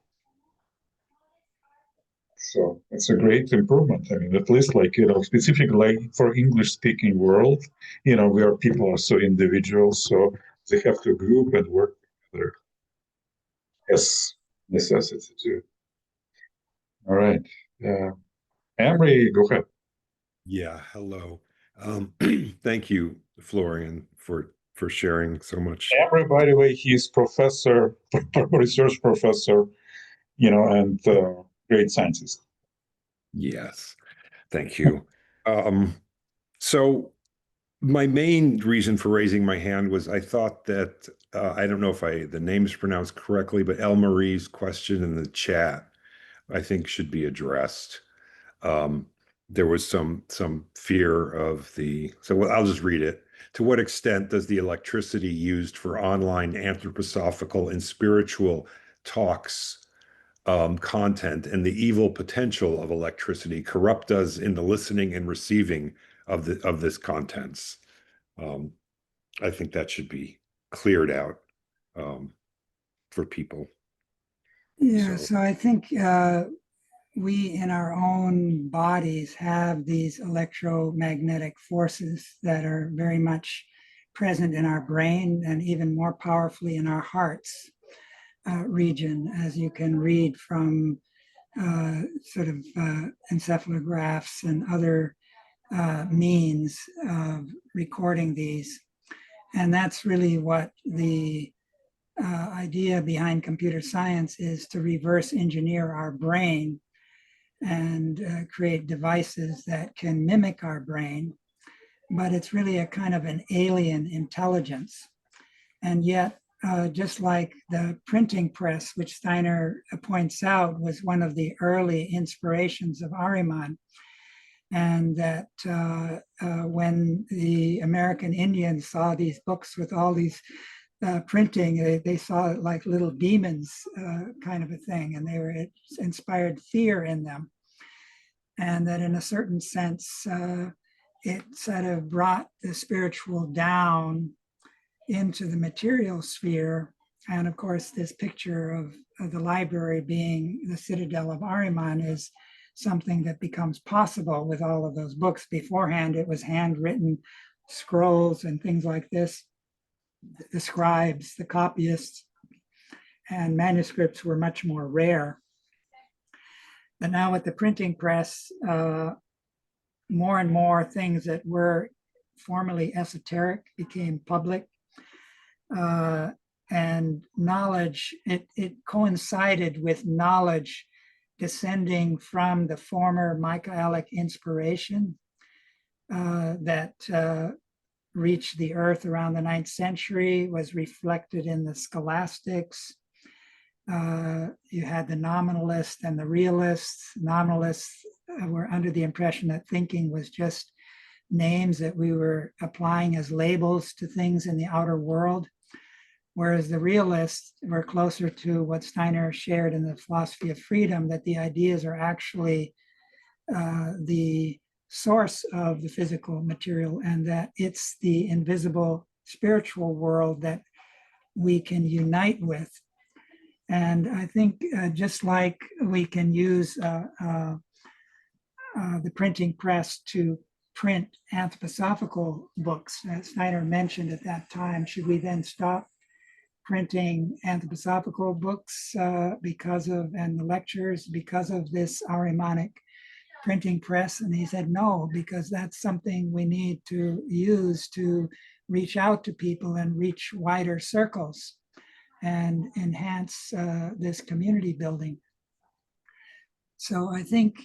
So it's a great improvement. I mean, at least specifically for English-speaking world, where people are so individual, so they have to group and work together as necessity too. All right. Amri, go ahead. Yeah, hello. Thank you, Florian, for sharing so much. Amri, by the way, he's professor, research professor, and great scientist. Yes, thank you. So my main reason for raising my hand was I thought that, I don't know if the name's pronounced correctly, but El Marie's question in the chat, I think should be addressed. There was some fear of so I'll just read it. To what extent does the electricity used for online anthroposophical and spiritual talks content and the evil potential of electricity corrupt us in the listening and receiving of this contents? I think that should be cleared out for people. Yeah, so I think we in our own bodies have these electromagnetic forces that are very much present in our brain and even more powerfully in our hearts region, as you can read from sort of encephalographs and other means of recording these. And that's really what the idea behind computer science is, to reverse engineer our brain and create devices that can mimic our brain, but it's really a kind of an alien intelligence. And yet, just like the printing press, which Steiner points out was one of the early inspirations of Ahriman, and that when the American Indians saw these books with all these printing, they saw it like little demons kind of a thing, and it inspired fear in them. And that in a certain sense, it sort of brought the spiritual down into the material sphere. And of course, this picture of the library being the citadel of Ahriman is something that becomes possible with all of those books. Beforehand, it was handwritten scrolls and things like this. The scribes, the copyists, and manuscripts were much more rare. But now with the printing press, more and more things that were formerly esoteric became public. And knowledge, it coincided with knowledge descending from the former Michaelic inspiration that reached the earth around the 9th century, was reflected in the scholastics. You had the nominalists and the realists. Nominalists were under the impression that thinking was just names that we were applying as labels to things in the outer world, whereas the realists were closer to what Steiner shared in the philosophy of freedom, that the ideas are actually the source of the physical material, and that it's the invisible spiritual world that we can unite with. And I think just like we can use the printing press to print anthroposophical books, as Steiner mentioned at that time, should we then stop printing anthroposophical books and the lectures because of this Ahrimanic printing press? And he said, no, because that's something we need to use to reach out to people and reach wider circles. and enhance this community building. So I think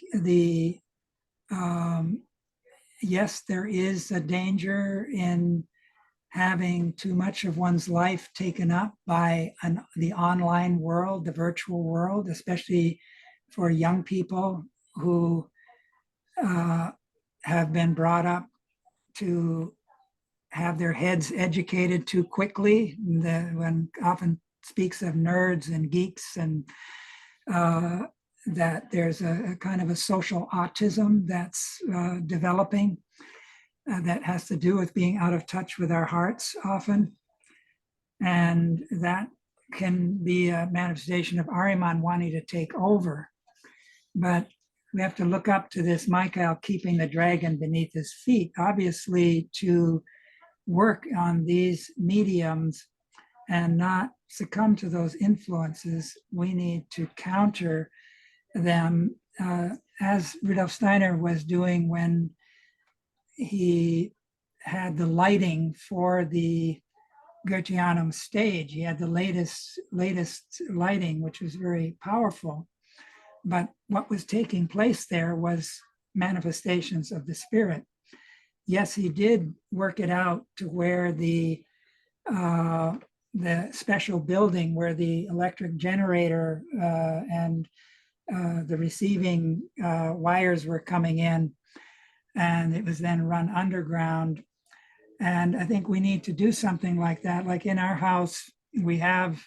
yes, there is a danger in having too much of one's life taken up by the online world, the virtual world, especially for young people who have been brought up to have their heads educated too quickly. One often speaks of nerds and geeks, and that there's a kind of a social autism that's developing that has to do with being out of touch with our hearts often. And that can be a manifestation of Ahriman wanting to take over. But we have to look up to this Michael keeping the dragon beneath his feet. Obviously, to work on these mediums and not succumb to those influences, we need to counter them, as Rudolf Steiner was doing when he had the lighting for the Goetheanum stage. He had the latest lighting, which was very powerful. But what was taking place there was manifestations of the spirit. Yes, he did work it out to where the special building where the electric generator and the receiving wires were coming in, and it was then run underground. And I think we need to do something like that. Like in our house, we have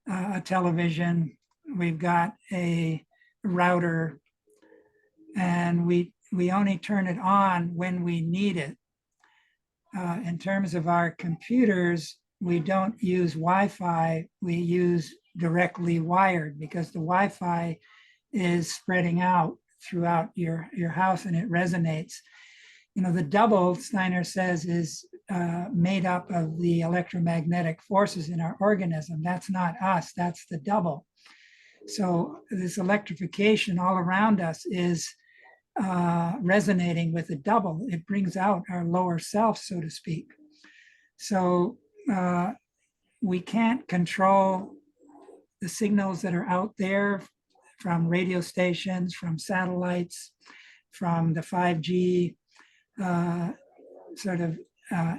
a television, we've got a router, and we only turn it on when we need it. In terms of our computers, we don't use Wi-Fi, we use directly wired, because the Wi-Fi is spreading out throughout your house and it resonates. You know, the double, Steiner says, is made up of the electromagnetic forces in our organism. That's not us, that's the double. So this electrification all around us is resonating with the double. It brings out our lower self, so to speak. So we can't control the signals that are out there from radio stations, from satellites, from the 5G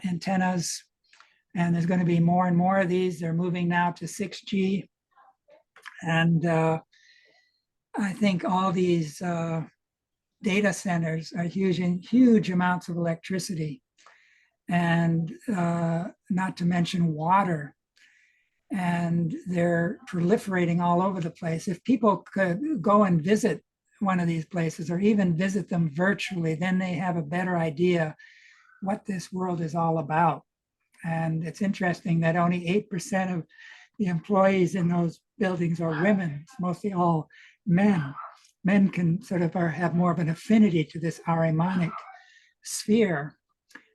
antennas. And there's going to be more and more of these. They're moving now to 6G. And I think all these data centers are using huge amounts of electricity, and not to mention water. And they're proliferating all over the place. If people could go and visit one of these places, or even visit them virtually, then they have a better idea what this world is all about. And it's interesting that only 8% of the employees in those buildings are women. It's mostly all men. Men can sort of have more of an affinity to this Ahrimanic sphere.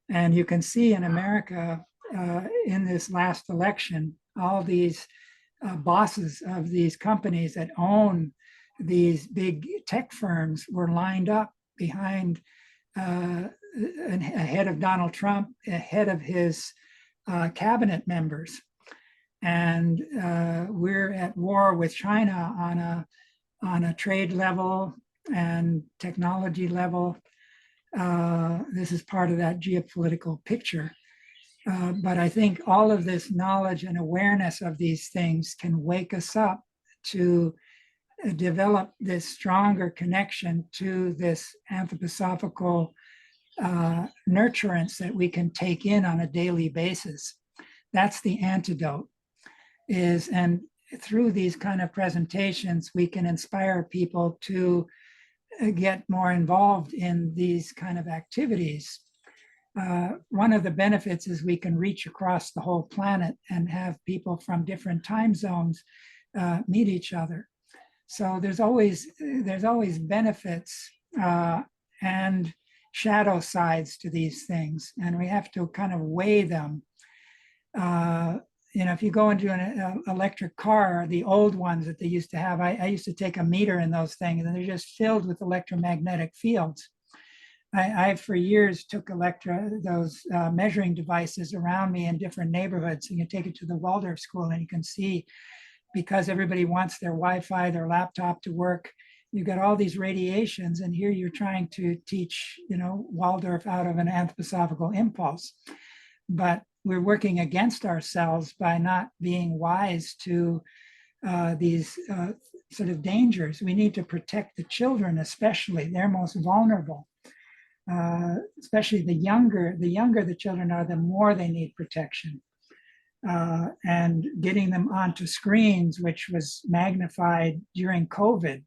And you can see in America, in this last election, all these bosses of these companies that own these big tech firms were lined up behind ahead of Donald Trump, ahead of his cabinet members. And we're at war with China on a trade level and technology level. This is part of that geopolitical picture. But I think all of this knowledge and awareness of these things can wake us up to develop this stronger connection to this anthroposophical nurturance that we can take in on a daily basis. That's the antidote. And through these kind of presentations, we can inspire people to get more involved in these kind of activities. One of the benefits is we can reach across the whole planet and have people from different time zones meet each other. So there's always benefits and shadow sides to these things, and we have to kind of weigh them. If you go into an electric car, the old ones that they used to have, I used to take a meter in those things, and they're just filled with electromagnetic fields. I for years took those measuring devices around me in different neighborhoods. And you take it to the Waldorf school and you can see, because everybody wants their Wi-Fi, their laptop to work, you've got all these radiations, and here you're trying to teach, Waldorf out of an anthroposophical impulse. But we're working against ourselves by not being wise to these sort of dangers. We need to protect the children, especially. They're most vulnerable. Especially the younger the children are, the more they need protection. And getting them onto screens, which was magnified during COVID,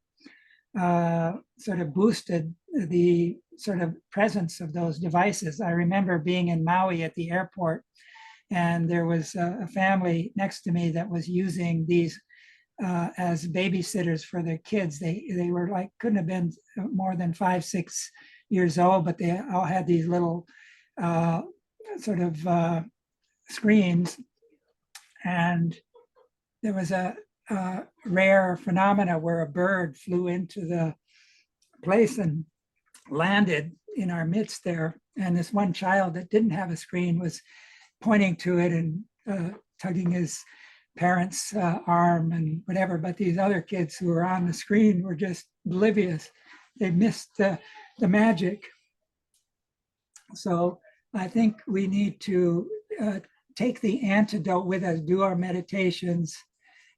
sort of boosted the sort of presence of those devices. I remember being in Maui at the airport, and there was a family next to me that was using these as babysitters for their kids. They were like, couldn't have been more than 5, 6 years old, but they all had these little sort of screens. And there was a rare phenomena where a bird flew into the place and landed in our midst there. And this one child that didn't have a screen was pointing to it and tugging his parents' arm and whatever. But these other kids who were on the screen were just oblivious. They missed the magic. So I think we need to take the antidote with us, do our meditations,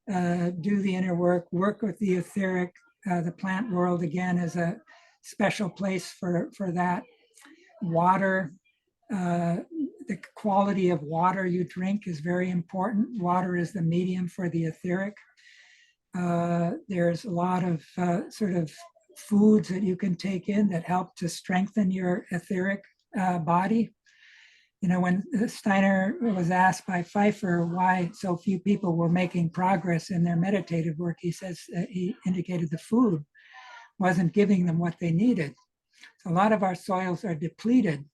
do the inner work with the etheric. The plant world, again, is a special place for that. Water, the quality of water you drink is very important. Water is the medium for the etheric. There's a lot of sort of foods that you can take in that help to strengthen your etheric body. When Steiner was asked by Pfeiffer why so few people were making progress in their meditative work, he says he indicated the food wasn't giving them what they needed. So a lot of our soils are depleted.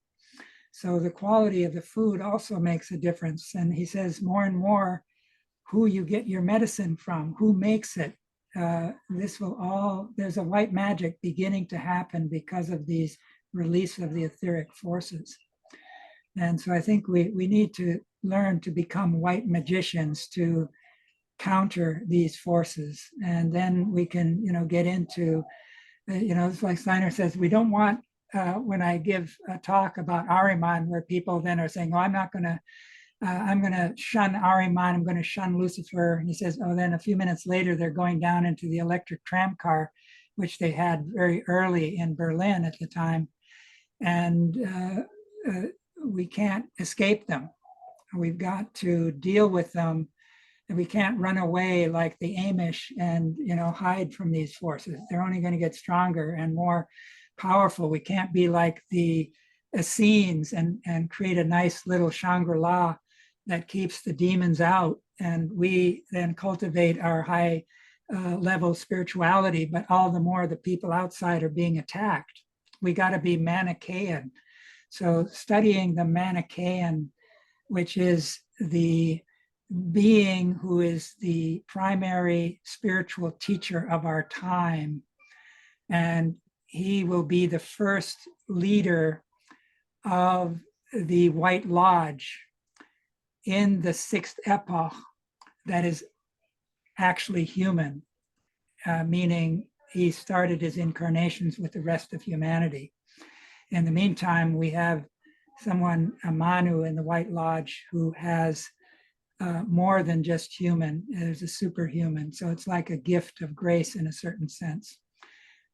So the quality of the food also makes a difference. And he says more and more, who you get your medicine from, who makes it. There's a white magic beginning to happen because of these release of the etheric forces. And so I think we need to learn to become white magicians to counter these forces. And then we can, get into, it's like Steiner says, we don't want, when I give a talk about Ahriman, where people then are saying, oh, I'm going to shun Ahriman, I'm going to shun Lucifer. And he says, oh, then a few minutes later, they're going down into the electric tram car, which they had very early in Berlin at the time. And we can't escape them. We've got to deal with them. And we can't run away like the Amish and, hide from these forces. They're only going to get stronger and more powerful. We can't be like the Essenes and create a nice little Shangri-La that keeps the demons out. And we then cultivate our high level spirituality, but all the more the people outside are being attacked. We got to be Manichaean. So studying the Manichaean, which is the being who is the primary spiritual teacher of our time. And he will be the first leader of the White Lodge in the 6th epoch that is actually human, meaning he started his incarnations with the rest of humanity. In the meantime, we have someone, a Manu in the White Lodge, who has more than just human. There's a superhuman. So it's like a gift of grace in a certain sense.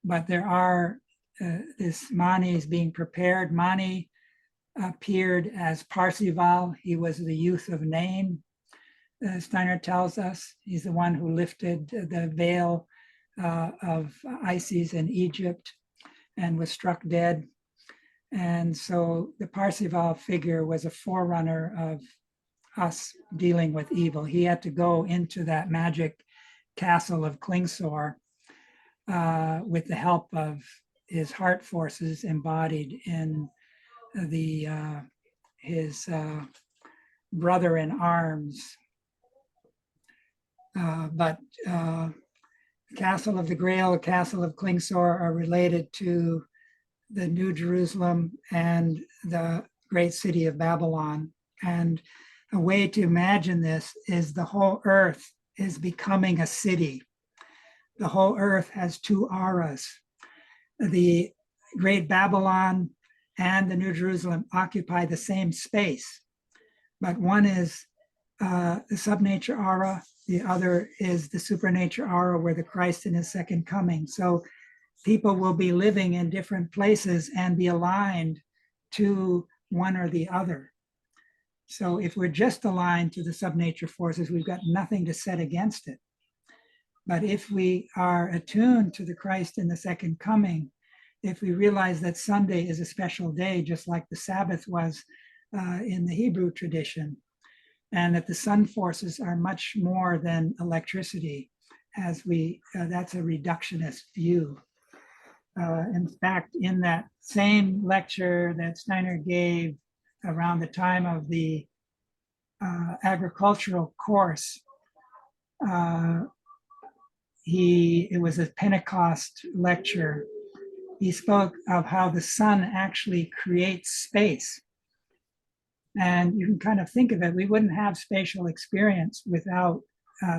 But there are, this Mani is being prepared. Mani appeared as Parsival. He was the youth of Nain. Steiner tells us he's the one who lifted the veil of Isis in Egypt and was struck dead. And so the Parsival figure was a forerunner of us dealing with evil. He had to go into that magic castle of Klingsor with the help of his heart forces embodied in his brother in arms. But Castle of the Grail, Castle of Klingsor are related to the New Jerusalem and the great city of Babylon. And a way to imagine this is the whole earth is becoming a city. The whole earth has two auras. The great Babylon and the New Jerusalem occupy the same space, but one is the subnature aura, the other is the supernature aura where the Christ in his second coming. So people will be living in different places and be aligned to one or the other. So if we're just aligned to the subnature forces, we've got nothing to set against it. But if we are attuned to the Christ in the second coming, if we realize that Sunday is a special day, just like the Sabbath was in the Hebrew tradition, and that the sun forces are much more than electricity, as that's a reductionist view. In fact, in that same lecture that Steiner gave around the time of the agricultural course, it was a Pentecost lecture. He spoke of how the sun actually creates space. And you can kind of think of it, we wouldn't have spatial experience without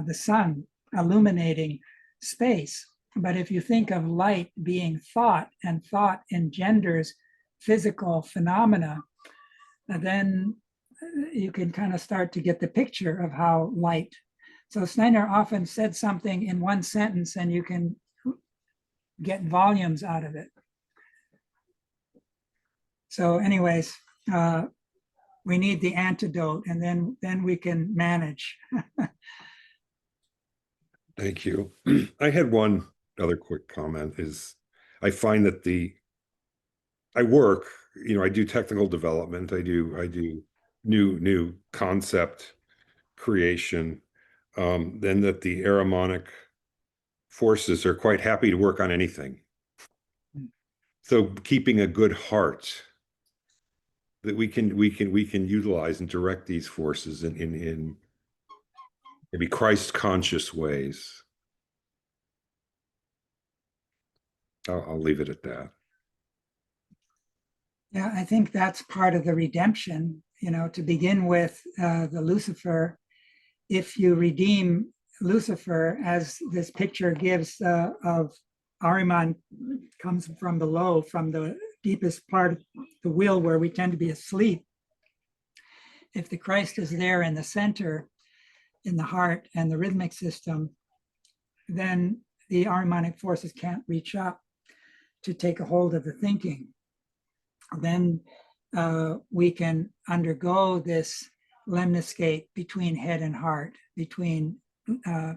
the sun illuminating space. But if you think of light being thought, and thought engenders physical phenomena, then you can kind of start to get the picture of how light. So Steiner often said something in one sentence and you can get volumes out of it. So anyways, we need the antidote, and then we can manage. Thank you. I had one other quick comment is I find that I work, I do technical development. I do new concept creation. Then that the Ahrimanic forces are quite happy to work on anything. So keeping a good heart that we can utilize and direct these forces in maybe Christ conscious ways. I'll leave it at that. Yeah, I think that's part of the redemption, to begin with the Lucifer. If you redeem Lucifer, as this picture gives of Ahriman comes from below, from the deepest part of the will where we tend to be asleep. If the Christ is there in the center, in the heart and the rhythmic system, then the Ahrimanic forces can't reach up to take a hold of the thinking. Then we can undergo this lemniscate between head and heart, between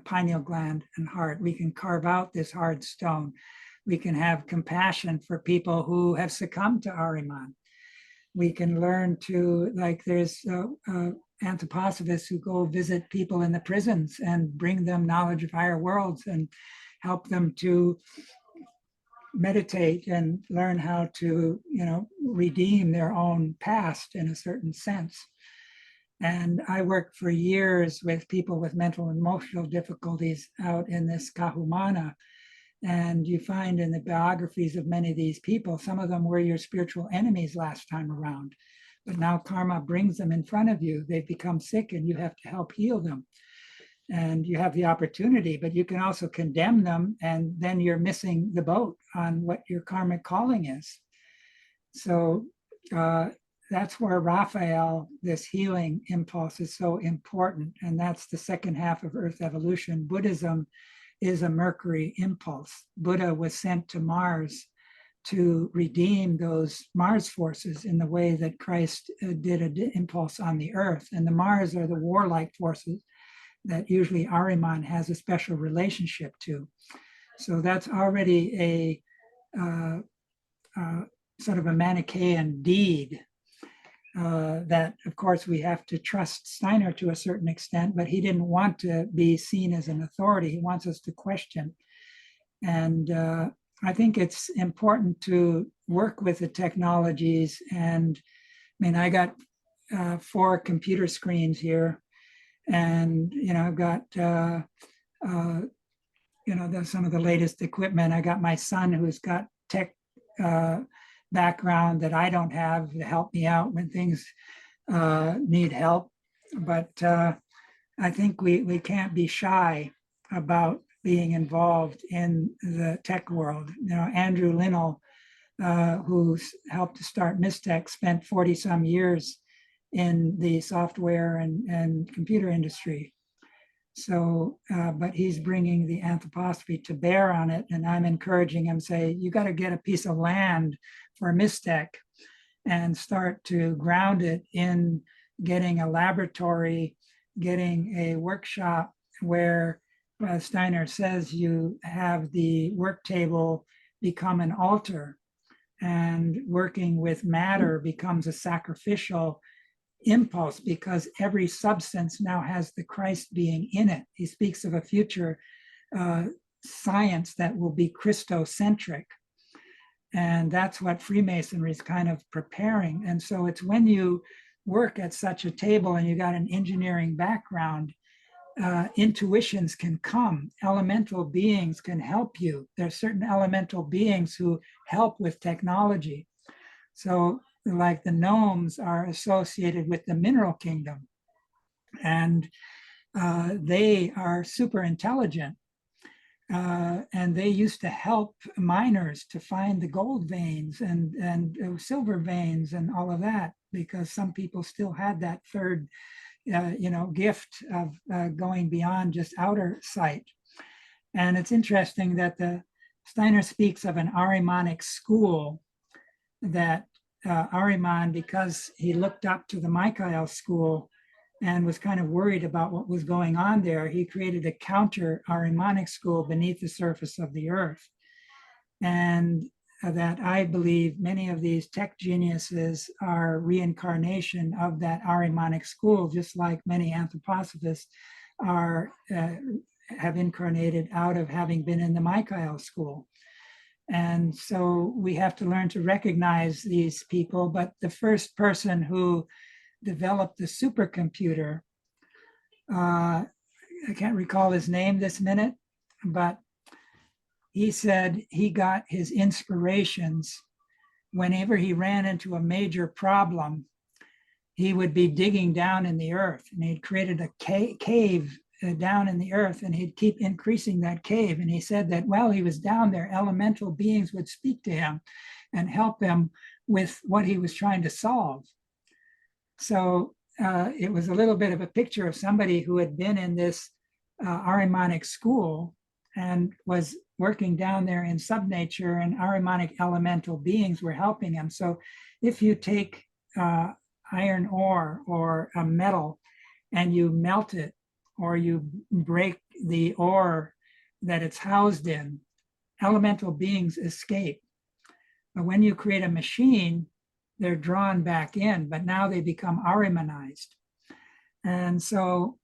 pineal gland and heart. We can carve out this hard stone. We can have compassion for people who have succumbed to Ahriman. We can learn to, like there's anthroposophists who go visit people in the prisons and bring them knowledge of higher worlds and help them to meditate and learn how to, redeem their own past in a certain sense. And I worked for years with people with mental and emotional difficulties out in this Kahumana. And you find in the biographies of many of these people, some of them were your spiritual enemies last time around, but now karma brings them in front of you. They've become sick and you have to help heal them. And you have the opportunity, but you can also condemn them, and then you're missing the boat on what your karmic calling is. So that's where Raphael, this healing impulse, is so important. And that's the second half of Earth evolution. Buddhism is a Mercury impulse. Buddha was sent to Mars to redeem those Mars forces in the way that Christ did an impulse on the Earth. And the Mars are the warlike forces that usually Ahriman has a special relationship to. So that's already a sort of a Manichaean deed that, of course, we have to trust Steiner to a certain extent, but he didn't want to be seen as an authority. He wants us to question. And I think it's important to work with the technologies. And I mean, I got 4 computer screens here. And, I've got, some of the latest equipment. I got my son who's got tech background that I don't have to help me out when things need help. But I think we can't be shy about being involved in the tech world. You know, Andrew Linnell, who's helped to start Mystech, spent 40 some years in the software and computer industry. So, but he's bringing the anthroposophy to bear on it. And I'm encouraging him, say, you got to get a piece of land for Mystech and start to ground it in getting a laboratory, getting a workshop where Steiner says you have the work table become an altar, and working with matter becomes a sacrificial impulse, because every substance now has the Christ being in it. He speaks of a future science that will be Christocentric. And that's what Freemasonry is kind of preparing. And so it's when you work at such a table and you got an engineering background, intuitions can come. Elemental beings can help you. There's certain elemental beings who help with technology. So like the gnomes are associated with the mineral kingdom, and they are super intelligent. And they used to help miners to find the gold veins and silver veins and all of that, because some people still had that third, gift of going beyond just outer sight. And it's interesting that the Steiner speaks of an Ahrimanic school, that Ahriman, because he looked up to the Michael school and was kind of worried about what was going on there, he created a counter Ahrimanic school beneath the surface of the earth. And that I believe many of these tech geniuses are reincarnation of that Ahrimanic school, just like many anthroposophists are have incarnated out of having been in the Michael school. And so we have to learn to recognize these people. But the first person who developed the supercomputer, I can't recall his name this minute, but he said he got his inspirations whenever he ran into a major problem. He would be digging down in the earth, and he'd created a cave down in the earth, and he'd keep increasing that cave. And he said that while he was down there, elemental beings would speak to him and help him with what he was trying to solve. So it was a little bit of a picture of somebody who had been in this Ahrimanic school and was working down there in subnature, and Ahrimanic elemental beings were helping him. So if you take iron ore or a metal and you melt it, or you break the ore that it's housed in, elemental beings escape. But when you create a machine, they're drawn back in, but now they become Ahrimanized. And so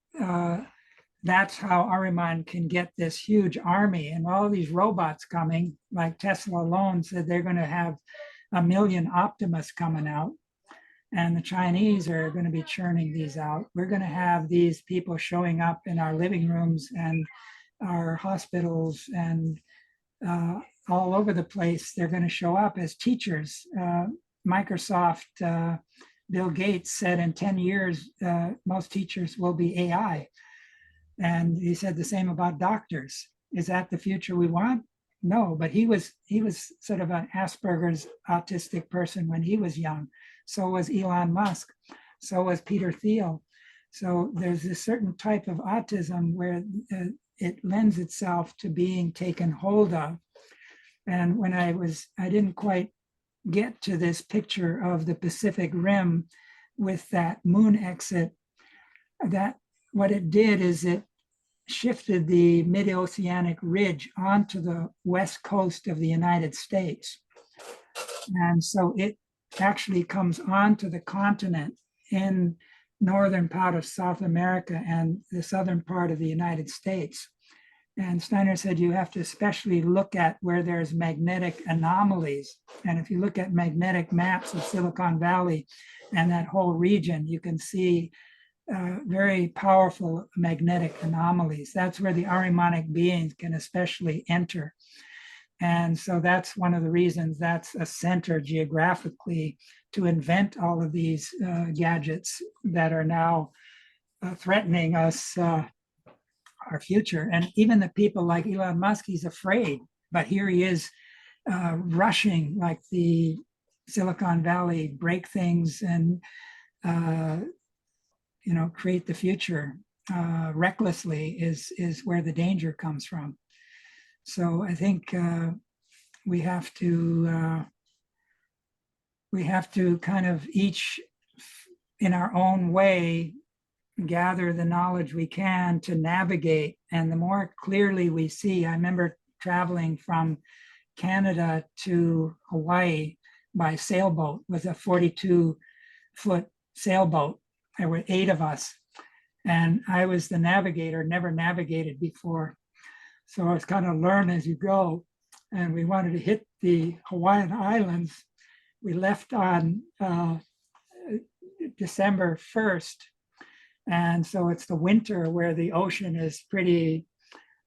that's how Ahriman can get this huge army, and all these robots coming, like Tesla alone said they're going to have 1 million Optimus coming out. And the Chinese are going to be churning these out. We're going to have these people showing up in our living rooms and our hospitals and all over the place. They're going to show up as teachers. Microsoft, Bill Gates said in 10 years, most teachers will be AI. And he said the same about doctors. Is that the future we want? No, but he was sort of an Asperger's autistic person when he was young. So was Elon Musk. So was Peter Thiel. So there's a certain type of autism where it lends itself to being taken hold of. And when I didn't quite get to this picture of the Pacific Rim with that moon exit, that what it did is it shifted the mid-oceanic ridge onto the west coast of the United States. And so it actually comes onto the continent in northern part of South America and the southern part of the United States. And Steiner said you have to especially look at where there's magnetic anomalies. And if you look at magnetic maps of Silicon Valley and that whole region, you can see very powerful magnetic anomalies. That's where the Ahrimanic beings can especially enter. And so that's one of the reasons that's a center geographically to invent all of these gadgets that are now threatening us, our future. And even the people like Elon Musk, he's afraid, but here he is rushing like the Silicon Valley, break things and create the future recklessly is where the danger comes from. So I think we have to kind of each in our own way gather the knowledge we can to navigate. And the more clearly we see, I remember traveling from Canada to Hawaii by sailboat with a 42-foot sailboat. There were 8 of us, and I was the navigator, never navigated before. So I was kind of learn as you go. And we wanted to hit the Hawaiian Islands. We left on December 1st. And so it's the winter where the ocean is pretty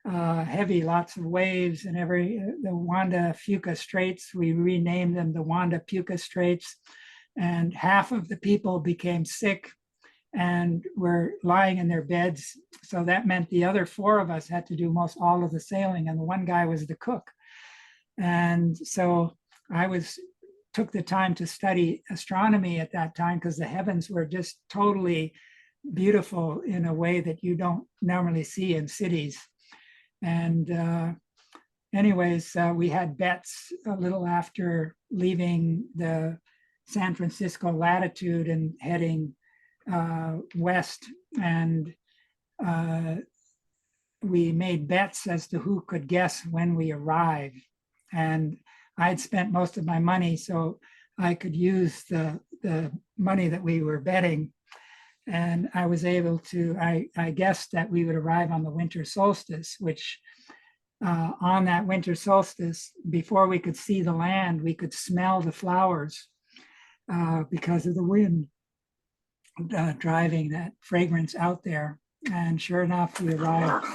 heavy, lots of waves, and the Wanda Fuca Straits, we renamed them the Wanda Puka Straits. And half of the people became sick and were lying in their beds. So that meant the other 4 of us had to do most all of the sailing, and the one guy was the cook. And so I took the time to study astronomy at that time because the heavens were just totally beautiful in a way that you don't normally see in cities. And anyways, we had bets a little after leaving the San Francisco latitude and heading west, and we made bets as to who could guess when we arrived. And I'd spent most of my money, so I could use the money that we were betting. And I was able to, I guessed that we would arrive on the winter solstice, which on that winter solstice, before we could see the land, we could smell the flowers because of the wind driving that fragrance out there. And sure enough, we arrived,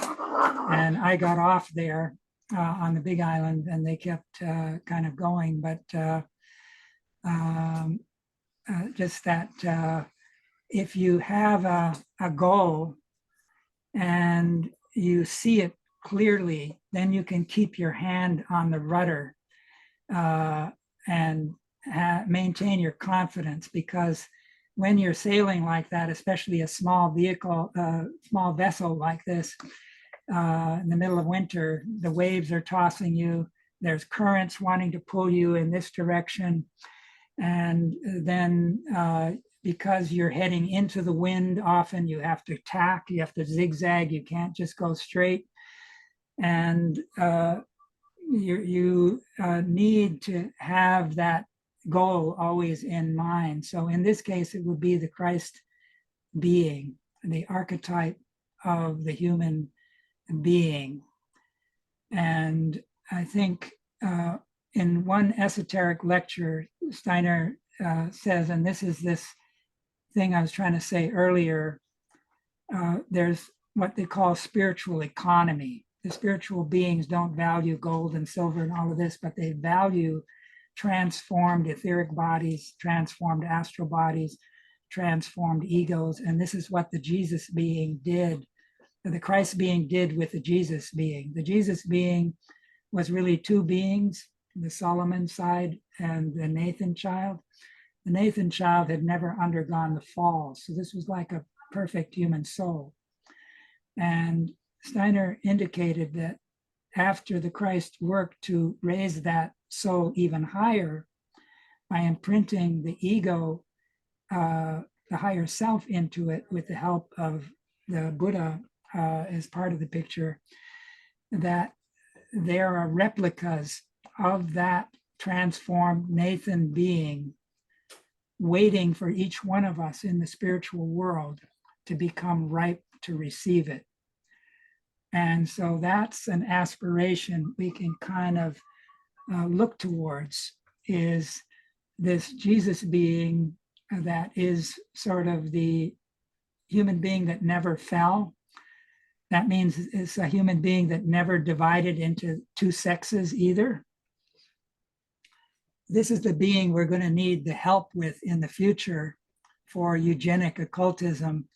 and I got off there on the Big Island, and they kept kind of going. But just that if you have a goal and you see it clearly, then you can keep your hand on the rudder and maintain your confidence, because when you're sailing like that, especially a small vehicle, small vessel like this, in the middle of winter, the waves are tossing you, there's currents wanting to pull you in this direction. And then because you're heading into the wind, often you have to tack, you have to zigzag, you can't just go straight. And you need to have that goal always in mind. So in this case, it would be the Christ being, the archetype of the human being. And I think in one esoteric lecture, Steiner says, and this is this thing I was trying to say earlier, there's what they call spiritual economy. The spiritual beings don't value gold and silver and all of this, but they value transformed etheric bodies, transformed astral bodies, transformed egos. And this is what the Jesus being did, the Christ being did with the Jesus being. The Jesus being was really 2 beings, the Solomon side and the Nathan child. The Nathan child had never undergone the fall. So this was like a perfect human soul. And Steiner indicated that after the Christ worked to raise that soul even higher by imprinting the ego, the higher self into it with the help of the Buddha as part of the picture, that there are replicas of that transformed Nathan being waiting for each one of us in the spiritual world to become ripe to receive it. And so that's an aspiration we can kind of look towards, is this Jesus being that is sort of the human being that never fell. That means it's a human being that never divided into 2 sexes either. this is the being we're going to need the help with in the future for eugenic occultism,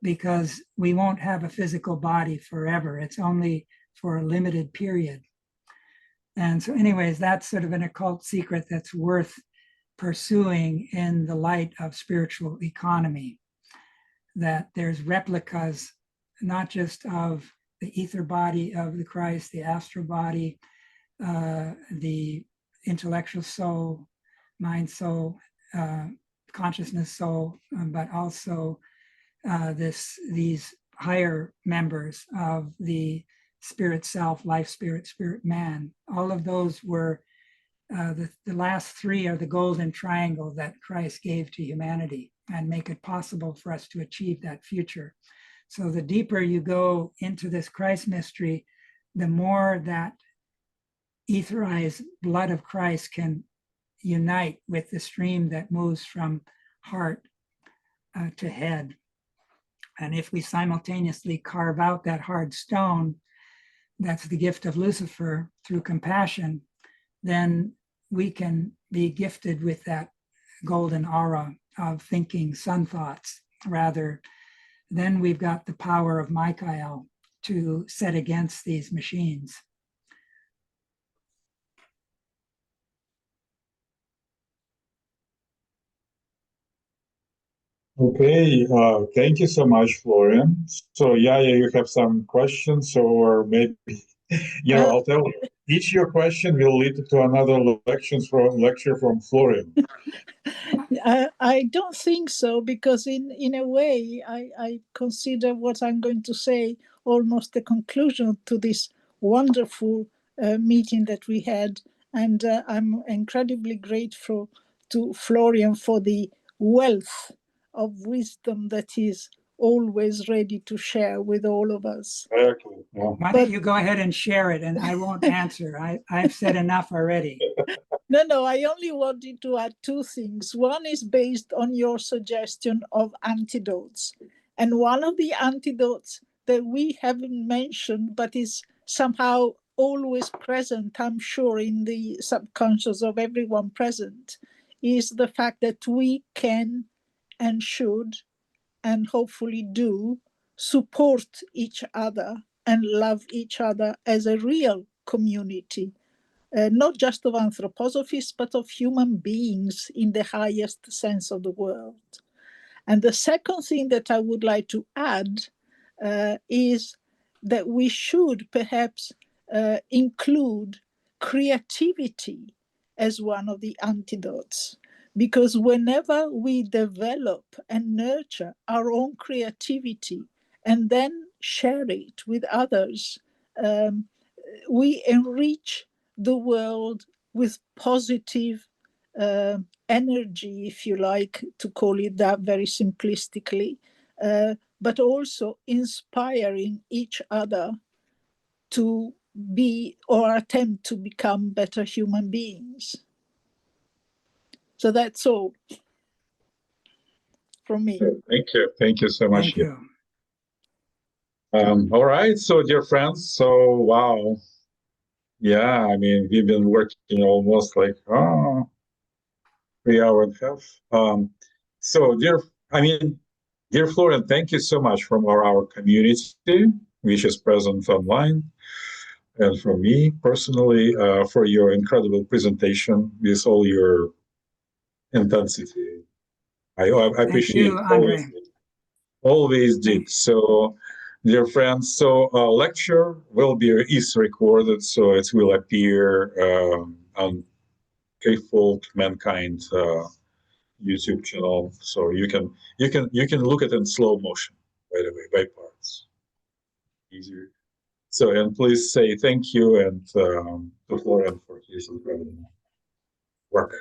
because we won't have a physical body forever. It's only for a limited period. And so anyways, that's sort of an occult secret that's worth pursuing in the light of spiritual economy, that there's replicas, not just of the ether body of the Christ, the astral body, the intellectual soul, mind soul, consciousness soul, but also these higher members of the spirit self, life spirit, spirit man. All of those were, the last three are the golden triangle that Christ gave to humanity and make it possible for us to achieve that future. So the deeper you go into this Christ mystery, the more that etherized blood of Christ can unite with the stream that moves from heart to head. And if we simultaneously carve out that hard stone, that's the gift of Lucifer through compassion, then we can be gifted with that golden aura of thinking sun thoughts. Rather, then we've got the power of Michael to set against these machines. Okay, thank you so much, Florian. So Yaya, you have some questions, or maybe, I'll tell you, each your question will lead to another lecture from Florian. I don't think so, because in a way, I consider what I'm going to say almost the conclusion to this wonderful meeting that we had. And I'm incredibly grateful to Florian for the wealth of wisdom that he's always ready to share with all of us. Exactly. Yeah. Why don't you go ahead and share it, and I won't answer. I've said enough already. No, I only wanted to add two things. One is based on your suggestion of antidotes. And one of the antidotes that we haven't mentioned, but is somehow always present, I'm sure, in the subconscious of everyone present, is the fact that we can and should, and hopefully do, support each other and love each other as a real community. Not just of anthroposophists, but of human beings in the highest sense of the word. And the second thing that I would like to add is that we should perhaps include creativity as one of the antidotes. Because whenever we develop and nurture our own creativity and then share it with others, we enrich the world with positive energy, if you like to call it that very simplistically, but also inspiring each other to be or attempt to become better human beings. So that's all from me. Thank you. Thank you so much. Thank you. All right. So, dear friends, so wow. Yeah, I mean, we've been working almost like 3 hours and a half. So, dear Florian, thank you so much from our community, which is present online, and from me personally, for your incredible presentation with all your intensity. I appreciate you, Andre. always did. So, dear friends, so lecture is recorded, so it will appear on K-Fold Mankind YouTube channel, so you can look at it in slow motion right away by parts. Easier. So, and please say thank you and to Florian for his incredible work.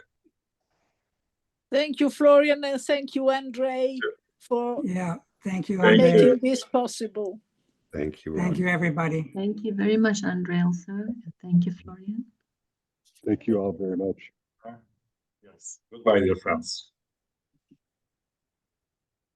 Thank you, Florian, and thank you, Andre, for thank you, Thank Andre. making this possible. Thank you. Thank you, everybody. Thank you very much, Andre, also. And thank you, Florian. Thank you all very much. Yes. Goodbye, dear friends.